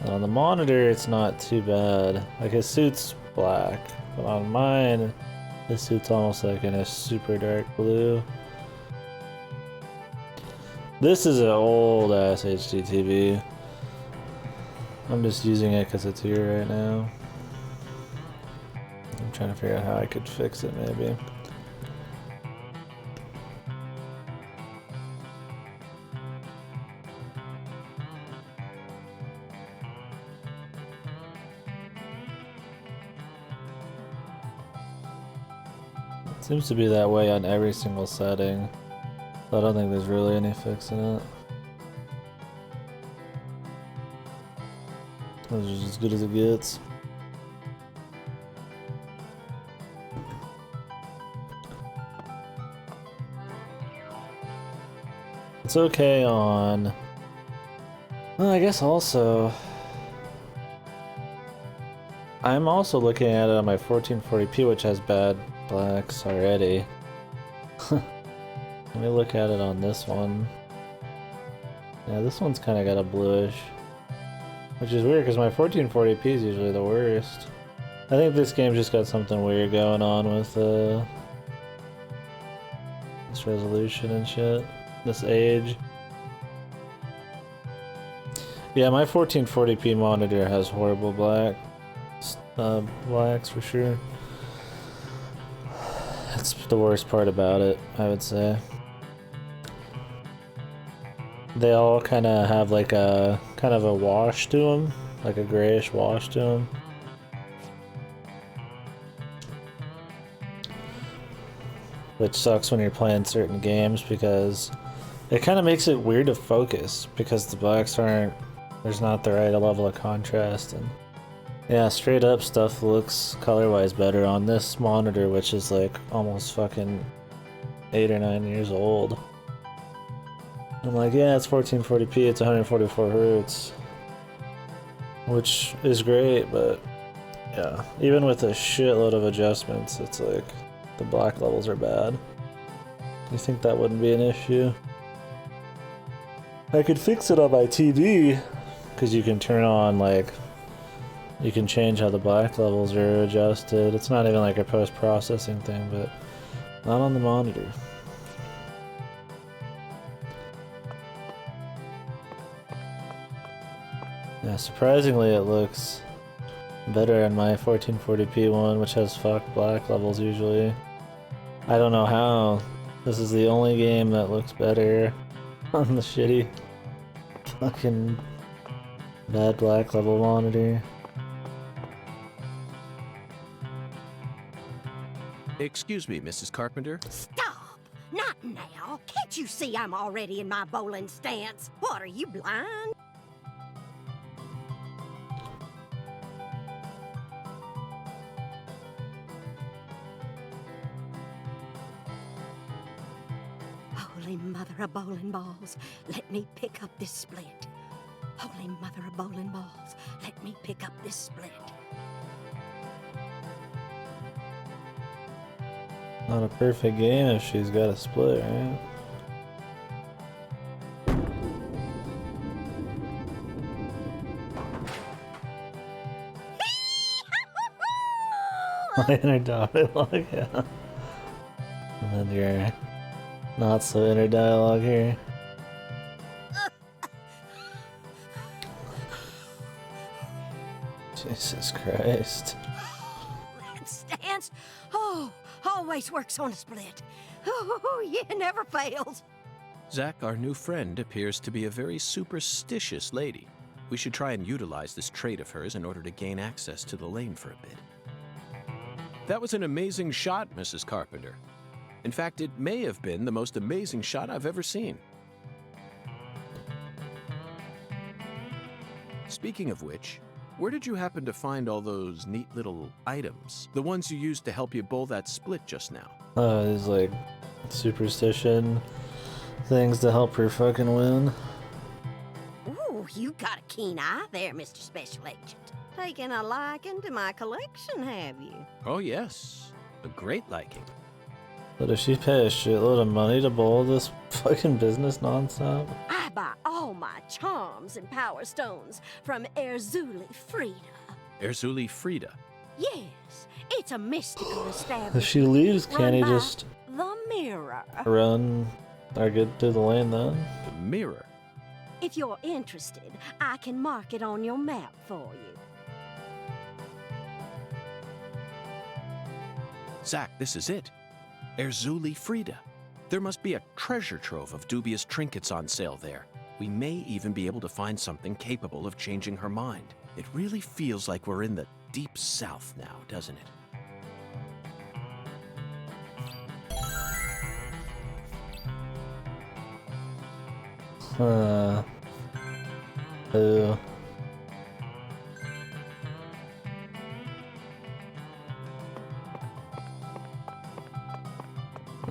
And on the monitor, it's not too bad. Like his suit's black, but on mine, this suit's almost like in a super dark blue. This is an old ass HD TV. I'm just using it because it's here right now. I'm trying to figure out how I could fix it maybe. It seems to be that way on every single setting. So I don't think there's really any fixing it. This is as good as it gets. It's okay on... Well, I guess also... I'm also looking at it on my 1440p, which has bad blacks already. Let me look at it on this one. Yeah, this one's kind of got a bluish. Which is weird, because my 1440p is usually the worst. I think this game's just got something weird going on with this resolution and shit. This age. Yeah, my 1440p monitor has horrible blacks for sure. That's the worst part about it, I would say. They all kind of have like a kind of a wash to them, like a grayish wash to them. Which sucks when you're playing certain games because it kind of makes it weird to focus because the blacks aren't, there's not the right level of contrast. And yeah, straight up stuff looks color-wise better on this monitor, which is like almost fucking 8 or 9 years old. I'm like, yeah, it's 1440p, it's 144 Hz. which is great, but yeah, even with a shitload of adjustments, it's like the black levels are bad. You think that wouldn't be an issue? I could fix it on my TV, because you can turn on, like, you can change how the black levels are adjusted. It's not even like a post-processing thing, but not on the monitor. Yeah, surprisingly it looks better in my 1440p one, which has fucked black levels usually. I don't know how. This is the only game that looks better on the shitty fucking bad black level monitor. Excuse me, Mrs. Carpenter. Stop! Not now! Can't you see I'm already in my bowling stance? What, are you blind? Holy mother of bowling balls, let me pick up this split. Holy mother of bowling balls, let me pick up this split. Not a perfect game if she's got a split, right? My inner dialogue, yeah. And then your not so inner dialogue here. Jesus Christ. That stance, oh, always works on a split. Oh, yeah, never fails. Zach, our new friend, appears to be a very superstitious lady. We should try and utilize this trait of hers in order to gain access to the lane for a bit. That was an amazing shot, Mrs. Carpenter. In fact, it may have been the most amazing shot I've ever seen. Speaking of which, where did you happen to find all those neat little items? The ones you used to help you bowl that split just now? There's like superstition things to help her fucking win. Ooh, you got a keen eye there, Mr. Special Agent. Taking a liking to my collection, have you? Oh yes, a great liking. But if she pays a shitload of money to bowl this fucking business nonstop? I buy all my charms and power stones from Erzuli Frida. Erzuli Frida? Yes, it's a mystical establishment. If she leaves, can he just The Mirror. run or get to the lane then? The mirror? If you're interested, I can mark it on your map for you. Zach, this is it. Erzuli Frida. There must be a treasure trove of dubious trinkets on sale there. We may even be able to find something capable of changing her mind. It really feels like we're in the deep south now, doesn't it? I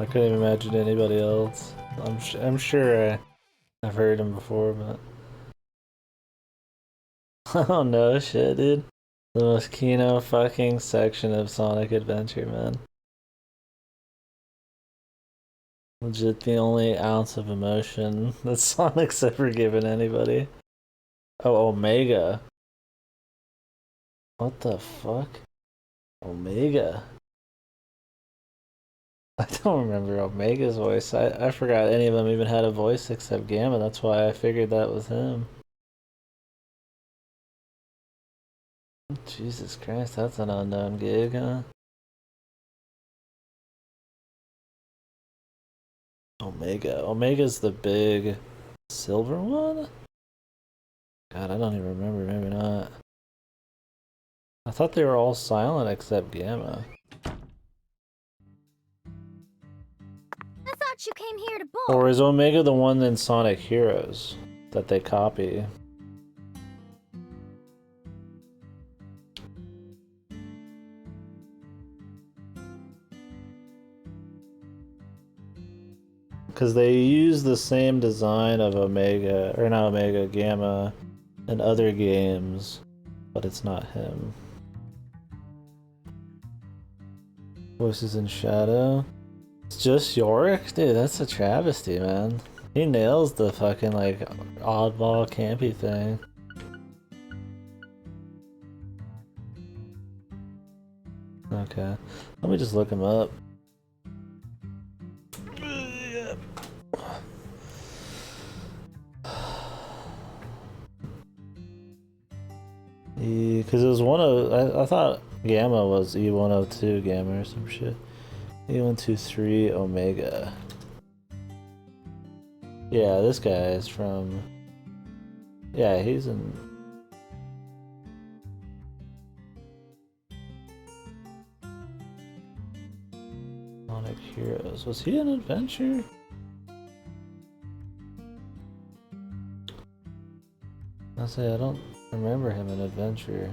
couldn't even imagine anybody else. I'm sure I've heard him before, but oh no shit, dude. The most Kino fucking section of Sonic Adventure, man. Legit the only ounce of emotion that Sonic's ever given anybody. Oh, Omega. What the fuck? Omega. I don't remember Omega's voice. I forgot any of them even had a voice except Gamma. That's why I figured that was him. Jesus Christ, that's an unknown gig, huh? Omega. Omega's the big silver one? God, I don't even remember. Maybe not. I thought they were all silent except Gamma. I thought you came here to bowl. Or is Omega the one in Sonic Heroes that they copy? Because they use the same design of Omega, or not Omega, Gamma, in other games. but it's not him. Voices in Shadow. It's just Yorick? Dude, that's a travesty, man. He nails the fucking, like, oddball campy thing. Okay. Let me just look him up. Because it was I thought Gamma was E102 Gamma or some shit. E123 Omega. Yeah, this guy is from... Yeah, he's in... Sonic Heroes. Was he an adventure? I say I don't remember him in adventure.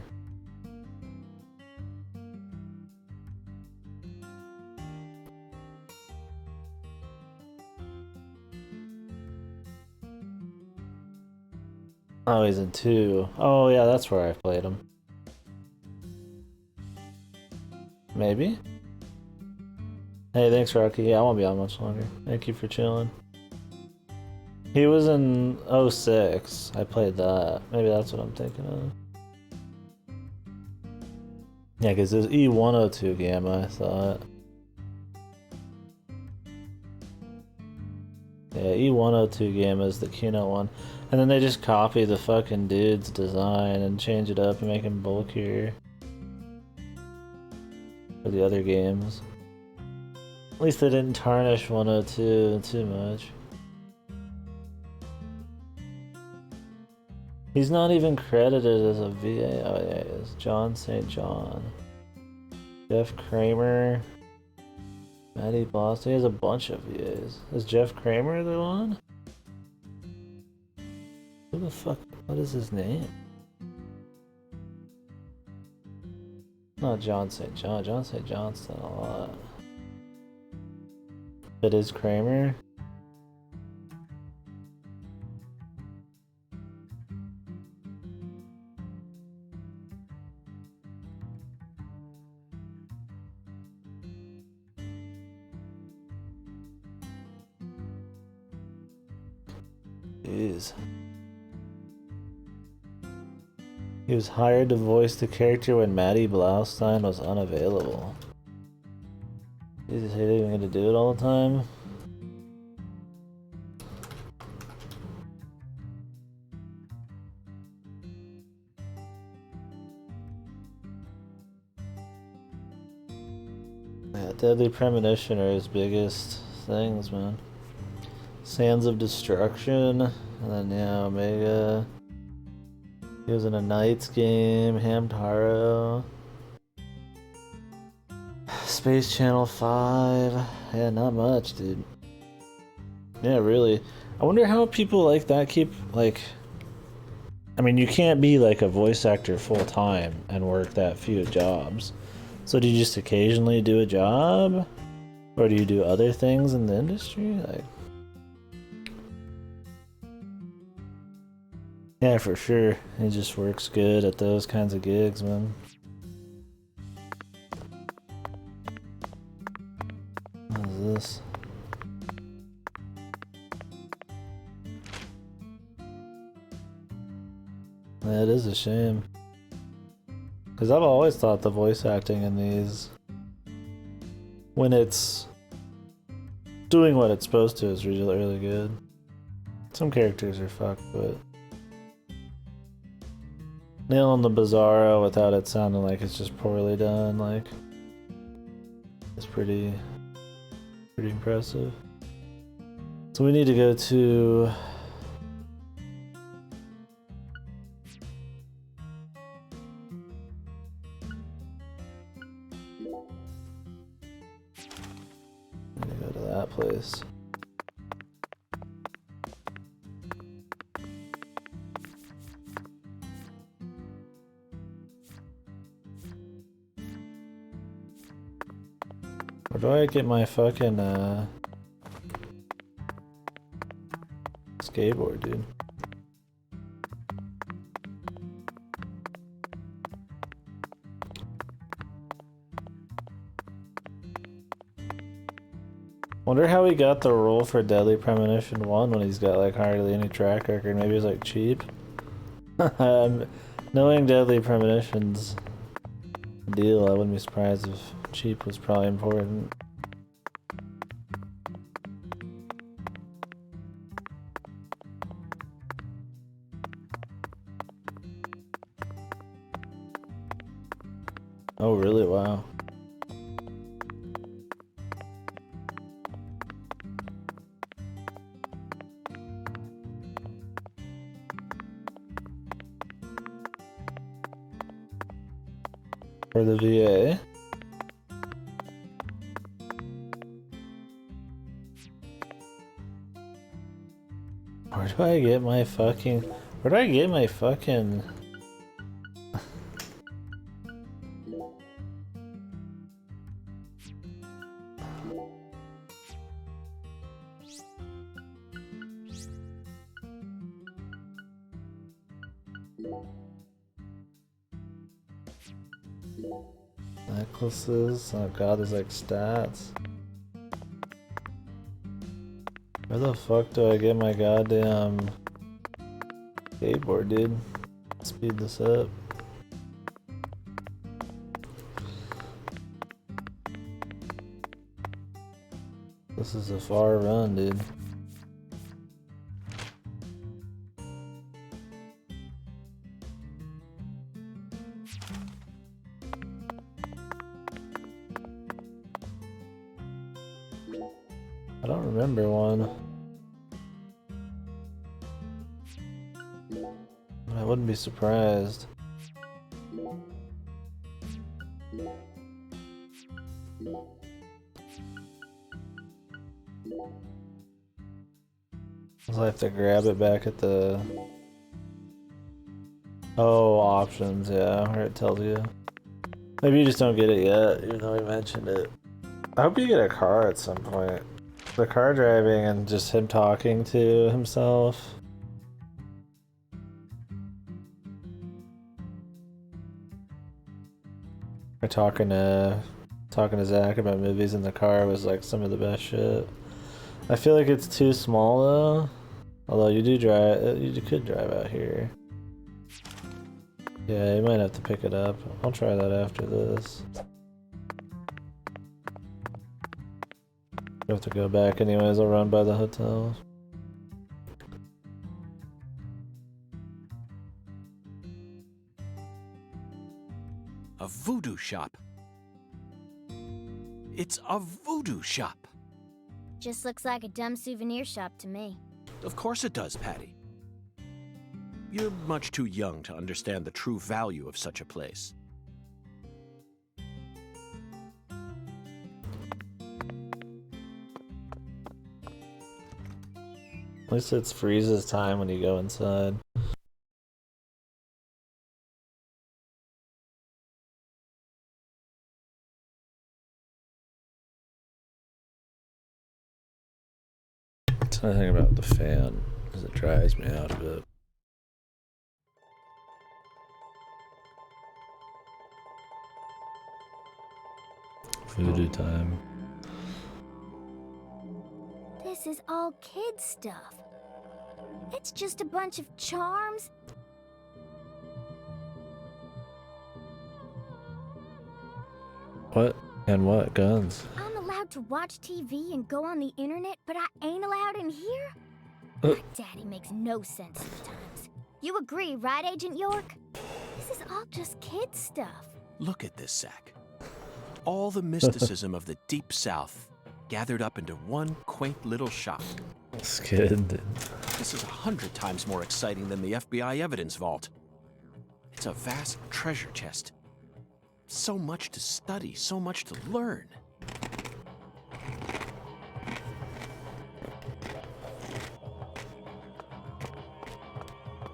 Oh, he's in 2. Oh, yeah, that's where I played him. Maybe? Hey, thanks, Rocky. Yeah, I won't be on much longer. Thank you for chilling. He was in 06. I played that. Maybe that's what I'm thinking of. Yeah, because it was E102 Gamma, I thought. Yeah, E102 Gamma is the Kino one. And then they just copy the fucking dude's design and change it up and make him bulkier. For the other games. At least they didn't tarnish 102 too much. He's not even credited as a VA. Oh yeah, he is. John St. John. Jeff Kramer. Matty Boston. He has a bunch of VAs. Is Jeff Kramer the one? Who the fuck? What is his name? Not John St. John. John St. John's done a lot. It is Kramer. Jeez. He was hired to voice the character when Maddie Blaustein was unavailable. Jesus, he didn't even get to do it all the time. Yeah, Deadly Premonition are his biggest things, man. Sands of Destruction, and then yeah, Omega. He was in a Knights game, Hamtaro. Space Channel 5. Yeah, not much, dude. Yeah, really. I wonder how people like that keep, like... I mean, you can't be like a voice actor full time and work that few jobs. So do you just occasionally do a job? Or do you do other things in the industry? Like... Yeah, for sure. He just works good at those kinds of gigs, man. What is this? Yeah, it is a shame. Because I've always thought the voice acting in these, when it's doing what it's supposed to, is really, really good. Some characters are fucked, but... Nailing the Bizarro without it sounding like it's just poorly done, like... It's pretty impressive. So we need to go to... I'm gonna go to that place. Where do I get my fucking skateboard, dude? Wonder how he got the role for Deadly Premonition 1 when he's got like hardly any track record. Maybe he's like cheap. Knowing Deadly Premonition's deal, I wouldn't be surprised if cheap was probably important. Oh really? Wow. For the VA. Where do I get my fucking... Where do I get my fucking... necklaces? Oh god, there's like stats. Where the fuck do I get my goddamn skateboard, dude? Speed this up. This is a far run, dude. I don't remember one. I wouldn't be surprised. I'll have to grab it back at the... Oh, options, yeah, where it tells you. Maybe you just don't get it yet, even though we mentioned it. I hope you get a car at some point. The car driving and just him talking to himself. Or talking to Zach about movies in the car was like some of the best shit. I feel like it's too small though. Although you could drive out here. Yeah, you might have to pick it up. I'll try that after this. I have to go back anyways, I'll run by the hotel. A voodoo shop. It's a voodoo shop. Just looks like a dumb souvenir shop to me. Of course it does, Patty. You're much too young to understand the true value of such a place. At least it freezes time when you go inside. That's another thing about the fan, is it dries me out a bit. Voodoo time. This is all kid stuff. It's just a bunch of charms. What? And what? Guns? I'm allowed to watch TV and go on the internet, but I ain't allowed in here? My daddy makes no sense sometimes. You agree, right, Agent York? This is all just kid stuff. Look at this sack. All the mysticism of the Deep South gathered up into one quaint little shop. Skid. This is 100 times more exciting than the FBI evidence vault. It's a vast treasure chest. So much to study, so much to learn.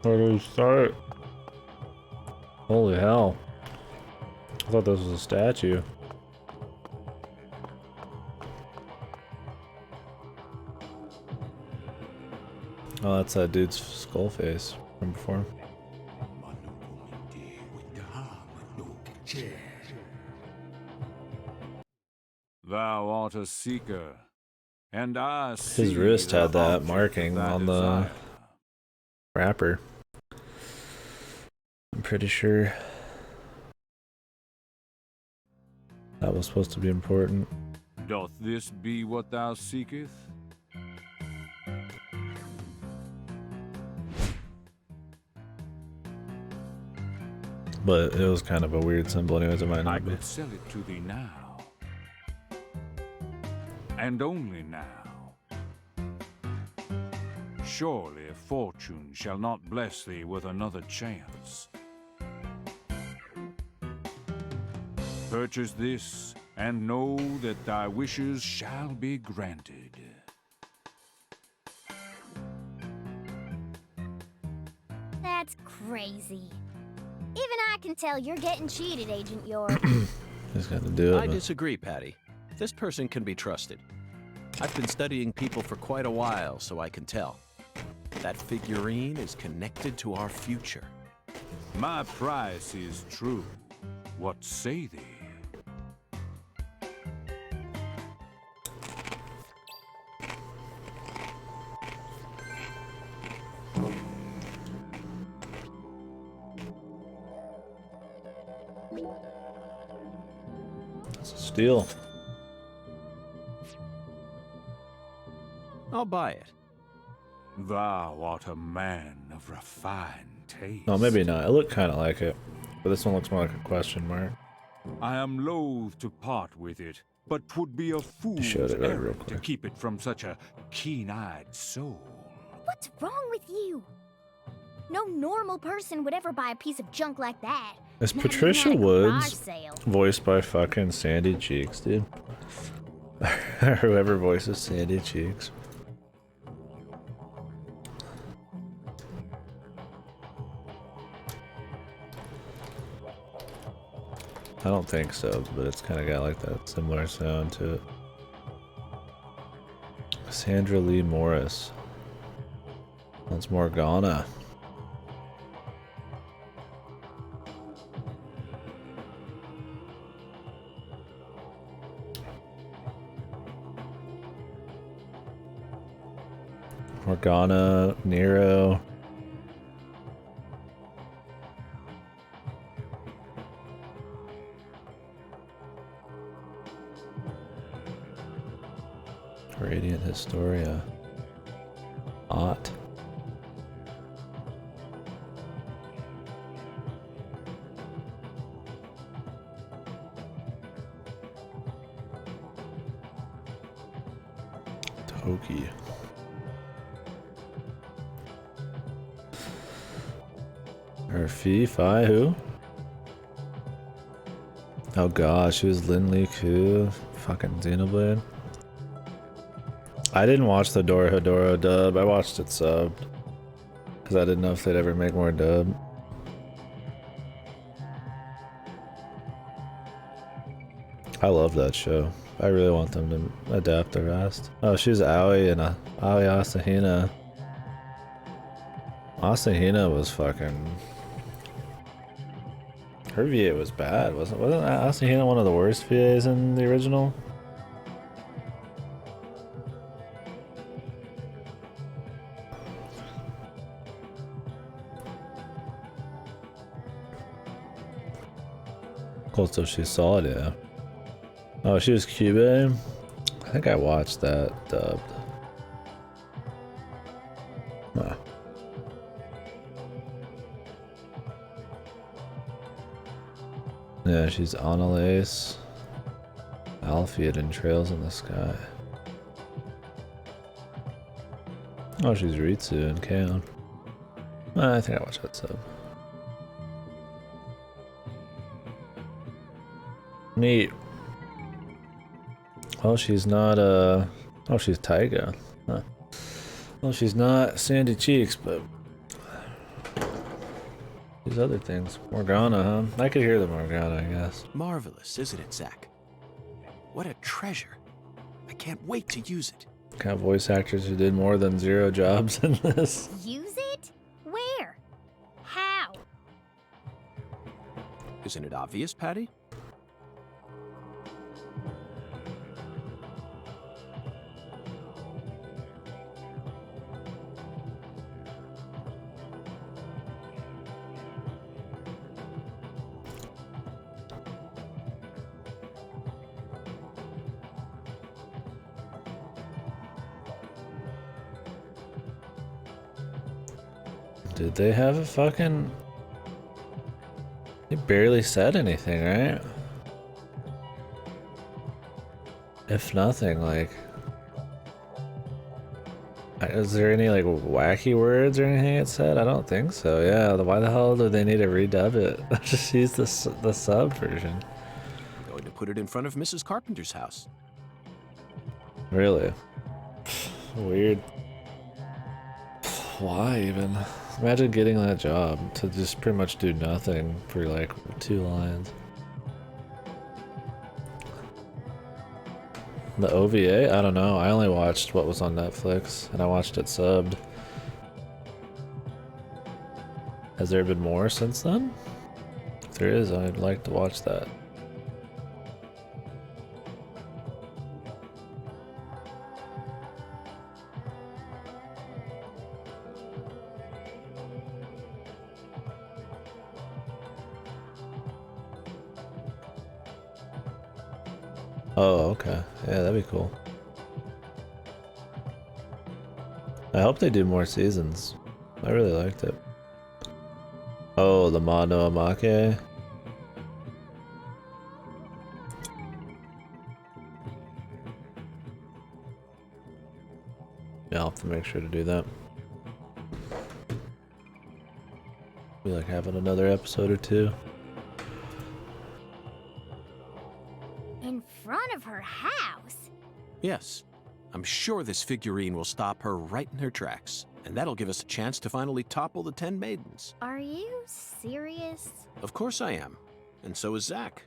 Where do we start? Holy hell. I thought this was a statue. Oh, that's that dude's skull face from before. Thou art a seeker. And I His wrist had that marking on the wrapper. I'm pretty sure that was supposed to be important. Doth this be what thou seekest? But it was kind of a weird symbol anyways, it might I not be. could sell it to thee now. And only now. Surely fortune shall not bless thee with another chance. Purchase this, and know that thy wishes shall be granted. That's crazy. Even I can tell you're getting cheated, Agent York. Just got to do it. I disagree, Patty. This person can be trusted. I've been studying people for quite a while, so I can tell. That figurine is connected to our future. My price is true. What say thee? Steal. I'll buy it. Thou art a man of refined taste. No, maybe not. It looked kind of like it. But this one looks more like a question mark. I am loath to part with it, but 'twould be a fool's Showed it right real errand to quick. keep it from such a keen-eyed soul. What's wrong with you? No normal person would ever buy a piece of junk like that. Is Not even Patricia at a garage Woods sale. voiced by fucking Sandy Cheeks, dude? Whoever voices Sandy Cheeks. I don't think so, but it's kind of got like that similar sound to it. Sandra Lee Morris. That's Morgana. Morgana, Nero. Radiant Historia. Ott. Toki. Her Fi who? Oh god, she was Lin Li Ku, fucking Xenoblade. I didn't watch the Dorohedoro dub, I watched it subbed. Because I didn't know if they'd ever make more dub. I love that show. I really want them to adapt the rest. Oh, she's Aoi and Aoi Asahina. Asahina was fucking... Her VA was bad, wasn't Asahina one of the worst VAs in the original? Close to she saw it, yeah. Oh, she was Cube. I think I watched that dubbed. Huh. Yeah, she's Annalise. Alfred in Trails in the Sky. Oh, she's Ritsu in Kaon. I think I watched that sub. Neat. Oh, she's not, oh, she's Taiga. Huh. Well, she's not Sandy Cheeks, but... these other things. Morgana, huh? I could hear the Morgana, I guess. Marvelous, isn't it, Zach? What a treasure. I can't wait to use it. Kind of voice actors who did more than 0 jobs in this. Use it? Where? How? Isn't it obvious, Patty? Dude, they have a fucking... They barely said anything, right? If nothing, like... Is there any, like, wacky words or anything it said? I don't think so, yeah. Why the hell do they need to redub it? Just use the sub version. Going to put it in front of Mrs. Carpenter's house. Really? Weird. Why even? Imagine getting that job to just pretty much do nothing for like 2 lines. The OVA? I don't know. I only watched what was on Netflix and I watched it subbed. Has there been more since then? If there is, I'd like to watch that. Oh, okay. Yeah, that'd be cool. I hope they do more seasons. I really liked it. Oh, the Mono Amake. Yeah, I'll have to make sure to do that. Be like having another episode or 2. In front of her house? Yes. I'm sure this figurine will stop her right in her tracks. And that'll give us a chance to finally topple the 10 maidens. Are you serious? Of course I am. And so is Zach.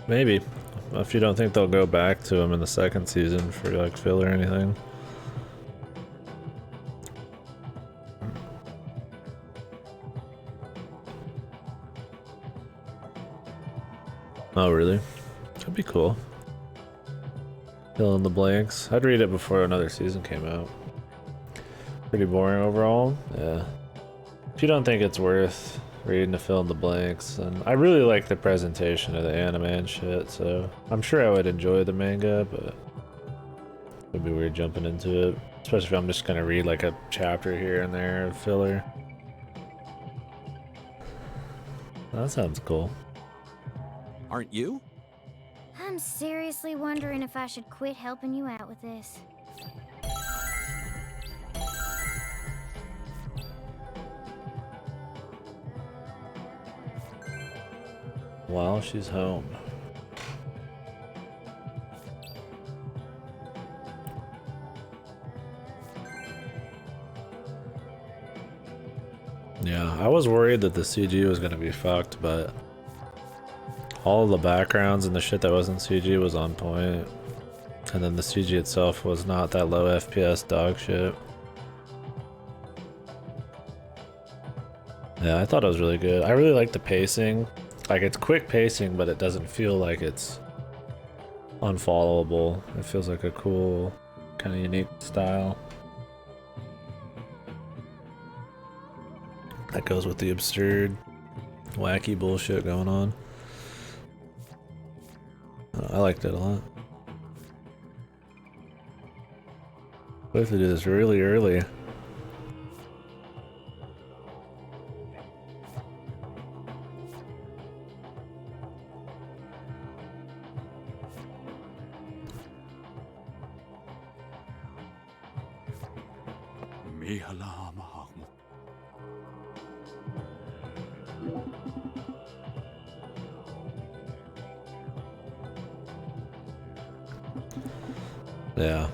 Maybe. If you don't think they'll go back to him in the 2nd season for like fill or anything. Oh, really? That'd be cool. Fill in the blanks. I'd read it before another season came out. Pretty boring overall. Yeah. If you don't think it's worth reading to fill in the blanks, and I really like the presentation of the anime and shit, so I'm sure I would enjoy the manga, but it'd be weird jumping into it. Especially if I'm just gonna read like a chapter here and there of filler. That sounds cool. Aren't you? I'm seriously wondering if I should quit helping you out with this. While she's home. Yeah, I was worried that the CG was gonna be fucked, but all of the backgrounds and the shit that wasn't CG was on point. And then the CG itself was not that low FPS dog shit. Yeah, I thought it was really good. I really like the pacing. Like, it's quick pacing, but it doesn't feel like it's unfollowable. It feels like a cool, kind of unique style. That goes with the absurd, wacky bullshit going on. I liked it a lot. What if they do this really early? Yeah.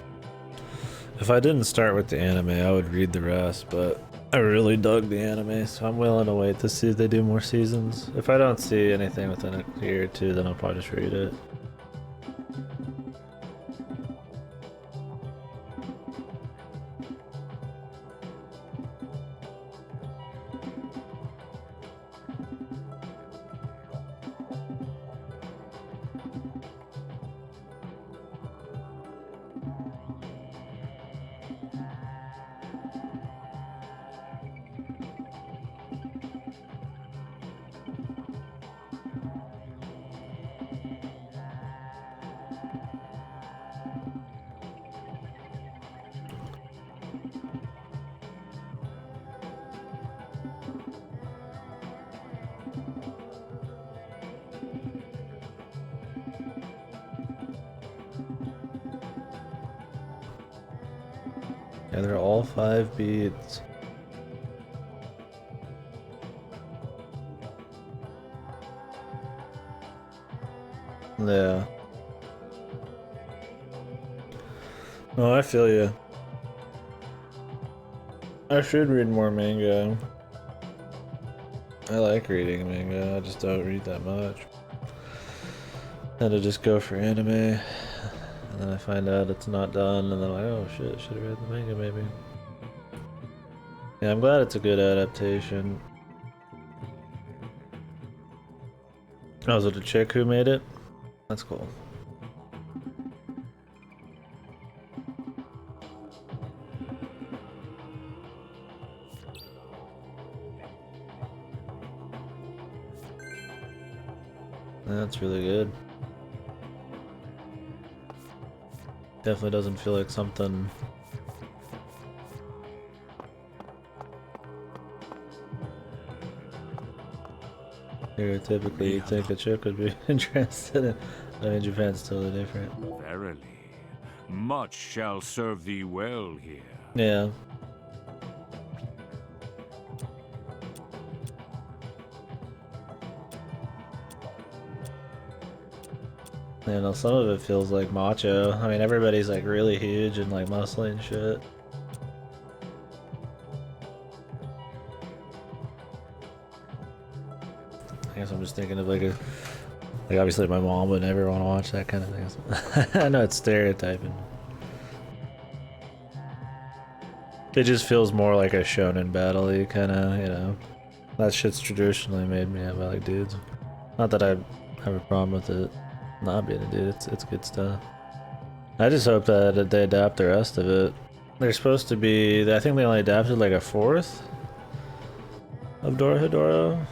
If I didn't start with the anime, I would read the rest, but I really dug the anime, so I'm willing to wait to see if they do more seasons. If I don't see anything within a year or 2, then I'll probably just read it. Yeah, they're all 5 beads. Yeah. No, I feel you. I should read more manga. I like reading manga, I just don't read that much. Tend to just go for anime, and then I find out it's not done, and then I'm like, oh shit, should have read the manga maybe. Yeah, I'm glad it's a good adaptation. Oh, is it a chick who made it? That's cool. That's really good. Definitely doesn't feel like something stereotypically you'd think a chick would be interested in. I mean, Japan's totally different. Verily, much shall serve thee well here. Yeah. You know, some of it feels like macho. I mean, everybody's like really huge and like muscly and shit. I guess I'm just thinking of like obviously my mom would never want to watch that kind of thing. I know it's stereotyping. It just feels more like a shonen battle-y kind of, you know. That shit's traditionally made me by like dudes. Not that I have a problem with it not being a dude, it's good stuff. I just hope that they adapt the rest of it. They're supposed to be, I think they only adapted like a 4th of Dorohedoro.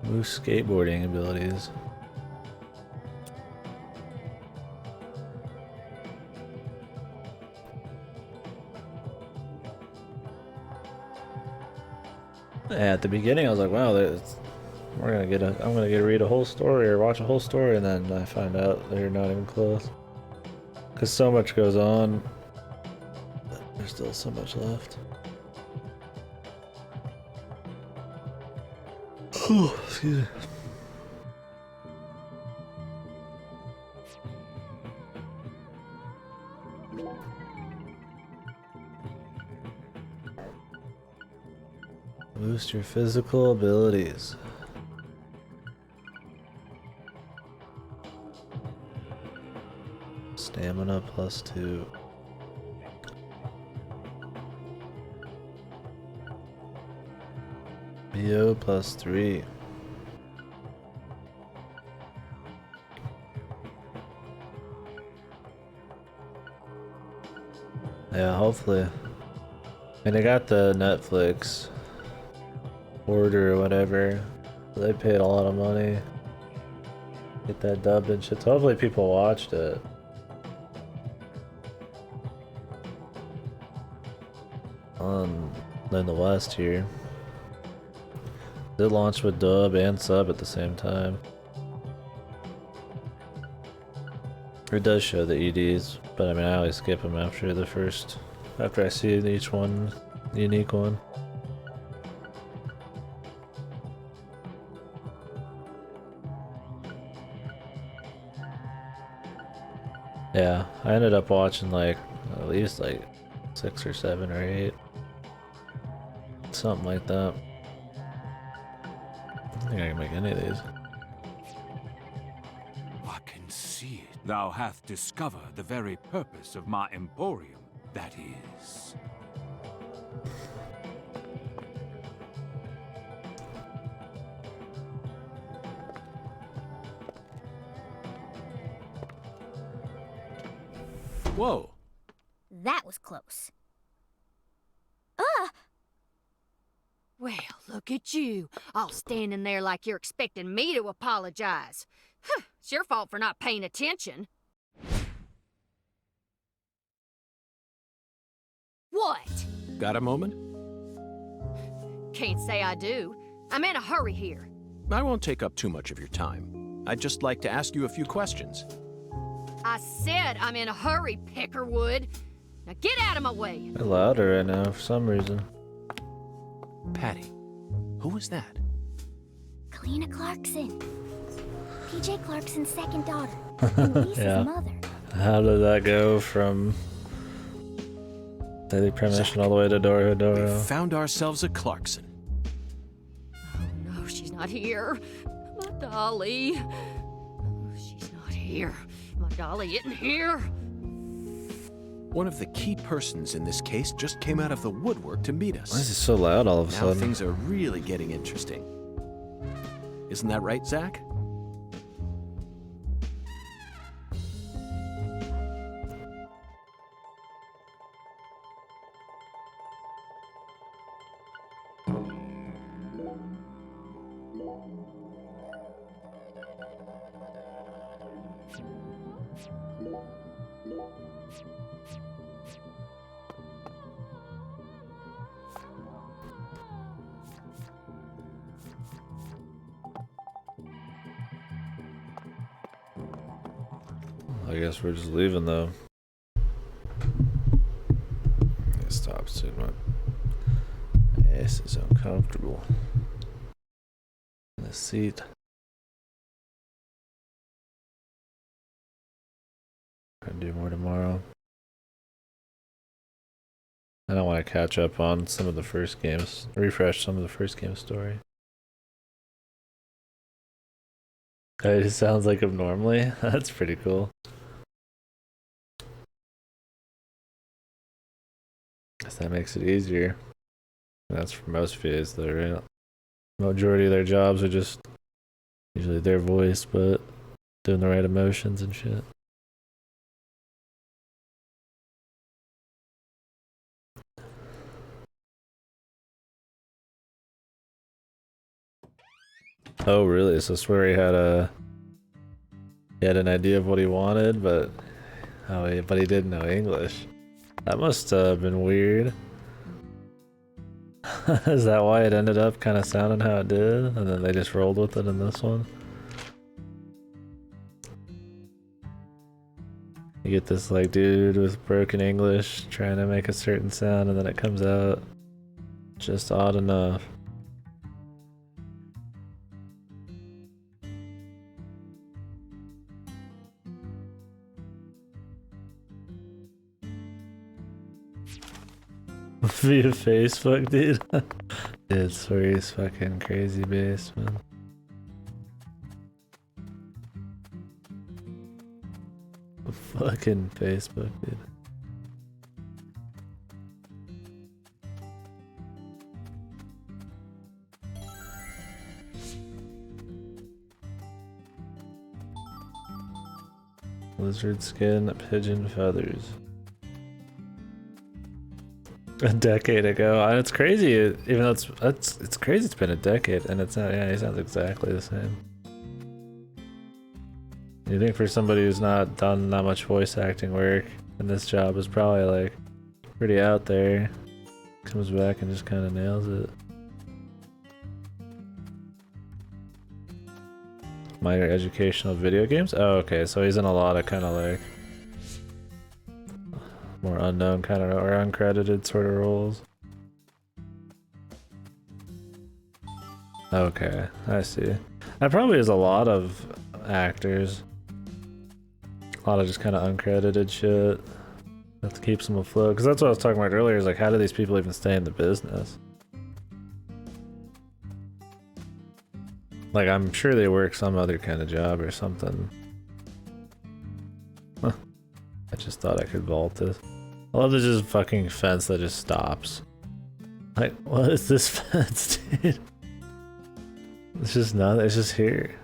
Moose skateboarding abilities. At the beginning, I was like, "Wow, I'm gonna get to read a whole story or watch a whole story," and then I find out they're not even close. Cause so much goes on. There's still so much left. Oh, excuse me. Boost your physical abilities. Stamina +2. BO +3. Yeah, hopefully. And they got the Netflix order or whatever. They paid a lot of money. Get that dubbed and shit. So hopefully people watched it. In the West here. It launched with dub and sub at the same time. It does show the EDs, but I mean I always skip them after I see each one, the unique one. Yeah, I ended up watching like at least like 6 or 7 or 8. Something like that. I don't think I can make any of these. I can see it. Thou hath discovered the very purpose of my emporium, that is. Whoa. That was close. Well, look at you, all standing there like you're expecting me to apologize. Huh, it's your fault for not paying attention. What? Got a moment? Can't say I do. I'm in a hurry here. I won't take up too much of your time. I'd just like to ask you a few questions. I said I'm in a hurry, Peckerwood. Now get out of my way. They're louder right now for some reason. Patty, who was that? Kalina Clarkson. PJ Clarkson's second daughter. And Lisa's Yeah. mother. How did that go from Daily Premonition all the way to Doro We Doro? found ourselves a Clarkson. Oh no, she's not here. My dolly. Oh, she's not here. My dolly isn't here. One of the key persons in this case just came out of the woodwork to meet us. Why is it so loud all of a Now sudden? things are really getting interesting. Isn't that right, Zach? I guess we're just leaving though. Stop soon, my ass is uncomfortable in the seat. I'll do more tomorrow. I don't want to catch up on some of the first games, refresh some of the first game story. It just sounds like him normally. That's pretty cool. Guess that makes it easier. That's for most VAs, though, right? Majority of their jobs are just usually their voice, but doing the right emotions and shit. Oh, really? So I swear he had an idea of what he wanted, but he didn't know English. That must have been weird. Is that why it ended up kind of sounding how it did, and then they just rolled with it in this one? You get this like dude with broken English trying to make a certain sound, and then it comes out just odd enough. Via Facebook, dude. Dude, Sweary's fucking crazy bass, man. Fucking Facebook, dude. Lizard skin, pigeon feathers. A decade ago, and it's crazy. Even though it's crazy, it's been a decade, and it's not. Yeah, he sounds exactly the same. You think for somebody who's not done that much voice acting work, and this job is probably like pretty out there, comes back and just kind of nails it. Minor educational video games. Oh, okay. So he's in a lot of kind of like more unknown kind of or uncredited sort of roles. Okay, I see. That probably is a lot of actors. A lot of just kind of uncredited shit. That keeps them afloat. Because that's what I was talking about earlier, is like, how do these people even stay in the business? Like, I'm sure they work some other kind of job or something. Huh. I just thought I could vault this. I love this just fucking fence that just stops. Like, what is this fence, dude? It's just not, it's just here.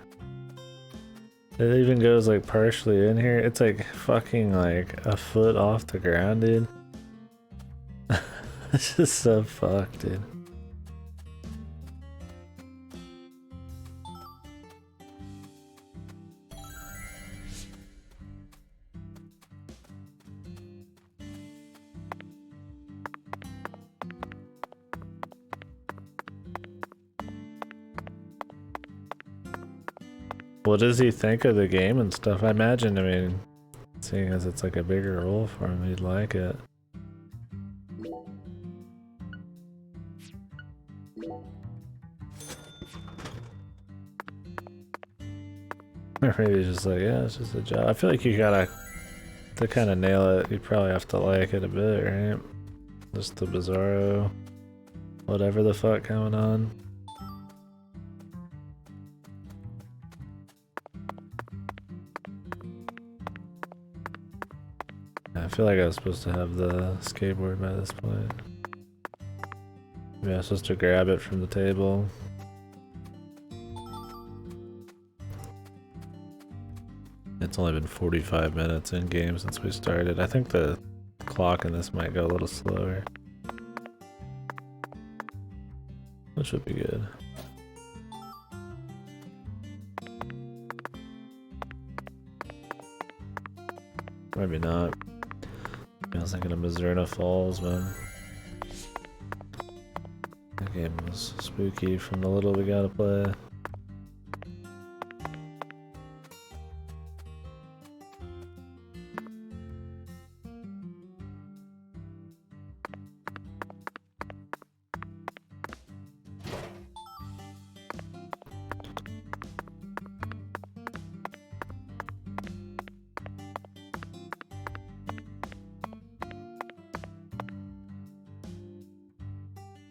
It even goes like partially in here. It's like fucking like a foot off the ground, dude. It's just so fucked, dude. What does he think of the game and stuff? I imagine, I mean, seeing as it's like a bigger role for him, he'd like it. Or maybe he's just like, yeah, it's just a job. I feel like you gotta, to kind of nail it, you probably have to like it a bit, right? Just the bizarro, whatever the fuck going on. I feel like I was supposed to have the skateboard by this point. Maybe I was supposed to grab it from the table. It's only been 45 minutes in game since we started. I think the clock in this might go a little slower, which would be good. Maybe not. I was thinking of Mizurna Falls, man. That game was spooky from the little we got to play.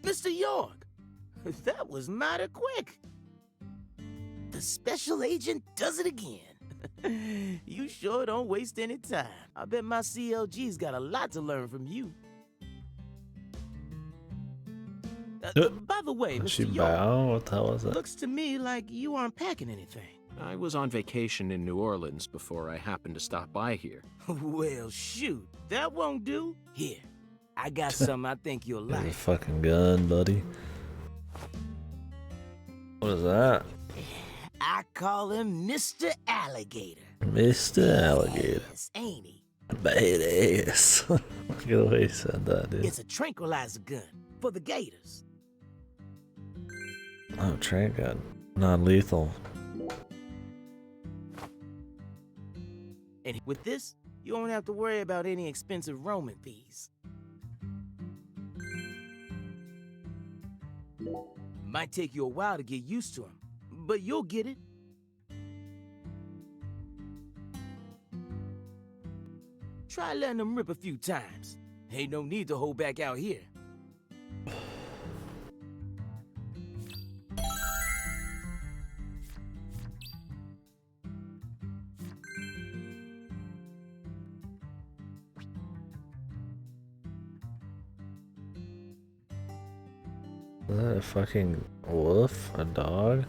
Mr. York, that was mighty quick. The special agent does it again. You sure don't waste any time. I bet my CLG's got a lot to learn from you. By the way, She Mr. bow? York, What the hell was that? looks to me like you aren't packing anything. I was on vacation in New Orleans before I happened to stop by here. Well, shoot, that won't do. Here, I got something I think you'll There's a like. fucking gun, buddy. What is that? I call him Mr. Alligator. Mr. Alligator. Yes, ain't he? Badass. Look at the way he said that, dude. It's a tranquilizer gun for the gators. Oh, train gun. Non-lethal. And with this, you won't have to worry about any expensive roaming fees. Might take you a while to get used to them, but you'll get it. Try letting them rip a few times. Ain't no need to hold back out here. Is that a fucking wolf? A dog?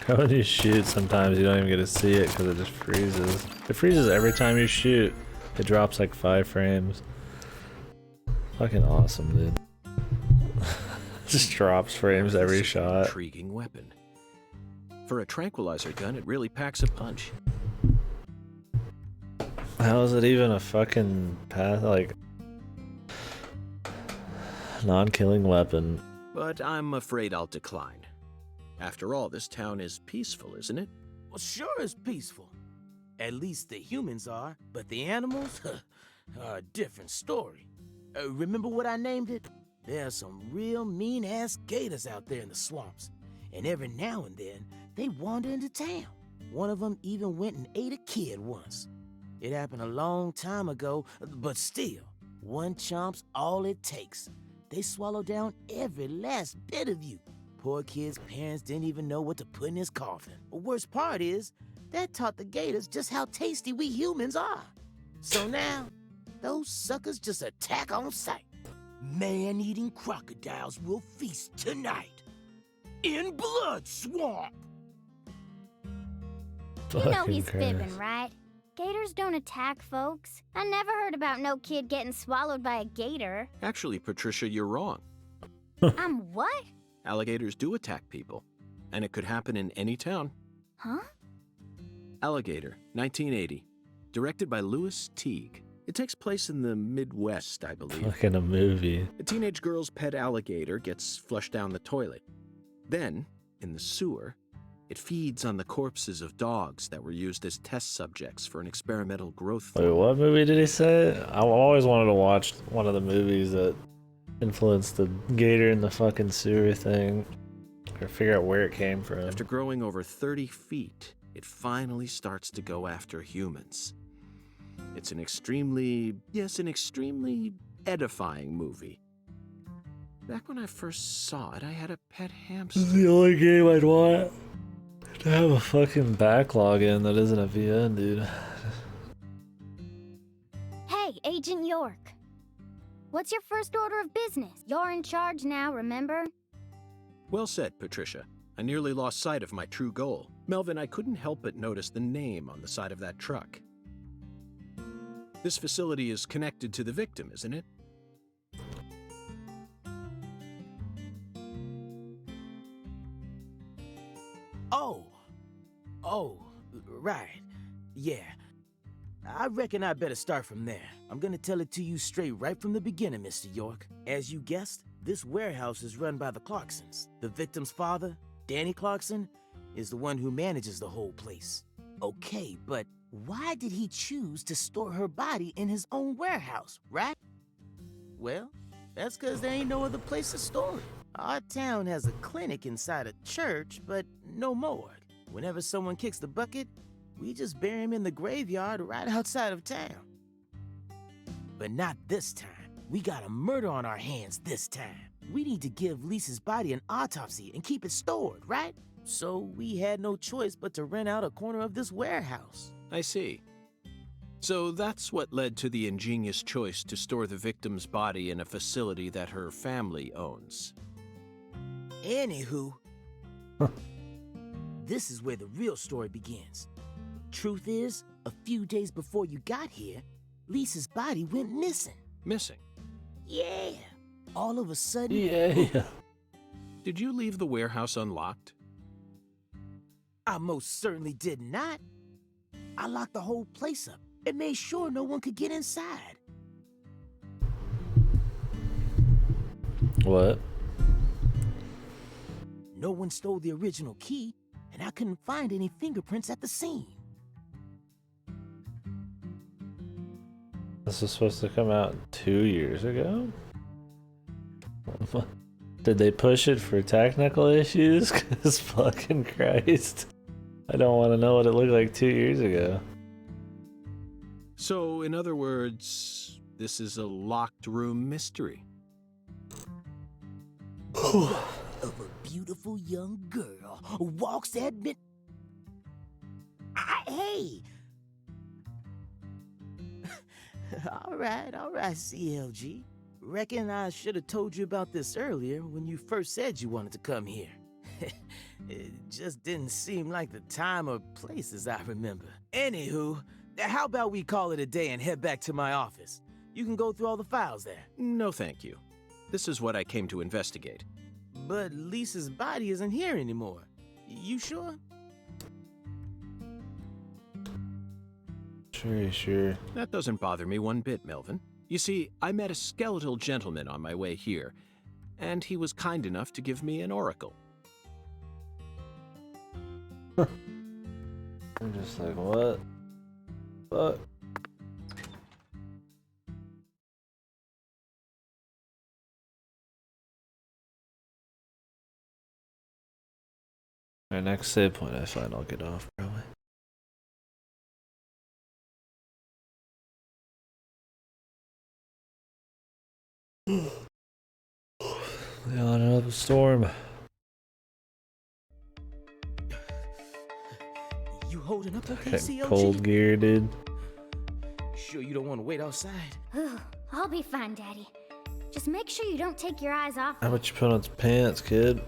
When you shoot, sometimes you don't even get to see it because it just freezes. It freezes every time you shoot. It drops like 5 frames. Fucking awesome, dude. Just drops frames every shot. Intriguing weapon. For a tranquilizer gun, it really packs a punch. How is it even a fucking path, like, non-killing weapon? But I'm afraid I'll decline. After all, this town is peaceful, isn't it? Well, sure it's peaceful. At least the humans are, but the animals are a different story. Remember what I named it? There are some real mean-ass gators out there in the swamps, and every now and then, they wander into town. One of them even went and ate a kid once. It happened a long time ago, but still, one chomp's all it takes. They swallow down every last bit of you. Poor kid's parents didn't even know what to put in his coffin. The worst part is, that taught the gators just how tasty we humans are. So now, those suckers just attack on sight. Man-eating crocodiles will feast tonight. In Blood Swamp! You know Fucking he's Christ. fibbing, right? Gators don't attack folks. I never heard about no kid getting swallowed by a gator. Actually, Patricia, you're wrong. I'm what? Alligators do attack people, and it could happen in any town. Huh? Alligator, 1980. Directed by Louis Teague. It takes place in the Midwest, I believe. Fucking a movie. A teenage girl's pet alligator gets flushed down the toilet. Then, in the sewer, It feeds on the corpses of dogs that were used as test subjects for an experimental growth. Wait, what movie did he say? I always wanted to watch one of the movies that influenced the gator in the fucking sewer thing. Or figure out where it came from. After growing over 30 feet, it finally starts to go after humans. It's an extremely edifying movie. Back when I first saw it, I had a pet hamster. This is the only game I'd want to have a fucking backlog in that isn't a VN, dude. Hey, Agent York. What's your first order of business? You're in charge now, remember? Well said, Patricia. I nearly lost sight of my true goal. Melvin, I couldn't help but notice the name on the side of that truck. This facility is connected to the victim, isn't it? Oh, right. Yeah. I reckon I better start from there. I'm gonna tell it to you straight right from the beginning, Mr. York. As you guessed, this warehouse is run by the Clarksons. The victim's father, Danny Clarkson, is the one who manages the whole place. Okay, but why did he choose to store her body in his own warehouse, right? Well, that's because there ain't no other place to store it. Our town has a clinic inside a church, but no morgue. Whenever someone kicks the bucket, we just bury him in the graveyard right outside of town. But not this time. We got a murder on our hands this time. We need to give Lisa's body an autopsy and keep it stored, right? So we had no choice but to rent out a corner of this warehouse. I see. So that's what led to the ingenious choice to store the victim's body in a facility that her family owns. Anywho, this is where the real story begins. Truth is, a few days before you got here, Lisa's body went missing. Missing? Yeah. All of a sudden... Yeah. Did you leave the warehouse unlocked? I most certainly did not. I locked the whole place up and made sure no one could get inside. What? No one stole the original key, and I couldn't find any fingerprints at the scene. This was supposed to come out 2 years ago? Did they push it for technical issues? Cause fucking Christ. I don't want to know what it looked like 2 years ago. So, in other words, this is a locked room mystery. Of a beautiful young girl who walks at mid... Hey! All right, CLG. Reckon I should have told you about this earlier when you first said you wanted to come here. It just didn't seem like the time or place as I remember. Anywho, how about we call it a day and head back to my office? You can go through all the files there. No, thank you. This is what I came to investigate. But Lisa's body isn't here anymore. You sure? Sure. That doesn't bother me one bit, Melvin. You see, I met a skeletal gentleman on my way here, and he was kind enough to give me an oracle. I'm just like, what? Fuck. Alright, next save point I find I'll get off probably. The honor of the storm. You holding up okay, Getting CLG? cold gear, dude. Sure you don't want to wait outside? I'll be fine, Daddy. Just make sure you don't take your eyes off How me. about you put on some pants, kid?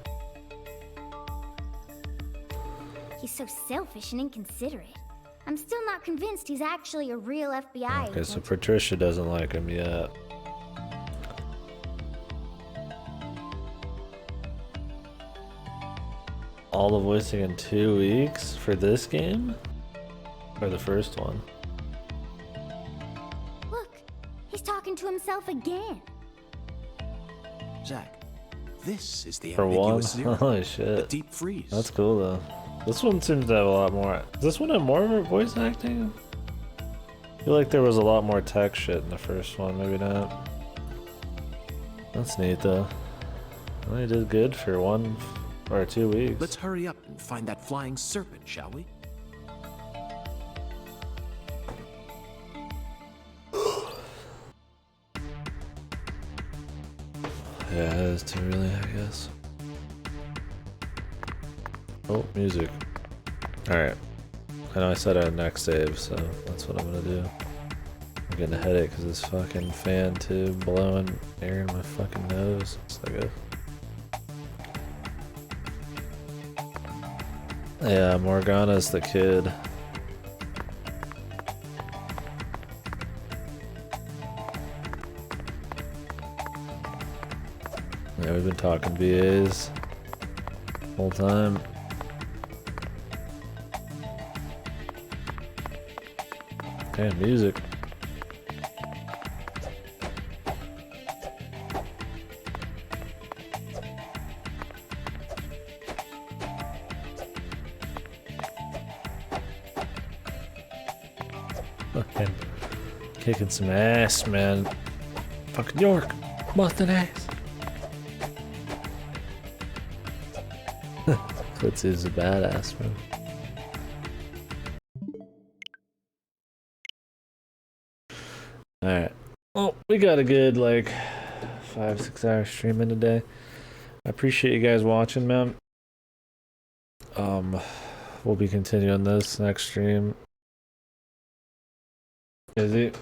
He's so selfish and inconsiderate. I'm still not convinced he's actually a real FBI Okay, so agent. Patricia doesn't like him yet. All the voicing in 2 weeks for this game? Or the first one? Look, he's talking to himself again. Zach, this is the For one? ambiguous zero. Holy The shit. deep freeze. That's cool though. This one seems to have a lot more. Does this one have more voice acting? I feel like there was a lot more tech shit in the first one. Maybe not. That's neat though. Well, they did good for 1 or 2 weeks. Let's hurry up and find that flying serpent, shall we? Yeah, it is too early, I guess. Oh, music. Alright. I know I said I had next save, so that's what I'm gonna do. I'm getting a headache because this fucking fan too blowing air in my fucking nose. It's not good. Yeah, Morgana's the kid. Yeah, we've been talking BAs whole time. And music. Fucking kicking some ass, man. Fucking York, busting ass. Footsie's a badass, man. Alright. Well, we got a good, like, 5-6 hour stream in today. I appreciate you guys watching, man. We'll be continuing this next stream. Is it?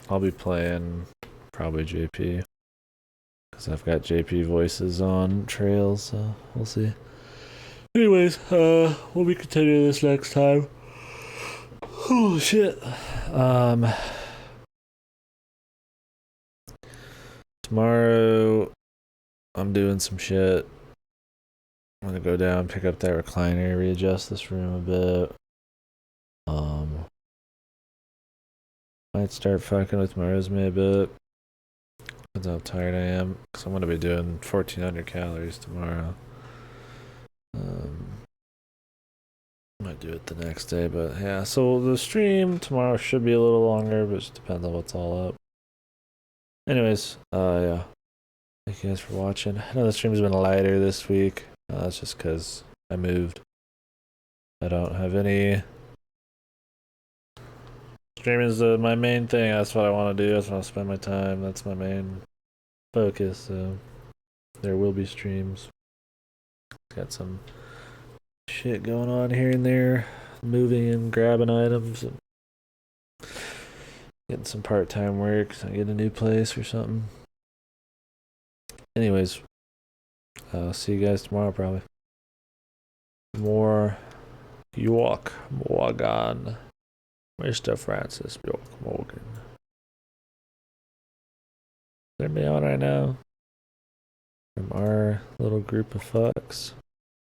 I'll be playing probably JP. Because I've got JP voices on Trails, so we'll see. Anyways, we'll be continuing this next time. Oh, shit. Tomorrow, I'm doing some shit. I'm gonna go down, pick up that recliner, readjust this room a bit. Might start fucking with my resume a bit. Depends how tired I am, because I'm gonna be doing 1,400 calories tomorrow. Might do it the next day, but yeah. So the stream tomorrow should be a little longer, but it just depends on what's all up. Anyways, yeah. Thank you guys for watching. I know the stream's been lighter this week. That's just because I moved. I don't have any. Streaming is my main thing. That's what I want to do. That's what I spend my time. That's my main focus. So there will be streams. Got some shit going on here and there. Moving and grabbing items. And getting some part-time work. So I get a new place or something. Anyways. I'll see you guys tomorrow probably. More York Morgan. Mr. Francis York Morgan. Is anybody on right now? From our little group of fucks.